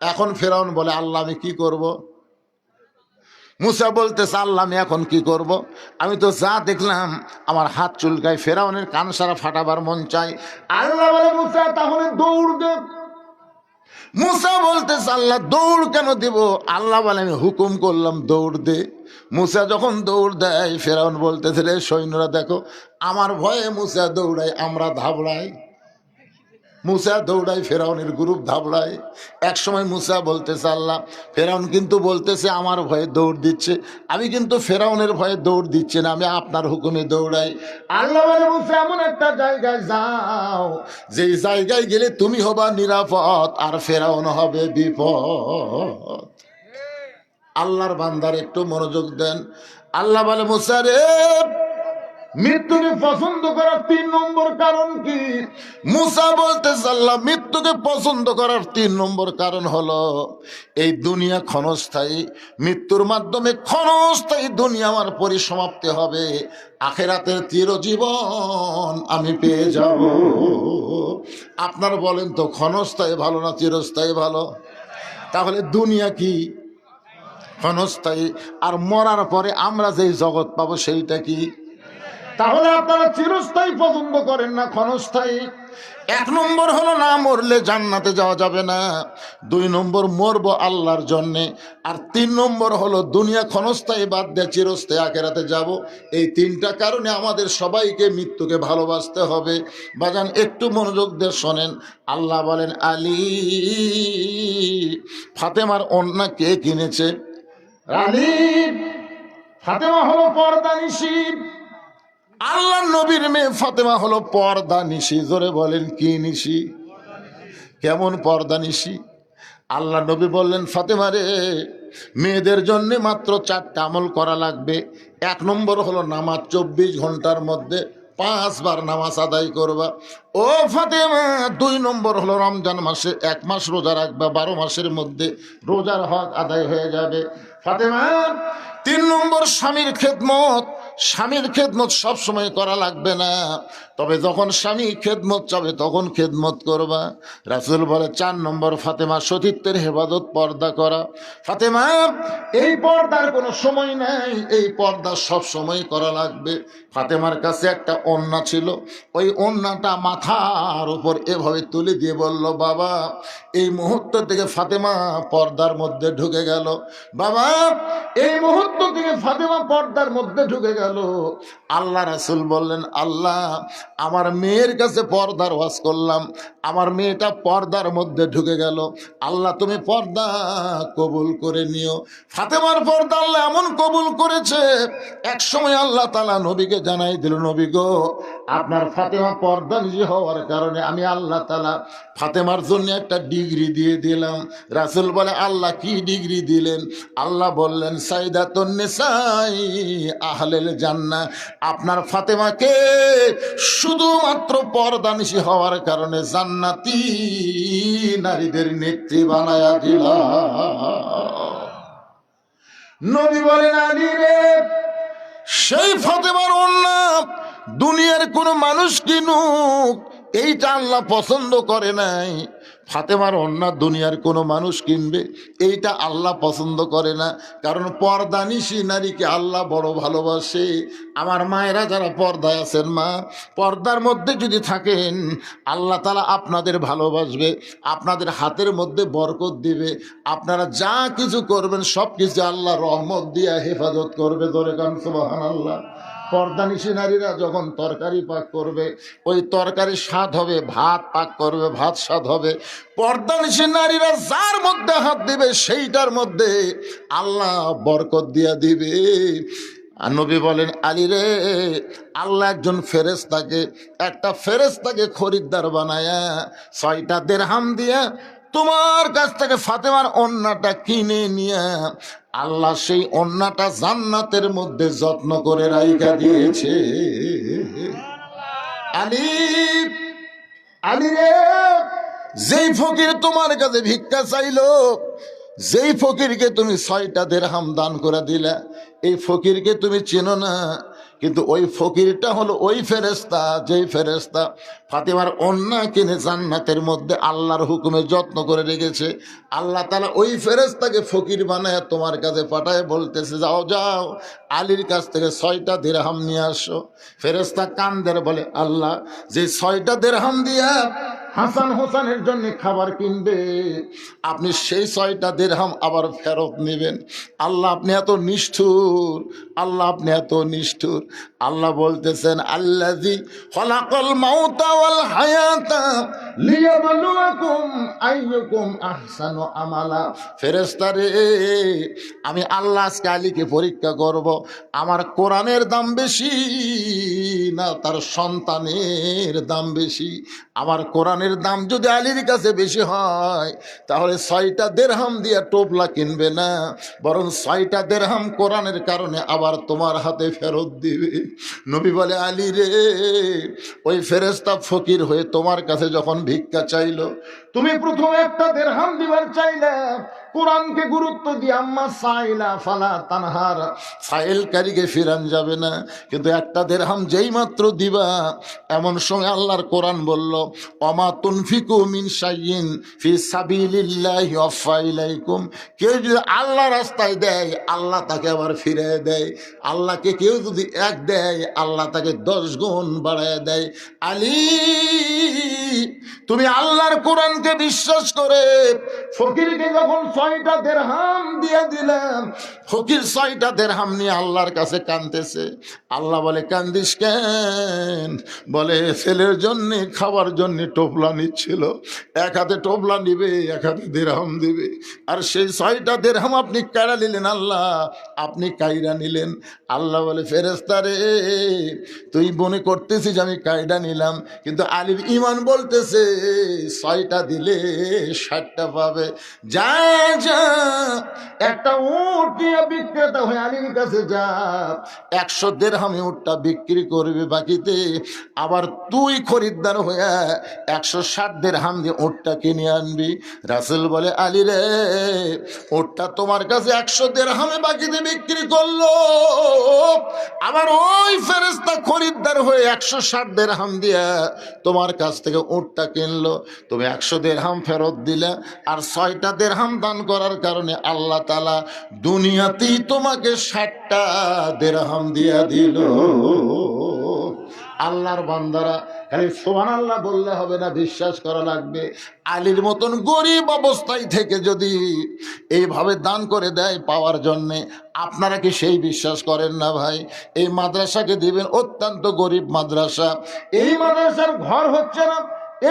এখন ফেরাউন বলে আল্লাহ আমি কি করব? মুসা বলতেছে আল্লাহ আমি এখন কি করব? আমি তো যা দেখলাম আমার হাত চুলকায়, ফেরাউনের কান সারা ফাটাবার মন চাই। আল্লাহ বলে মুসা তাহলে দৌড় দে। মুসা বলতেছে আল্লাহ দৌড় কেন দিব? আল্লাহ বলে আমি হুকুম করলাম দৌড় দে। মুসা যখন দৌড় দেয়, ফেরাউন বলতেছে রে সৈন্যরা দেখো আমার ভয়ে মুসা দৌড়ায়, আমরা ধাবড়াই। মুসা দৌড়ায়, ফেরাউনের গ্রুপ ধাবড়ায়। এক সময় মুসা বলতেছে আল্লাহ, ফেরাউন কিন্তু বলতেছে আমার ভয়ে দৌড় দিচ্ছে, আমি কিন্তু ফেরাউনের ভয়ে দৌড় দিচ্ছে না, আমি আপনার হুকুমে দৌড়াই। আল্লাহ বলে মুসা এমন একটা জায়গায় যাও যেই জায়গায় গেলে তুমি হবা নিরাপদ আর ফেরাউন হবে বিপদ। আল্লাহর বান্দার একটু মনোযোগ দেন। আল্লাহ বলে মুসা রে মৃত্যুকে পছন্দ করার 3 নম্বর কারণ কি? মুসা বলতেছে আল্লাহ মৃত্যুকে পছন্দ করার 3 নম্বর কারণ হলো এই দুনিয়া ক্ষণস্থায়ী, মৃত্যুর মাধ্যমে ক্ষণস্থায়ী দুনিয়া আমার পরিসমাপ্তি হবে, আখিরাতের চিরজীবন আমি পেয়ে যাব। আপনার বলেন তো ক্ষণস্থায়ী ভালো না চিরস্থায়ী ভালো? তাহলে দুনিয়া কি? ক্ষণস্থায়ী। আর মরার পরে আমরা যেই জগৎ পাবো সেইটা কি? তাহলে আপনারা চিরস্থায়ী পছন্দ করেন না ক্ষণস্থায়ী? 1 নম্বর হলো না মরলে জান্নাতে যাওয়া যাবে না, 2 নম্বর মরবো আল্লাহর জন্যে, আর 3 নম্বর হলো দুনিয়া ক্ষণস্থায়ী বাদ দিয়ে চিরস্থায়ী আখিরাতে যাব। এই 3টা কারণে আমাদের সবাইকে মৃত্যুকে ভালোবাসতে হবে। বাজান একটু মনোযোগ দিয়ে শোনেন। আল্লাহ বলেন আলী ফাতেমার ওড়না কে কিনেছে? আলী ফাতেমা হলো পর্দানিশী। আল্লাহ নবীর মেয়ে ফাতেমা হলো পর্দা নিশি। জোরে বলেন কি নিশি? কেমন পর্দা নিশি? আল্লাহ নবী বললেন ফাতেমা রে মেয়েদের জন্য মাত্র 4টা আমল করা লাগবে। 1 নম্বর হলো নামাজ 24 ঘন্টার মধ্যে 5 বার নামাজ আদায় করবা ও ফাতেমা। 2 নম্বর হলো রমজান মাসে 1 মাস রোজা রাখবা, 12 মাসের মধ্যে রোজার হক আদায় হয়ে যাবে ফাতেমা। 3 নম্বর স্বামীর খেদমত। স্বামীর খেদমত সবসময় করা লাগবে না, তবে যখন স্বামী খেদমত চাবে তখন খেদমত করবা। রাসূল বলে 4 নম্বর ফাতেমা সতীত্বের হেফাজত, পর্দা করা। ফাতেমা এই পর্দার কোনো সময় নাই, এই পর্দা সব সময় করা লাগবে। ফাতেমার কাছে একটা ওড়না ছিল, ওই ওড়নাটা মাথার উপর এভাবে তুলে দিয়ে বলল বাবা। এই মুহূর্ত থেকে ফাতেমা পর্দার মধ্যে ঢুকে গেল। বাবা এই মুহূর্ত থেকে ফাতেমা পর্দার মধ্যে ঢুকে গেল। আল্লাহ রাসূল বললেন আল্লাহ আমার মেয়ের কাছে পর্দার ওয়াজ করলাম, আমার মেয়েটা পর্দার মধ্যে ঢুকে গেল, আল্লাহ তুমি পর্দা কবুল করে নিও। ফাতেমার পর্দা আল্লাহ এমন কবুল করেছে, এক সময় আল্লাহ তাআলা নবীকে জানাই দিল নবী গো আপনার ফাতেমা পর্দা নিশি হওয়ার কারণে আমি আল্লাহ তাআলা ফাতেমার জন্য একটা ডিগ্রি দিয়ে দিলাম। রাসূল বলে আল্লাহ কি ডিগ্রি দিলেন? আল্লাহ বললেন সাইদাতুন নিসাই আহলেল জান্নাহ। আপনার ফাতেমাকে শুধুমাত্র পর্দানিশী হওয়ার কারণে জান্নাতি নারীদের নেত্রী বানায়া দিলাম। নবী বলেন আলী রে সেই ফাতেমার ওড়না দুনিয়ার কোন মানুষ কিনুক এইটা আল্লাহ পছন্দ করে নাই। ফাতেমার ওড়না দুনিয়ার কোনো মানুষ কিনবে? এইটা আল্লাহ পছন্দ করে না। কারণ পর্দানিশী নারীকে আল্লাহ বড় ভালোবাসে। আমার মায়েরা যারা পর্দায় আছেন, মা, পর্দার মধ্যে যদি থাকেন আল্লাহ তাআলা আপনাদের ভালোবাসবে, আপনাদের হাতের মধ্যে বরকত দিবে, আপনারা যা কিছু করবেন সব কিছু আল্লাহ রহমত দিয়া হেফাজত করবে। ধরে কান সুবহানাল্লাহ। পর্দানিশী নারীরা যখন তরকারি পাক করবে, ওই তরকারি স্বাদ হবে, ভাত পাক করবে, ভাত স্বাদ হবে। পর্দানিশী নারীরা যার মধ্যে হাত দিবে সেইটার মধ্যে আল্লাহ বরকত দিয়া দিবে। আর নবী বলেন, আলী রে, আল্লাহ একজন ফেরেশতাকে, একটা ফেরেশতাকে খরিদ্দার বানায়া 6টা দিরহাম দিয়া তোমার কাছ থেকে ফাতেমার ওড়নাটা কিনে নিয়ে আল্লাহ সেই ওড়নাটা জান্নাতের মধ্যে যত্ন করে রাইখা দিয়েছে। আলী, আলী রে, যেই ফকির তোমার কাছে ভিক্ষা চাইলো, যেই ফকিরকে তুমি 6টা দিরহাম দান করে দিলা, এই ফকিরকে তুমি চেনো না, কিন্তু ওই ফকিরটা হলো ওই ফেরেশতা, যেই ফেরেশতা ফাতেমার ওড়না কিনে জান্নাতের মধ্যে আল্লাহর হুকুমে যত্ন করে রেখেছে। আল্লাহ তাআলা ওই ফেরেশতাকে ফকির বানায় তোমার কাছে পাঠায়, বলতেছে যাও যাও আলীর কাছ থেকে 6টা দিরহাম নিয়ে আসো। ফেরেশতা কান্দের বলে, আল্লাহ, যে 6টা দিরহাম দিয়া হাসান হোসেনের জন্য খাবার কিনবে, আপনি সেই 6টা দিরহাম আবার ফেরত নেবেন? আল্লাহ আপনি এত নিষ্ঠুর, আল্লাহ আপনি এত নিষ্ঠুর। আল্লাহ বলতেছেন, আল্লাযী খলাকাল মাউতা ওয়াল হায়াতা লিয়াবলুয়াকুম আইয়ুকুম আহসানু আমালা। ফেরেশতা রে, আমি আল্লাহ আজকে আলীকে পরীক্ষা করব, আমার কোরআনের দাম বেশি না তার সন্তানের দাম বেশি? আমার কোরআনের দাম যদি আলীর কাছে বেশি হয় তাহলে 6টা দিরহাম দিয়া টোপলা কিনবে না, বরং 6টা দিরহাম কোরআনের কারণে আবার তোমার হাতে ফেরত দিবে। নবী বলে, আলী রে, ওই ফেরেশতা ফকির হয়ে তোমার কাছে যখন ভিক্ষা চাইলো, তুমি প্রথমে একটা দিরহাম দিবার চাইলে কোরআনকে গুরুত্ব দিয়ে আম্মা সাইলা ফালা তানহার, সাইলকারীকে ফিরান যাবে না। কিন্তু একটা দিরহাম যেই মাত্র দিবা, এমন সময় আল্লাহর কোরআন বলল, ওমা তুনফিকু মিন শাইইন ফি সাবিলিল্লাহি ওয়াফা ইলাইকুম। কেউ যদি আল্লাহ রাস্তায় দেয় আল্লাহ তাকে আবার ফিরিয়ে দেয়। আল্লাহকে কেউ যদি 1 দেয় আল্লাহ তাকে 10 গুণ বাড়ায় দেয়। আলী, তুমি আল্লাহর কোরআনকে বিশ্বাস করে ফকিরকে যখন 6টা দিরহাম দিয়ে দিলাম, ফকির 6টা দিরহাম নিয়ে আল্লাহর কাছে কাঁদতেছে। আল্লাহ বলে, কান্দিস কেন? বলে, ছেলের জন্য খাবার জন্য টোপলা নিচ্ছিল, 1 হাতে টোপলা নিবে, 1 হাতে দিরহাম দিবে, আর সেই 6টা দিরহাম আপনি কাইরা নিলেন। আল্লাহ, আপনি কাইরা নিলেন। আল্লাহ বলে, ফেরেশতা রে, তুই মনে করতেছিস আমি কাইরা নিলাম, কিন্তু আলীর ঈমান বলতেছে 6টা দিলে 60টা পাবে। যা যা, একটা উট নিয়ে বিক্রেতা হয়ে আলীর কাছে যা, 100 দিরহামে উটটা বিক্রি করবে বাকিতে, আবার তুই খরিদ্দার হয়ে 160 দিরহাম দিয়ে উটটা কিনে আনবি। রাসূল বলে, আলী রে, উটটা তোমার কাছে 100 দিরহামে বাকিতে বিক্রি করলো, আবার ওই ফেরেশতা খরিদ্দার হয়ে 160 দিরহাম দিয়া তোমার কাছ থেকে উটটা কিনলো। তুমি 100 দিরহাম ফেরত দিলে, আর 6টা দিরহাম দান করার কারণে আল্লাহ তাআলা দুনিয়াতেই তোমাকে 60টা দিরহাম দিয়া দিল। আল্লাহর বান্দারা খালি সুবহানাল্লাহ বললে হবে না, বিশ্বাস করা লাগবে। আলীর মতন গরিব অবস্থায় থেকে যদি এইভাবে দান করে দেয় পাওয়ার জন্যে, আপনারা কি সেই বিশ্বাস করেন না ভাই? এই মাদ্রাসাকে দিবেন, অত্যন্ত গরিব মাদ্রাসা, এই মাদ্রাসার ঘর হচ্ছে না।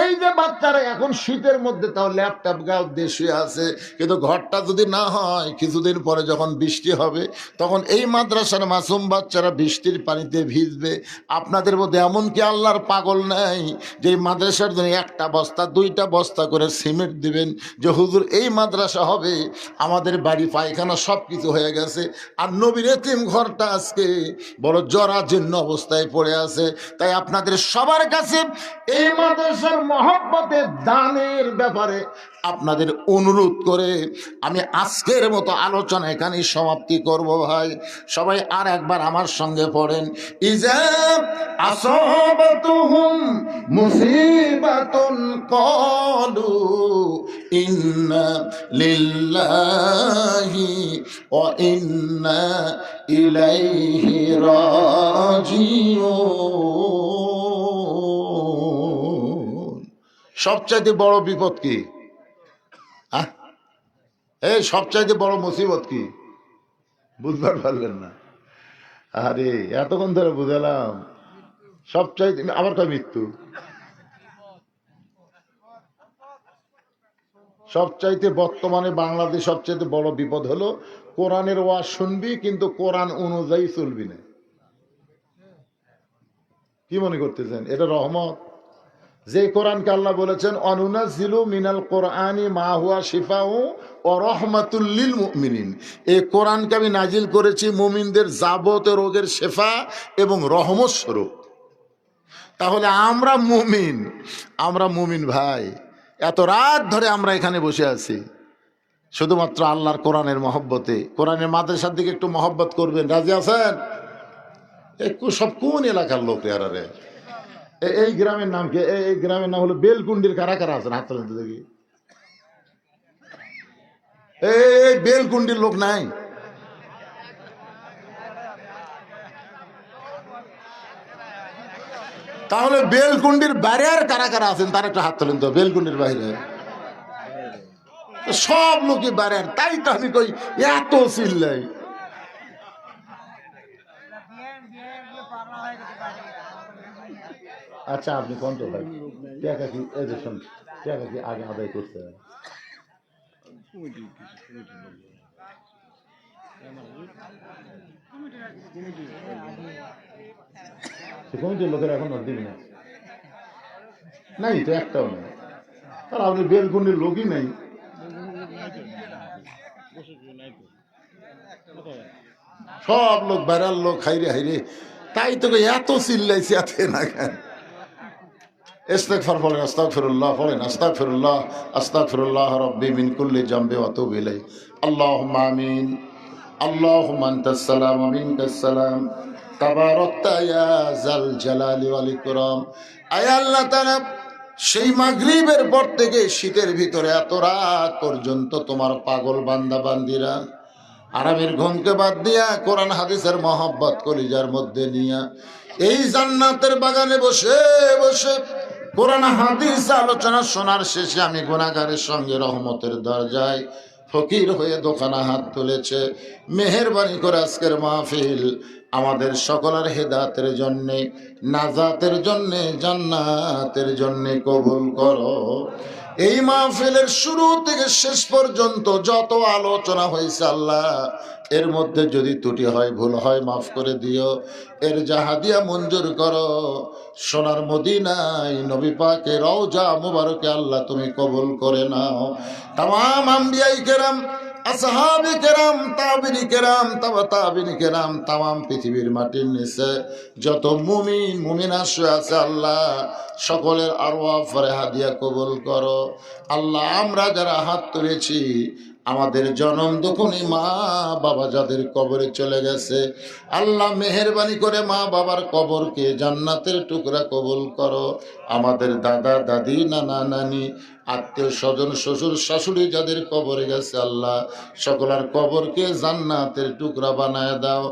এই যে বাচ্চারা এখন শীতের মধ্যে তাও ল্যাপটপ গাও দেশে আছে, কিন্তু ঘরটা যদি না হয় কিছুদিন পরে যখন বৃষ্টি হবে তখন এই মাদ্রাসার মাসুম বাচ্চারা বৃষ্টির পানিতে ভিজবে। আপনাদের মধ্যে এমন কি আল্লাহর পাগল নাই যে এই মাদ্রাসার জন্য 1টা বস্তা 2টা বস্তা করে সিমেন্ট দিবেন যে হুজুর এই মাদ্রাসা হবে, আমাদের বাড়ি পায়খানা সব কিছু হয়ে গেছে, আর নবীর এতিম ঘরটা আজকে বড় জরাজীর্ণ অবস্থায় পড়ে আছে। তাই আপনাদের সবার কাছে এই মাদ্রাসার রাসূলের মহব্বতে দানের ব্যাপারে আপনাদের অনুরোধ করে আমি আজকের মতো আলোচনা এখানেই সমাপ্তি করব। ভাই সবাই আর একবার আমার সঙ্গে পড়েন, ইজা আসাবাতুহুম মুসিবাতুন ক্বালু ইন্না লিল্লাহি ওয়া ইন্না ইলাইহি রাজিউন। সবচাইতে বড় বিপদ কি? এই সবচাইতে বড় মুসিবত কি? বুঝবার পারলেন না? আরে এতক্ষণ ধরে বুঝালাম সবচাইতে, আবার কয় মৃত্যু। সবচাইতে বর্তমানে বাংলাদেশ সবচাইতে বড় বিপদ হলো কোরআনের ওয়াজ শুনবি কিন্তু কোরআন অনুযায়ী চলবি না। কি মনে করতেছেন এটা রহমত? যে কোরআনকে আল্লাহ বলেছেন অনুনাজ্জিলু মিনাল কোরআনি মা হুয়া শিফাউ ওয়া রাহমাতুল লিল মুমিনিন, এই কোরআনকে আমি নাজিল করেছি মুমিনদের যাবতীয় রোগের শেফা এবং রহমত স্বরূপ। তাহলে আমরা মুমিন ভাই, এত রাত ধরে আমরা এখানে বসে আছি শুধুমাত্র আল্লাহর কোরআনের মহব্বতে। কোরআনের মাদ্রাসার দিকে একটু মহব্বত করবেন, রাজি আছেন? একটু সব কোন এলাকার লোক রে? এই গ্রামের নাম কি? এই গ্রামের নাম হলো বেলকুন্ডির। কারা কারা আছেন হাত তুলতে দেখি। এই বেলকুন্ডির লোক নাই? তাহলে বেলকুন্ডির বাইরে আর কারা কারা আছেন তার একটা হাত তোলেন তো। বেলকুন্ডির বাইরে সব লোকই বাইরে, তাই তো আমি কই এত চিল্লাই। আচ্ছা আপনি কোন তো ভাই টাকা কি এই যে শুন টাকা কি আগে আদায় করতে হয়? কমিটির লোকের এখন দিবি না নাই তো একটাও নেই। আর আপনি বেলকুন্ডির লোকই নেই। সব লোক বাইরের লোক হাইরে হাইরে, তাই তো এত চিল্লাইছি এতে না কেন? ইস্তিগফার পড়েন, আস্তাগফিরুল্লাহ পড়েন, আস্তাগফিরুল্লাহ আস্তাগফিরুল্লাহ রাব্বি মিন কুল্লি জামবি ওয়া আতুবু ইলাইহি। আল্লাহুম্মা আমিন। আল্লাহুম্মা আনতাস সালাম ওয়া মিনকাস সালাম তাবারাকতা ইয়া যাল জালালি ওয়াল ইকরাম। আয় আল্লাহ তাআলা, সেই মাগরিবের পর থেকে শীতের ভিতরে এত রাত পর্যন্ত তোমার পাগল বান্দা বান্দিরা আরামের ঘুমকে বাদ দিয়া কোরআন হাদিসের মহব্বত কলিজার মধ্যে নিয়া এই জান্নাতের বাগানে বসে বসে কোরআন হাদিস আলোচনা শোনার শেষে আমি গুনাহগারের সঙ্গে রহমতের দরজায় ফকির হয়ে দোকানে হাত তুলেছে। মেহেরবানি করে আজকের মাহফিল আমাদের সকলের হেদায়েতের জন্যে, নাজাতের জন্যে, জান্নাতের জন্যে কবুল করো। এই মাহফিলের শুরু থেকে শেষ পর্যন্ত যত আলোচনা হয়েছে আল্লাহ, এর মধ্যে যদি ত্রুটি হয়, ভুল হয়, মাফ করে দিও। এর জাহাদিয়া মঞ্জুর করো। সোনার মদিনায় নবী পাকের রওজা মুবারকে আল্লাহ তুমি কবুল করে নাও। তামাম আম্বিয়ায়ে কেরাম, আসহাবে কেরাম, তাবিনী কেরাম, তাবিনী কেরাম, তামাম পৃথিবীর মাটির নিচে যত মুমিন মুমিনা শুয়ে আছে আল্লাহ, সকলের আরওয়াহ ফরেহা দিয়া কবুল করো। আল্লাহ আমরা যারা হাত তুলেছি, আমাদের জনম দুঃখী মা বাবা যাদের কবরে চলে গেছে, আল্লাহ মেহেরবানি করে মা বাবার কবরকে জান্নাতের টুকরা কবুল করো। আমাদের দাদা দাদি, নানা নানি, আত্মীয় স্বজন, শ্বশুর শাশুড়ি যাদের কবরে গেছে আল্লাহ, সকলের কবরকে জান্নাতের টুকরা বানায় দাও।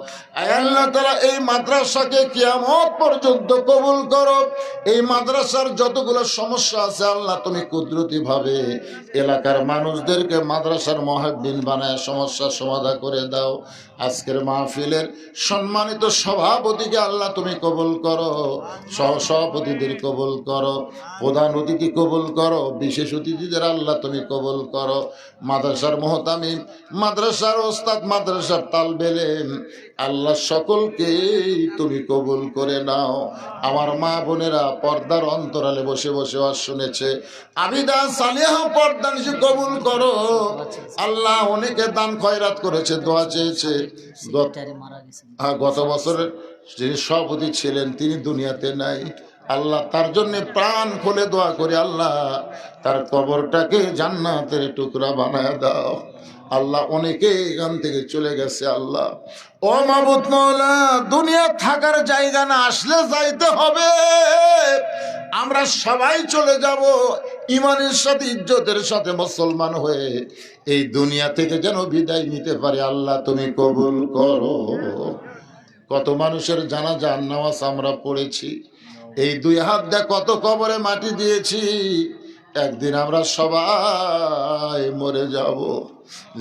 আয় আল্লাহ তাআলা, এই মাদ্রাসাকে কিয়ামত পর্যন্ত কবুল করো। এই মাদ্রাসার যতগুলো সমস্যা আছে আল্লাহ তুমি কুদরতি ভাবে এলাকার মানুষদেরকে মাদ্রাসার মুহাব্বিন বানায় সমস্যার সমাধান করে দাও। আজকের মাহফিলের সম্মানিত সভাপতিকে আল্লাহ তুমি কবুল করো, সহসভাপতিদের কবুল করো, প্রধান অতিথি কবুল করো, বিশেষ অতিথিদের আল্লাহ তুমি কবুল করো। মাদ্রাসার মুহতামিম, মাদ্রাসার ওস্তাদ, মাদ্রাসার তালবে ইলম আল্লাহ সকলকে তুমি কবুল করে নাও। আমার মা বোনেরা পর্দার অন্তরালে বসে বসে ওয়াজ শুনেছে, আবিদা সালিহা পর্দা নিশে কবুল করো আল্লাহ। অনেকে দান খয়রাত করেছে, দোয়া চেয়েছে। গত বছরের যিনি সভাপতি ছিলেন তিনি দুনিয়াতে নাই, আল্লাহ তার জন্য প্রাণ খুলে দোয়া করে, আল্লাহ তার কবরটাকে জান্নাতের টুকরা বানায় দাও। আল্লাহ অনেকে এখান থেকে চলে গেছে আল্লাহ। ও মাবুদ মাওলা, দুনিয়া থাকার জায়গা না, আসলে যাইতে হবে। আমরা সবাই চলে যাব ইমানের সাথে, ইজ্জতের সাথে মুসলমান হয়ে এই দুনিয়া থেকে যেন বিদায় নিতে পারে। আল্লাহ তুমি কবুল করো। কত মানুষের জানাজার নামাজ আমরা পড়েছি, এই দুই হাত দিয়ে কত কবরে মাটি দিয়েছি। একদিন আমরা সবাই মরে যাব।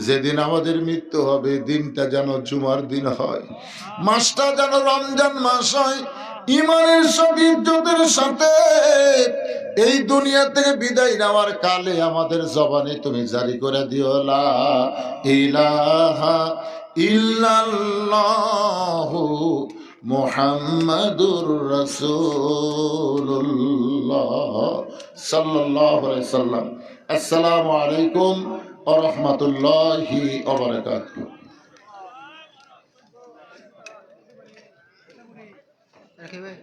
যেদিন আমাদের মৃত্যু হবে, দিনটা যেন জুমার দিন হয়, মাসটা যেন রমজান মাস হয়। ইমানের সাথে, ইজ্জতের সাথে এই দুনিয়া থেকে বিদায় নেওয়ার কালে আমাদের জবানে তুমি জারি করে দিও লা ইলাহা ইল্লাল্লাহু মুহাম্মাদুর রাসূলুল্লাহ সাল্লাল্লাহু আলাইহি সাল্লাম। আসসালামু আলাইকুম ওয়া রাহমাতুল্লাহি ওয়া বারাকাতুহু। রাখি ভাই।